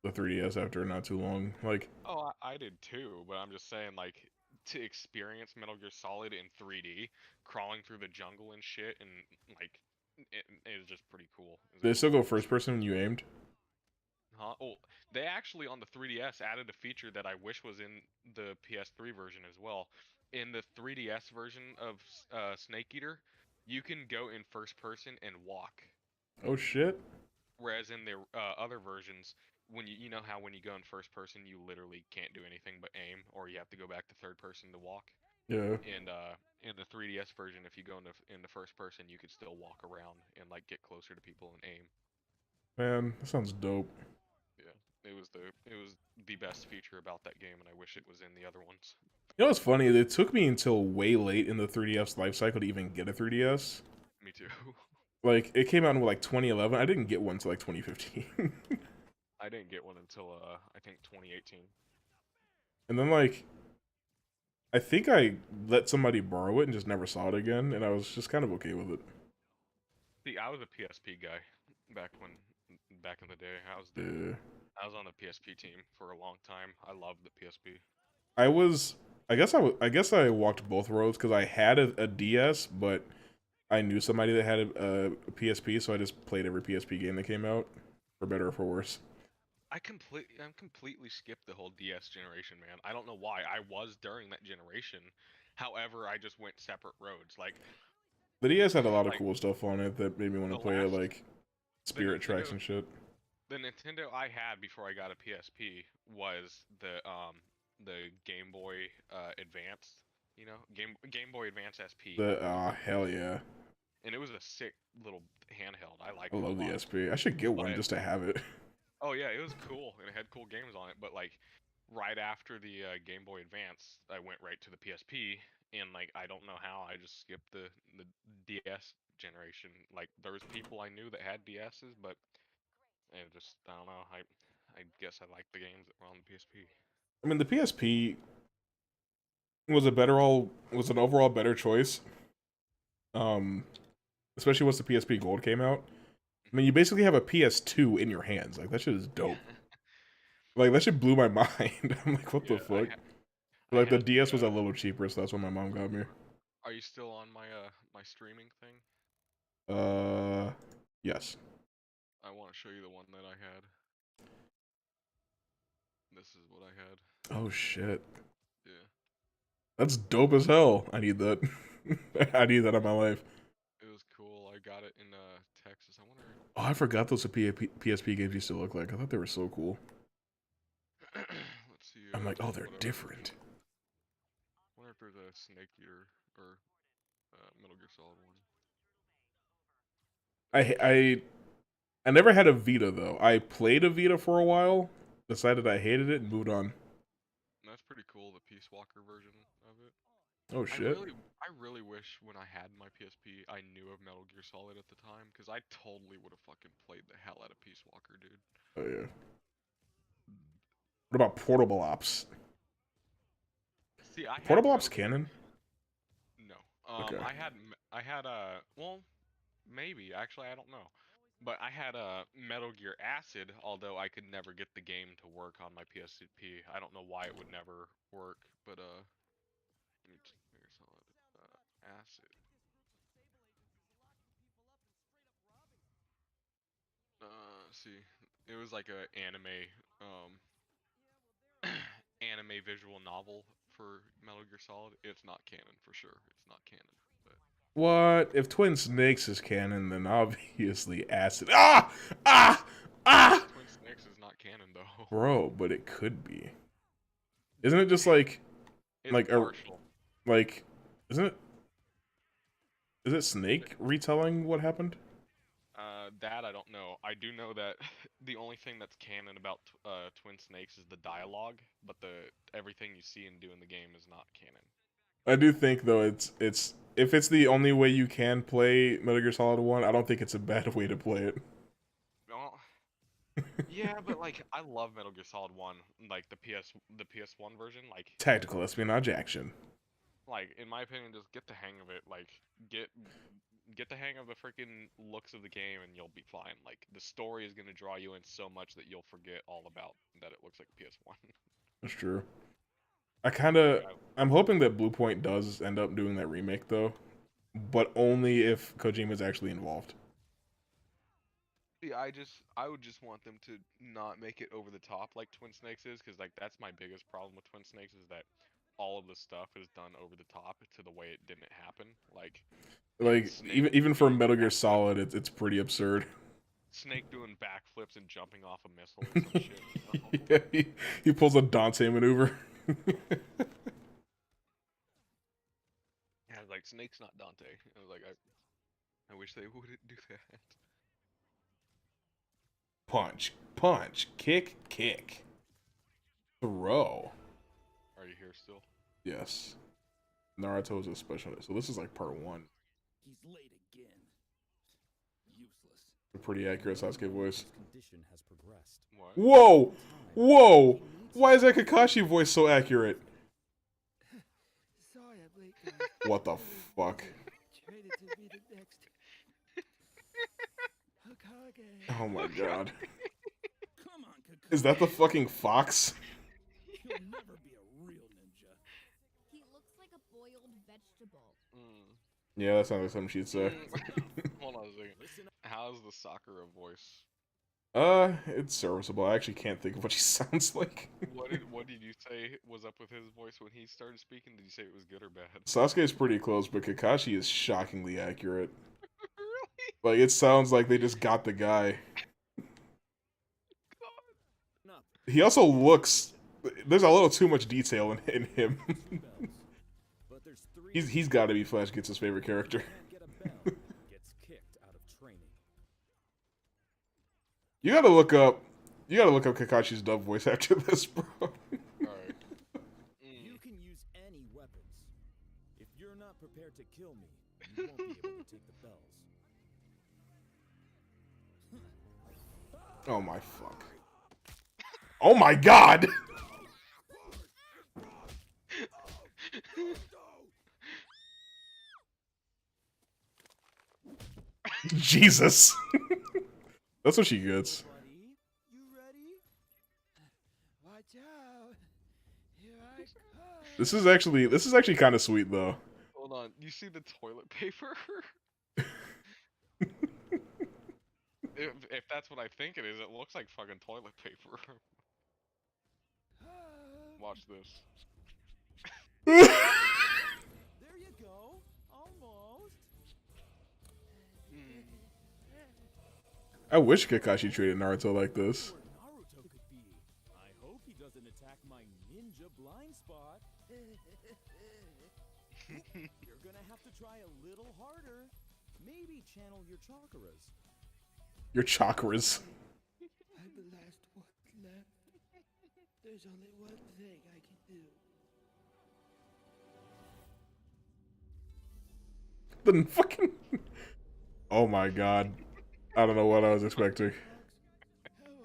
the 3DS after not too long. Like, Oh, I did too, but I'm just saying, like, to experience Metal Gear Solid in 3D, crawling through the jungle and shit, and like, it was just pretty cool. It was did a it cool still go time for first sure. person when you aimed? Huh? Oh, they actually on the 3DS added a feature that I wish was in the PS3 version as well. In the 3DS version of Snake Eater, you can go in first person and walk. Oh shit. Whereas in the other versions, when you know how when you go in first person, you literally can't do anything but aim, or you have to go back to third person to walk. Yeah. And in the 3DS version, if you go into first person, you could still walk around and like get closer to people and aim. Man, that sounds dope. Yeah, it was the best feature about that game, and I wish it was in the other ones. You know what's funny? It took me until way late in the 3DS life cycle to even get a 3DS. Me too. Like, it came out in like 2011. I didn't get one until like 2015. I didn't get one until I think 2018. And then like I think I let somebody borrow it and just never saw it again, and I was just kind of okay with it. See, I was a PSP guy back in the day. Yeah. I was on the PSP team for a long time. I loved the PSP. I was. I guess I walked both roads because I had a DS, but I knew somebody that had a PSP, so I just played every PSP game that came out, for better or for worse. I'm completely skipped the whole DS generation, man. I don't know why. I was during that generation. However, I just went separate roads. The DS had a lot of Like cool stuff on it that made me want the to play it, last like the Spirit Tracks and shit. Nintendo I had before I got a PSP was the Game Boy Advance, Game Boy Advance SP, The hell yeah, and it was a sick little handheld. I I liked it a love the lot. SP. I should get one But just to have it. oh yeah, it was cool and it had cool games on it. But like right after the Game Boy Advance, I went right to the PSP, and like I don't know how I just skipped the DS generation. Like there was people I knew that had DSs, but it just I don't know. I guess I liked the games that were on the PSP. I mean, the PSP was an overall better choice. Um, Especially once the PSP Gold came out. I mean, you basically have a PS2 in your hands. Like that shit is dope. Like that shit blew my mind. I'm like, what the Yeah, fuck? I Like the had the. DS was a little cheaper, so that's what my mom got me. Are you still on my streaming thing? Uh, yes. I want to show you the one that I had. This is what I had. Oh shit, Yeah, that's dope as hell. I need that. I need that in my life. it was cool. I got it in Texas. I wonder. Oh, I forgot those PSP games used to look like. I thought they were so cool. Let's see. I'm like, oh, they're What other different. wonder if there's a Snake Eater or Metal Gear Solid one. I never had a Vita though. I played a Vita for a while, decided I hated it, and moved on. That's pretty cool, the Peace Walker version of it. Oh shit! I really wish when I had my PSP, I knew of Metal Gear Solid at the time, because I totally would have fucking played the hell out of Peace Walker, dude. Oh yeah. What about Portable Ops? See, I had Portable Ops Metal Gear. canon? No. Okay. I had a well, maybe actually I don't know, but I had a Metal Gear Acid. Although I could never get the game to work on my PSP. I don't know why it would never work, but Metal Gear Solid Acid. See, it was like a um anime visual novel for Metal Gear Solid. It's not canon for sure. It's not canon, but What? If Twin Snakes is canon, then obviously Acid. Ah! Ah! Ah! Twin Snakes is not canon though. Bro, but it could be. Isn't it just like It's like a partial. like isn't it is it Snake retelling what happened? That I don't know. I do know that the only thing that's canon about Twin Snakes is the dialogue, but everything you see and do in the game is not canon. I do think though it's if it's the only way you can play Metal Gear Solid 1, I don't think it's a bad way to play it. Well, yeah, but like I love Metal Gear Solid 1, like the PS1 version, Tactical espionage action. like in my opinion, just get the hang of it. Like get the hang of the freaking looks of the game and you'll be fine. Like the story is gonna draw you in so much that you'll forget all about that it looks like a PS1. That's true. I Like, I'm hoping that Blue Point does end up doing that remake though, but only if Kojima's actually involved. yeah, I would just want them to not make it over the top like Twin Snakes is, because like that's my biggest problem with Twin Snakes is that all of the stuff is done over the top to the way it didn't happen. Like Like Snake even for doing Metal Gear backflips, Solid, it's pretty absurd. Snake doing backflips and jumping off a missile or some shit. You know? Yeah, he pulls a Dante maneuver. Yeah, like Snake's not Dante. I was like, I wish they wouldn't do that. Punch, punch, kick, kick, throw. Are you here still? Yes. Naruto is a special. So this is like part 1. He's late again. Useless. A pretty accurate Sasuke voice. Condition has progressed. What? Whoa! Whoa! Why is that Kakashi voice so accurate? Sorry I'm late, guys. What the fuck? Traded to be the next hokage. Oh my god. Come on, Kakashi. Is that the fucking fox? You'll never be a real ninja. He looks like a boiled vegetable. Yeah, that sounds like something she'd say. Hold on a second. How's the Sakura voice? It's serviceable. I actually can't think of what she sounds like. What did you say was up with his voice when he started speaking? Did you say it was good or bad? Sasuke is pretty close, but Kakashi is shockingly accurate. Really? Like, it sounds like they just got the guy. He also looks... There's a little too much detail in him. But there's three He's got to be Flash Gets favorite character. can't get a bell, gets kicked out of training. You gotta look up Kakashi's dub voice after this, bro. Alright. You can use any weapons. If you're not prepared to kill me, you won't be able to take the bells. Oh my fuck. Oh my god! Jesus. That's what she gets. Buddy, you ready? Watch out. Here I come. This is actually kind of sweet though. Hold on. You see the toilet paper? if that's what I think it is, it looks like fucking toilet paper. Watch this. There you go. Almost. I wish Kakashi treated Naruto like this. Where Naruto could be. I hope he doesn't attack my ninja blind spot. You're gonna have to try a little harder. Maybe channel your chakras. Your chakras. I blast what's left. There's only one thing I can do. Then fucking. Oh my god. I don't know what I was expecting. Hello.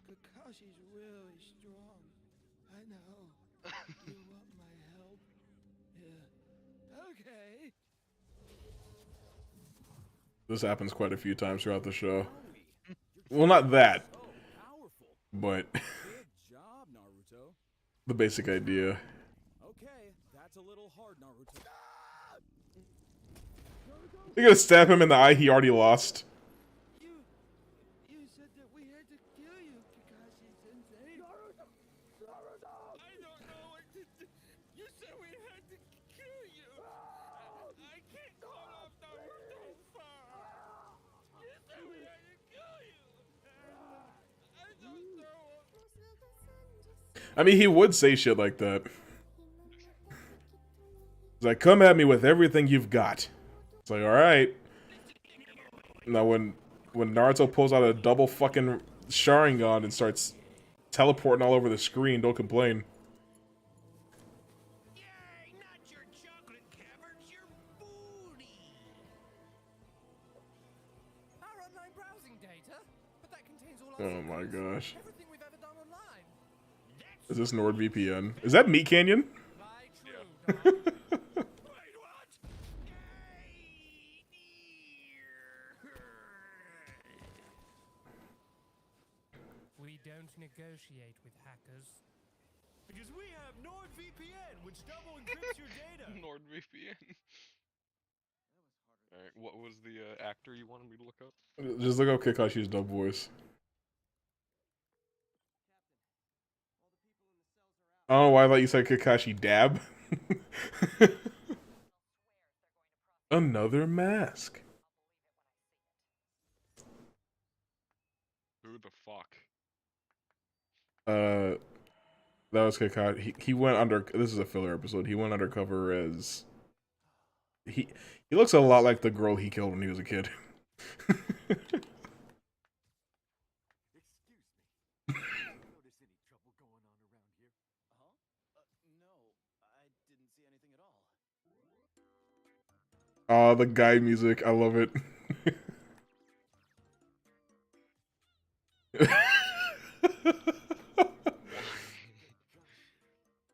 Kakashi's really strong. I know. You want my help? Yeah. Okay. This happens quite a few times throughout the show. Well, not that, So powerful. but Good job, Naruto. the basic idea. Okay, that's a little hard, Naruto. You're gonna stab him in the eye he already lost. You said that we had to kill you, Kakashi-sensei. Naruto! I don't know what to do. You said we had to kill you. I can't cut off Naruto's fur. You said we had to kill you. I don't know. I mean, he would say shit like that. He's like, come at me with everything you've got. It's like, alright. Now when Naruto pulls out a double fucking Sharingan and starts teleporting all over the screen, don't complain. Yay, not your chocolate caverns, your booty. Our online browsing data, but that contains all our Oh my gosh. everything we've ever done online. Is this NordVPN? Is that Meat Canyon? Wait, what? We don't negotiate with hackers. Because we have NordVPN, which double encrypts your data. NordVPN. Alright, what was the actor you wanted me to look up? Just look up Kakashi's dub voice. I don't know why I thought you said Kakashi dab. Another mask. Who the fuck? That was Kakashi. He went under. This is a filler episode. He went undercover as. He looks a lot like the girl he killed when he was a kid. Oh, the guy music. I love it.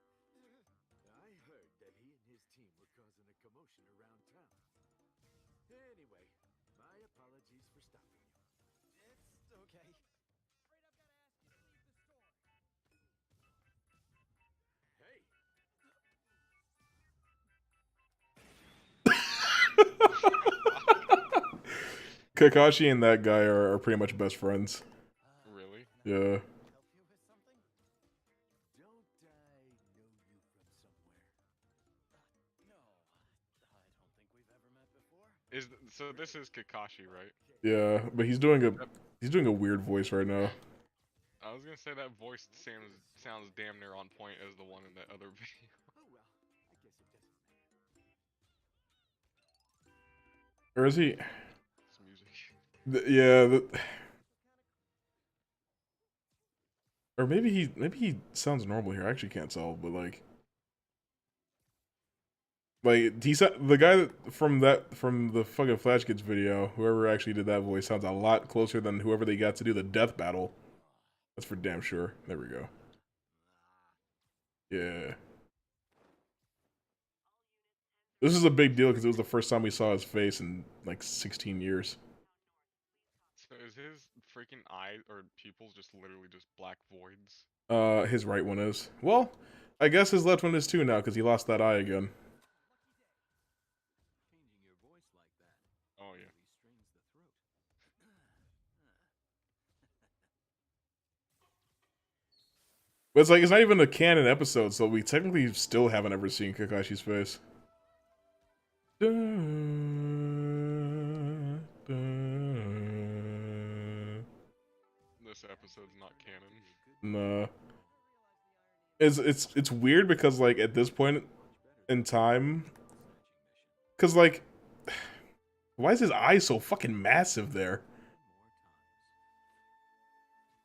I heard that he and his team were causing a commotion around town. Anyway, my apologies for stopping you. It's okay. Hey, Kakashi and that guy are pretty much best friends. Really? Yeah. help you with something? Don't I know you from somewhere? No, I don't think we've ever met before. So this is Kakashi, right? Yeah, but he's doing a weird voice right now. I was gonna say that voice sounds damn near on point as the one in that other video. Oh well, I guess it doesn't matter. Or is he? It's music. Yeah. Or maybe he sounds normal here. I actually can't tell, but like he said the guy from the fucking Flash Kids video, whoever actually did that voice sounds a lot closer than whoever they got to do the death battle. That's for damn sure. There we go. Yeah. This is a big deal because it was the first time we saw his face in like 16 years. So is his freaking eye or pupils just literally just black voids? His right one is. Well, I guess his left one is too now because he lost that eye again. Changing your voice like that Oh yeah. really strains the throat. But it's like, it's not even a canon episode, so we technically still haven't ever seen Kakashi's face. This episode's not canon. Nah. It's weird because like at this point in time, because like, why is his eye so fucking massive there?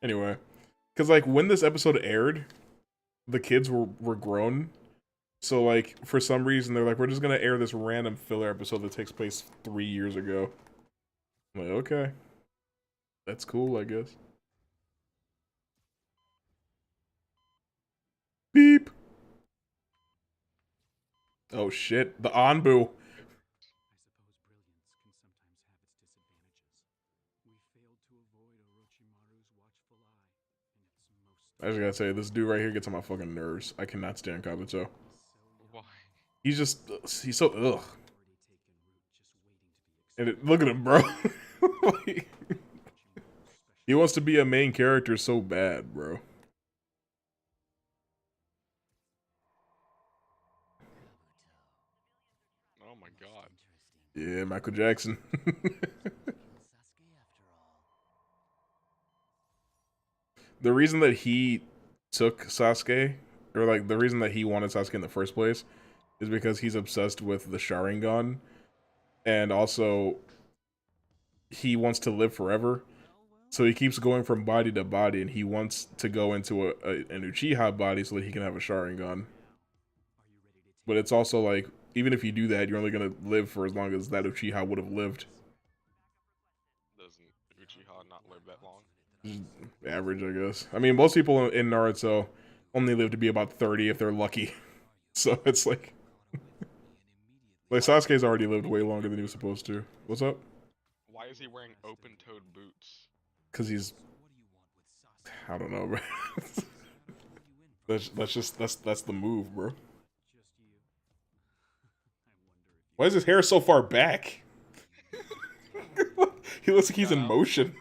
Anyway, because like when this episode aired, the kids were grown. So like for some reason they're like, we're just gonna air this random filler episode that takes place 3 years ago. I'm like, okay, that's cool, I guess. Beep. Oh shit, the Anbu. I just gotta say, this dude right here gets on my fucking nerves. I cannot stand Kabuto. Why? He's just, he's so, ugh. And look at him, bro. Like, he wants to be a main character so bad, bro. Oh my god. Yeah, Michael Jackson. The reason that he took Sasuke, or like the reason that he wanted Sasuke in the first place, is because he's obsessed with the Sharingan, and also he wants to live forever. So he keeps going from body to body, and he wants to go into an Uchiha body so that he can have a Sharingan. But it's also like, even if you do that, you're only gonna live for as long as that Uchiha would have lived. Doesn't Uchiha not live that long? Just average, I guess. I mean, most people in Naruto only live to be about 30 if they're lucky. So it's like... like, Sasuke's already lived way longer than he was supposed to. What's up? Why is he wearing open-toed boots? Because he's... I don't know, bro. That's the move, bro. Why is his hair so far back? He looks like he's in motion.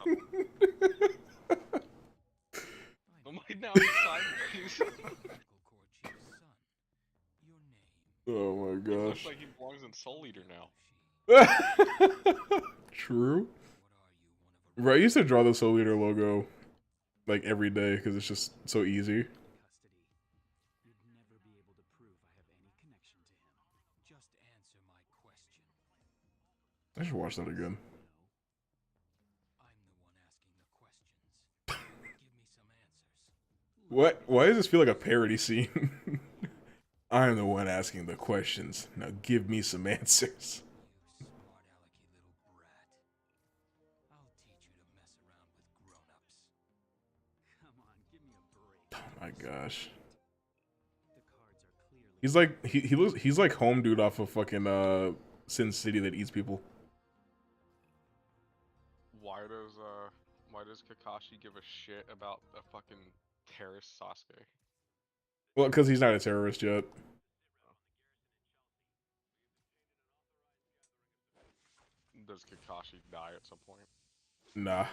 Oh my, now he's sideways. Oh my He looks gosh. like he belongs in Soul Eater now. True. Bro, I used to draw the Soul Eater logo like every day because it's just so easy. I should watch that again. What? Why does this feel like a parody scene? I'm the one asking the questions. Now give me some answers. Oh my gosh. He's like he's like home dude off of fucking Sin City that eats people. Why does Kakashi give a shit about a fucking terrorist Sasuke? Well, because he's not a terrorist yet. Does Kakashi die at some point? Nah.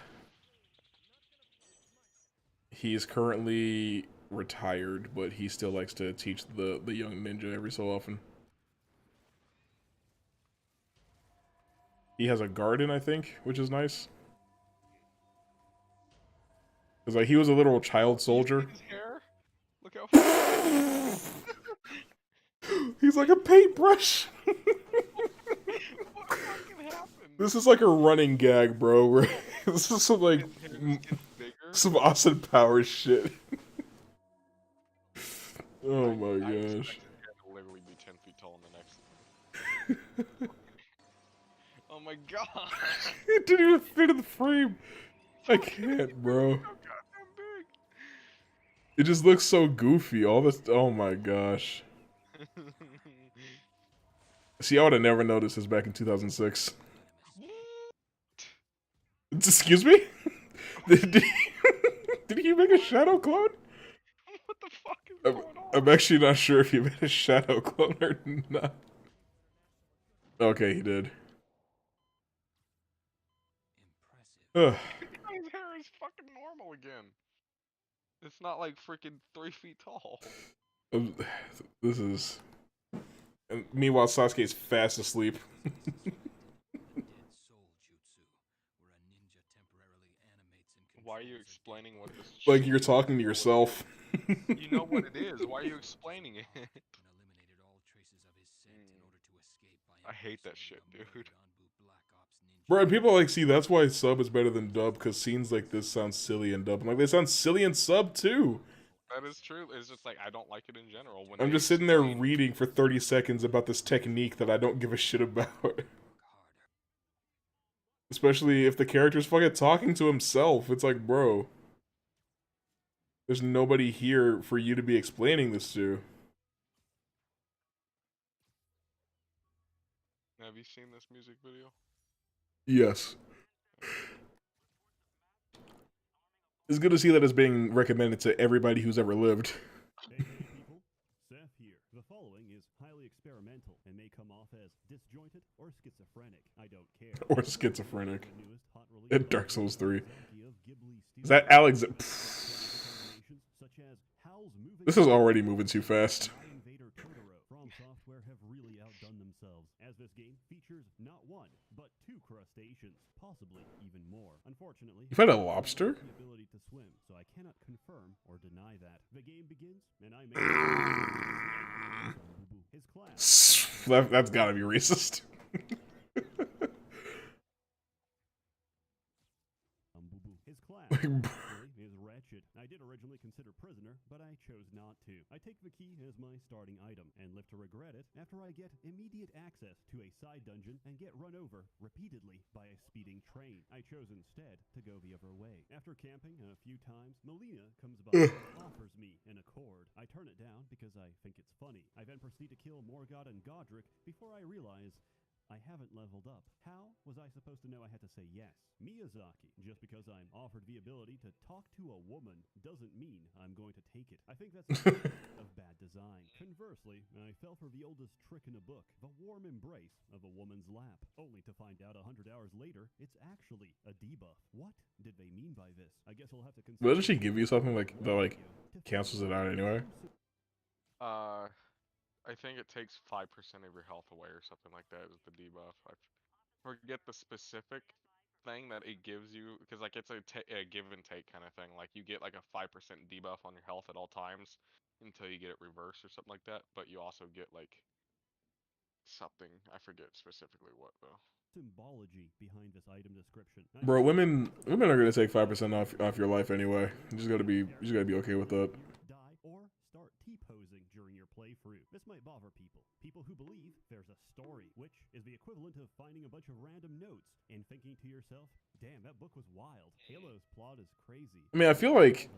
He is currently retired, but he still likes to teach the young ninja every so often. He has a garden, I think, which is nice. Cause like he was a literal child soldier. His hair? Look how He's like a paintbrush. what fucking happened? This is like a running gag, bro. This is some like His hair just gets bigger? some Austin Powers shit. Oh I my expect his gosh. hair to literally be 10 feet tall in the next. Oh my god! It didn't even fit in the frame. I can't, bro. How goddamn big! It just looks so goofy. All this. Oh my gosh. See, I would have never noticed this back in 2006. Excuse me? Did he make a shadow clone? What the fuck is going on? I'm actually not sure if he made a shadow clone or not. Okay, he did. Ugh. His hair is fucking normal again. It's not like freaking 3 feet tall. This is... And meanwhile, Sasuke's fast asleep. Why are you explaining what this is? Like you're talking to yourself. You know what it is. Why are you explaining it? I hate that shit, dude. Bro, and people like, see, that's why sub is better than dub, because scenes like this sound silly in dub. I'm like, they sound silly in sub too. That is true. It's just like I don't like it in general. When I'm they just sitting there explain- reading for 30 seconds about this technique that I don't give a shit about. Especially if the character's fucking talking to himself. It's like, bro, there's nobody here for you to be explaining this to. Have you seen this music video? Yes. It's good to see that it's being recommended to everybody who's ever lived. Hey people, Seth here. The following is highly experimental and may come off as disjointed or schizophrenic. I don't care. Or schizophrenic. The newest hot release In Dark Souls 3. of Ghibli Is that Alex? such as Howl's Moving This is already moving too fast. My Invader Totoro. From Software have really outdone themselves, as this game features not one, but two crustaceans, possibly even more. Unfortunately, You find a lobster? the ability to swim, so I cannot confirm or deny that. The game begins, and I make his class. That's gotta be racist. His class actually is wretched. I did originally consider prisoner, but I chose not to. I take the key as my starting item and live to regret it after I get immediate access to a side dungeon and get run over repeatedly by a speeding train. I chose instead to go the other way. After camping a few times, Melina comes by and offers me an accord. I turn it down because I think it's funny. I then proceed to kill Morgott and Godric before I realize I haven't leveled up. How was I supposed to know I had to say yes? Miyazaki, just because I'm offered the ability to talk to a woman doesn't mean I'm going to take it. I think that's a sign of bad design. Conversely, I fell for the oldest trick in a book, the warm embrace of a woman's lap, only to find out 100 hours later it's actually a debuff. What did they mean by this? I guess I'll have to consider. Doesn't she give you something like that, like, cancels it out anyway? I think it takes 5% of your health away or something like that is the debuff. I forget the specific thing that it gives you, because like it's a give and take kind of thing. Like you get like a 5% debuff on your health at all times until you get it reversed or something like that. But you also get like something, I forget specifically what though. Symbology behind this item description. Bro, women are gonna take 5% off your life anyway. You just gotta be okay with that. Die or start T-posing during your playthrough. This might bother people. People who believe there's a story, which is the equivalent of finding a bunch of random notes and thinking to yourself, damn, that book was wild. Halo's plot is crazy. I mean, I feel like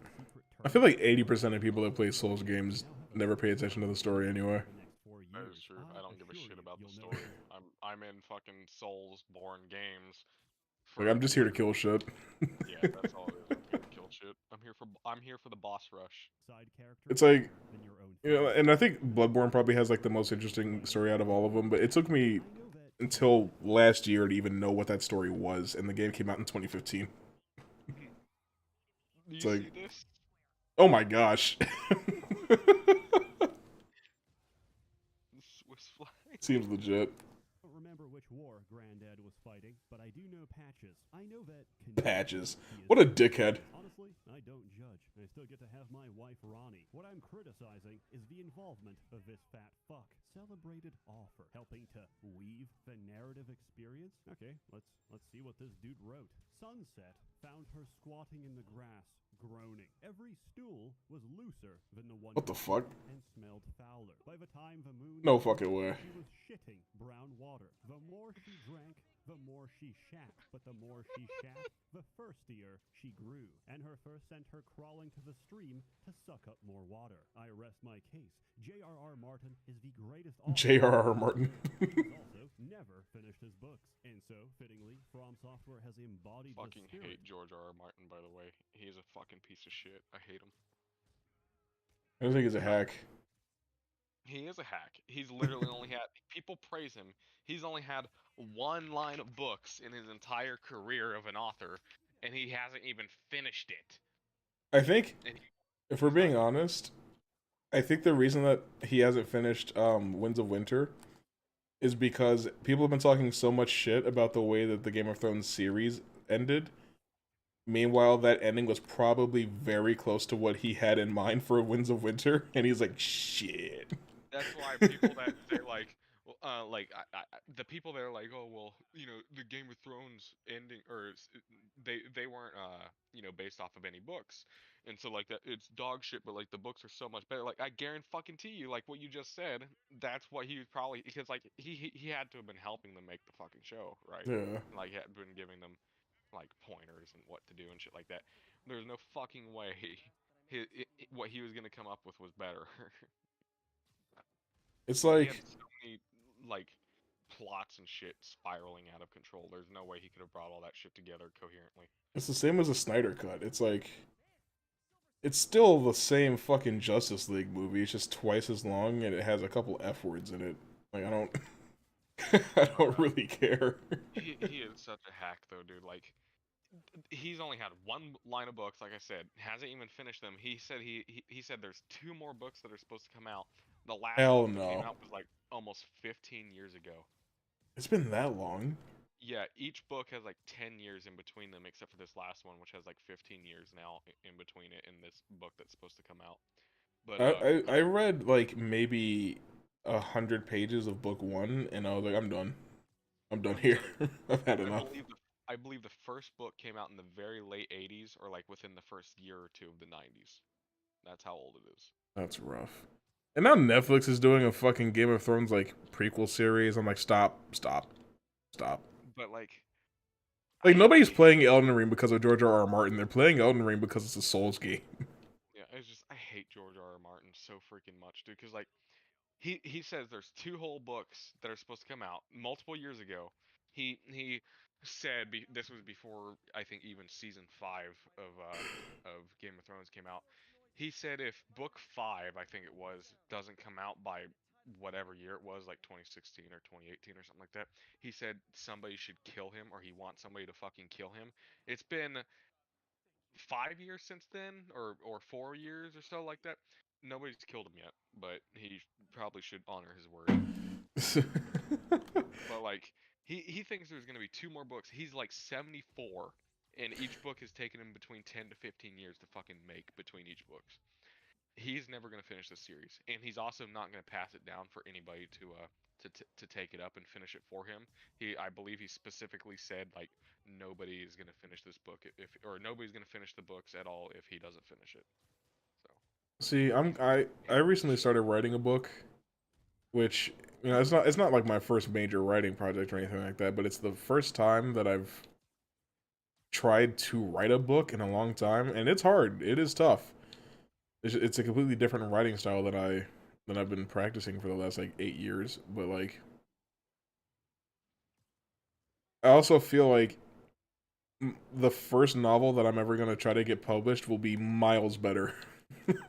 80% of people that play Souls games never pay attention to the story anyway. That is true. I don't give a shit about the story. I'm in fucking Souls-born games. Like, I'm just here to kill shit. Yeah, that's all it is. I'm here to kill shit. I'm here for the boss rush. Side character It's like, than your own you know, and I think Bloodborne probably has like the most interesting story out of all of them, but it took me until last year to even know what that story was, and the game came out in 2015. Do you It's like- see this? Oh my gosh. Swiss flag. Seems legit. I don't remember which war Granddad was fighting, but I do know Patches. I know that Patches. he is- What a dickhead. Honestly, I don't judge. I still get to have my wife Ronnie. What I'm criticizing is the involvement of this fat fuck. Celebrated offer, helping to weave the narrative experience. Okay, let's see what this dude wrote. Sunset found her squatting in the grass, groaning. Every stool was looser than the one What the fuck? and smelled fouler. By the time the moon No fucking way. she was shitting brown water. The more she drank, the more she shat. But the more she shat, the thirstier she grew. And her thirst sent her crawling to the stream to suck up more water. I rest my case. J.R.R. Martin is the greatest author. J.R.R. Martin. He's also never finished his books. And so, fittingly, From Software has embodied the Fucking spirit. hate George R. R. Martin, by the way. He is a fucking piece of shit. I hate him. I don't think he's a hack. He is a hack. He's literally only had people praise him. He's only had one line of books in his entire career of an author, and he hasn't even finished it. I think, And if we're being honest, I think the reason that he hasn't finished Winds of Winter is because people have been talking so much shit about the way that the Game of Thrones series ended. Meanwhile, that ending was probably very close to what he had in mind for Winds of Winter, and he's like, shit. that's why people that say like, Like the people that are like, oh well, the Game of Thrones ending, or they weren't based off of any books, and so like that it's dog shit, but like the books are so much better. Like I guarantee you, like what you just said, that's what he was probably, because like he had to have been helping them make the fucking show, right? Yeah. Like he had been giving them like pointers and what to do and shit like that. There's no fucking way what he was gonna come up with was better. It's He had like so many like plots and shit spiraling out of control. There's no way he could have brought all that shit together coherently. it's the same as a Snyder cut. It's like it's still the same fucking Justice League movie. It's just twice as long and it has a couple F words in it. Like I don't I don't really care. He is such a hack though, dude. Like he's only had one line of books, like I said, hasn't even finished them. He said he said there's two more books that are supposed to come out. The last Hell book that came no. out was like almost 15 years ago. It's been that long. Yeah, each book has like 10 years in between them, except for this last one, which has like 15 years now in between it and this book that's supposed to come out. But I read like maybe 100 pages of book one, and I was like, I'm done. I'm done here. I've had I enough. believe I believe the first book came out in the very late 80s, or like within the first year or two of the 90s. That's how old it is. That's rough. And now Netflix is doing a fucking Game of Thrones like prequel series. I'm like, stop. But like, Like nobody's playing Elden Ring because of George R. R. Martin. They're playing Elden Ring because it's a Souls game. yeah, it's just I hate George R. R. Martin so freaking much, dude. Because like he says there's two whole books that are supposed to come out multiple years ago. He said this was before I think even season 5 of Game of Thrones came out. He said if book 5, I think it was, doesn't come out by whatever year it was, like 2016 or 2018 or something like that, he said somebody should kill him, or he wants somebody to fucking kill him. It's been 5 years since then, or 4 years or so like that. Nobody's killed him yet, but he probably should honor his word. But like he thinks there's gonna be two more books. He's like 74, and each book has taken him between 10 to 15 years to fucking make between each books. He's never gonna finish this series, and he's also not gonna pass it down for anybody to take it up and finish it for him. I believe he specifically said like nobody is gonna finish this book if or nobody's gonna finish the books at all if he doesn't finish it. So See, I recently started writing a book, which it's not like my first major writing project or anything like that, but it's the first time that I've tried to write a book in a long time, and it's hard. It is tough. It's a completely different writing style than I've been practicing for the last like 8 years. But like, I also feel like the first novel that I'm ever gonna try to get published will be miles better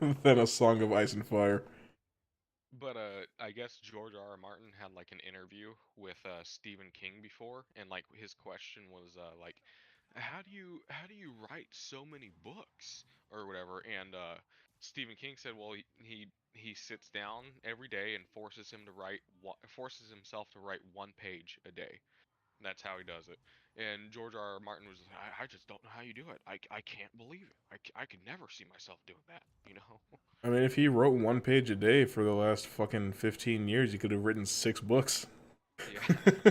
than A Song of Ice and Fire. but I guess George R. R. Martin had like an interview with Stephen King before, and like his question was like, how do you write so many books or whatever? And Stephen King said, well, he sits down every day and forces himself to write one page a day. That's how he does it. And George R. R. Martin was like, I just don't know how you do it. I can't believe it. I could never see myself doing that, you know? I mean, if he wrote one page a day for the last fucking 15 years, he could have written 6 books. Yeah.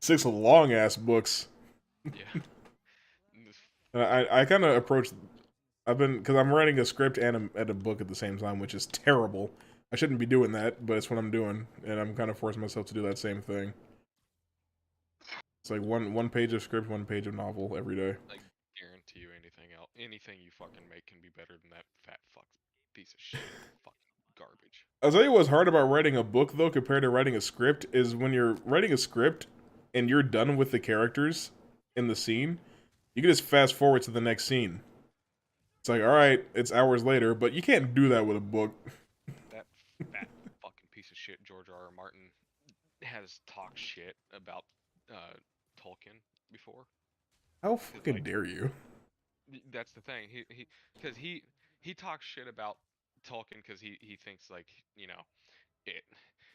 6 long ass books. Yeah. And I kind of approached. Because I'm writing a script and a book at the same time, which is terrible. I shouldn't be doing that, but it's what I'm doing, and I'm kind of forcing myself to do that same thing. It's like one page of script, one page of novel every day. I guarantee you anything you fucking make can be better than that fat fuck piece of shit. Fucking garbage. I'll tell you what's hard about writing a book, though, compared to writing a script, is when you're writing a script and you're done with the characters in the scene, you can just fast forward to the next scene. It's like, alright, it's hours later, but you can't do that with a book. That fat fucking piece of shit George R. R. Martin has talked shit about Tolkien before. How fucking dare you? That's the thing. Because he talks shit about Tolkien because he thinks like it.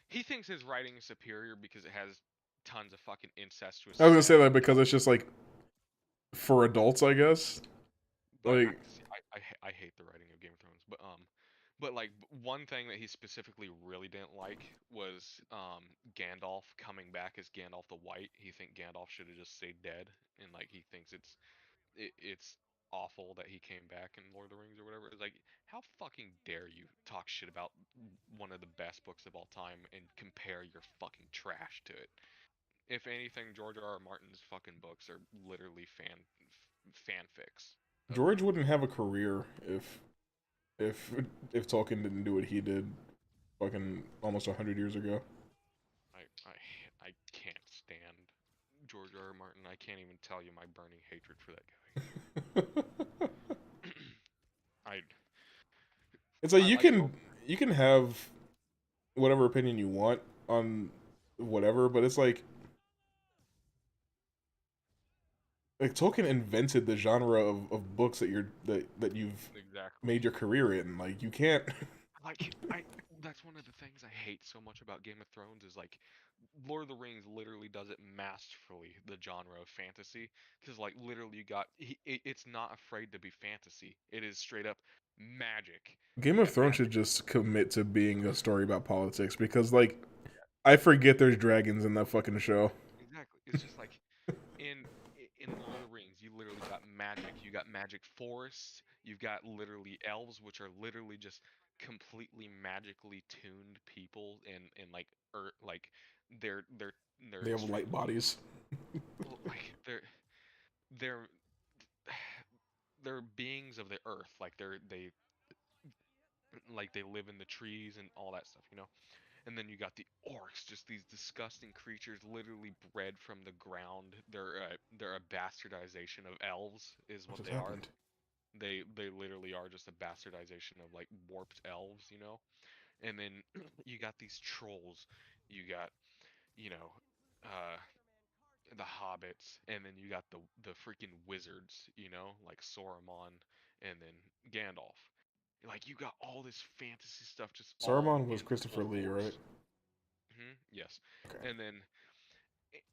He thinks his writing is superior because it has tons of fucking incestuous. I was gonna say stuff. that because it's just like for adults, I guess. But Like, I hate the writing of Game of Thrones, But like one thing that he specifically really didn't like was Gandalf coming back as Gandalf the White. He think Gandalf should have just stayed dead, and like he thinks it's awful that he came back in Lord of the Rings or whatever. It's like, how fucking dare you talk shit about one of the best books of all time and compare your fucking trash to it? If anything, George R. R. Martin's fucking books are literally fanfics of George wouldn't have a career if if Tolkien didn't do what he did fucking almost 100 years ago. I can't stand George R. R. Martin. I can't even tell you my burning hatred for that guy. I It's like I like Tolkien. you can have whatever opinion you want on whatever, but it's like Tolkien invented the genre of books that you've Exactly. made your career in. Like you can't. Like I that's one of the things I hate so much about Game of Thrones is like Lord of the Rings literally does it masterfully, the genre of fantasy, because like literally you got it's not afraid to be fantasy. It is straight up magic. Game You of got Thrones magic. should just commit to being a story about politics because like I forget there's dragons in that fucking show. Exactly. It's just like in in Lord of the Rings, you literally got magic. You got magic forests. You've got literally elves, which are literally just completely magically tuned people, and like like they're They they're have light strictly bodies. like they're they're beings of the earth. Like they live in the trees and all that stuff, you know. And then you got the orcs, just these disgusting creatures, literally bred from the ground. They're a bastardization of elves, is What what just they are. happened? They literally are just a bastardization of like warped elves, you know. And then you got these trolls. You got you know, uh, the hobbits, and then you got the freaking wizards, you know, like Sauron, and then Gandalf. Like you got all this fantasy stuff just all Saruman was in Christopher full Lee, right? force. Yes, Okay.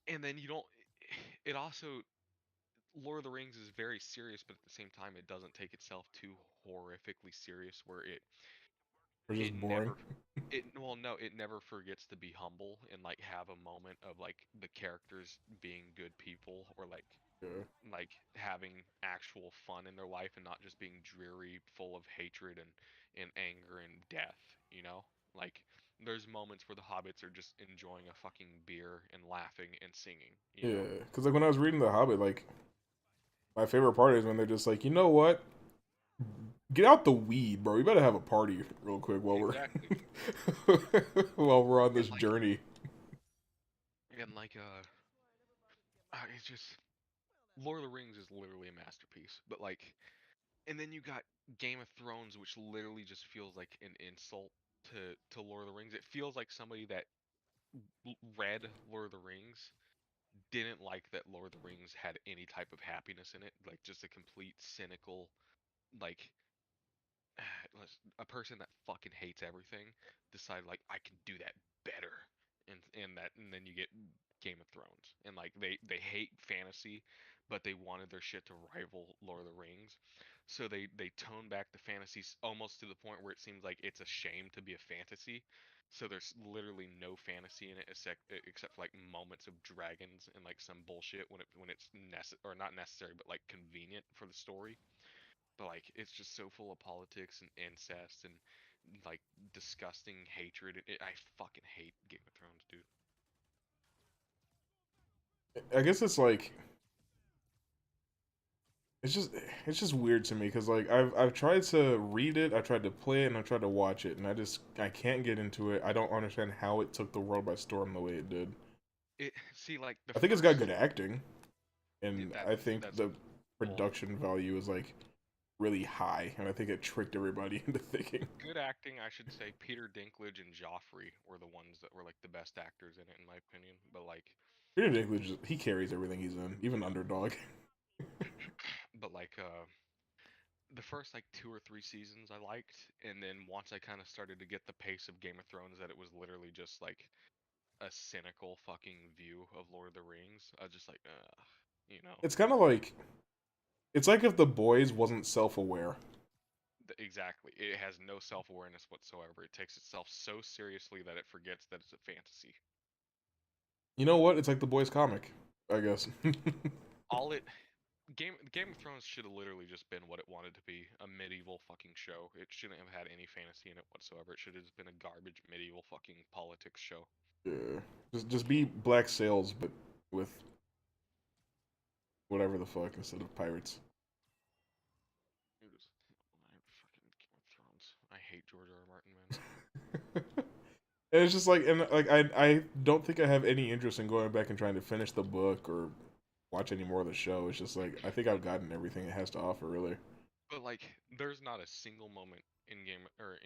and then you don't. It also Lord of the Rings is very serious, but at the same time, it doesn't take itself too horrifically serious. Where Or it just boring. never it well no it never forgets to be humble and like have a moment of like the characters being good people or Yeah. like having actual fun in their life and not just being dreary, full of hatred and anger and death, you know? Like there's moments where the hobbits are just enjoying a fucking beer and laughing and singing, you Yeah, know? because like when I was reading The Hobbit, like my favorite part is when they're just like, you know what? Get out the weed, bro. We better have a party real quick while Exactly. while we're on this And like journey. and like it's just Lord of the Rings is literally a masterpiece. But like and then you got Game of Thrones, which literally just feels like an insult to Lord of the Rings. It feels like somebody that read Lord of the Rings didn't like that Lord of the Rings had any type of happiness in it, like just a complete cynical, like a person that fucking hates everything decided like I can do that better, and then you get Game of Thrones, and like they hate fantasy, but they wanted their shit to rival Lord of the Rings, so they tone back the fantasies almost to the point where it seems like it's a shame to be a fantasy. So there's literally no fantasy in it except for like moments of dragons and like some bullshit when it's or not necessary but like convenient for the story, but like it's just so full of politics and incest and like disgusting hatred. I fucking hate Game of Thrones, dude. I guess it's like it's just weird to me because like I've tried to read it, I tried to play it, and I tried to watch it, and I can't get into it. I don't understand how it took the world by storm the way it did. It see like the I think it's got first good acting, and I think that's the well production value is like really high, and I think it tricked everybody into thinking. good acting. I should say Peter Dinklage and Joffrey were the ones that were like the best actors in it, in my opinion. But like, Peter Dinklage, he carries everything he's in, even Underdog. but like, the first like 2 or 3 seasons I liked, and then once I kind of started to get the pace of Game of Thrones, that it was literally just like a cynical fucking view of Lord of the Rings. I was just like, you know, It's kind of like it's like if The Boys wasn't self-aware. Exactly. It has no self-awareness whatsoever. It takes itself so seriously that it forgets that it's a fantasy. You know what? It's like the boys comic, I guess. All it Game of Thrones should have literally just been what it wanted to be, a medieval fucking show. It shouldn't have had any fantasy in it whatsoever. It should have just been a garbage medieval fucking politics show. Yeah. Just be Black Sails, but with whatever the fuck instead of pirates. It was fucking Game of Thrones. I hate George R. R. Martin, man. And it's just like, and like I don't think I have any interest in going back and trying to finish the book or watch any more of the show. It's just like I think I've gotten everything it has to offer, really. But like, there's not a single moment in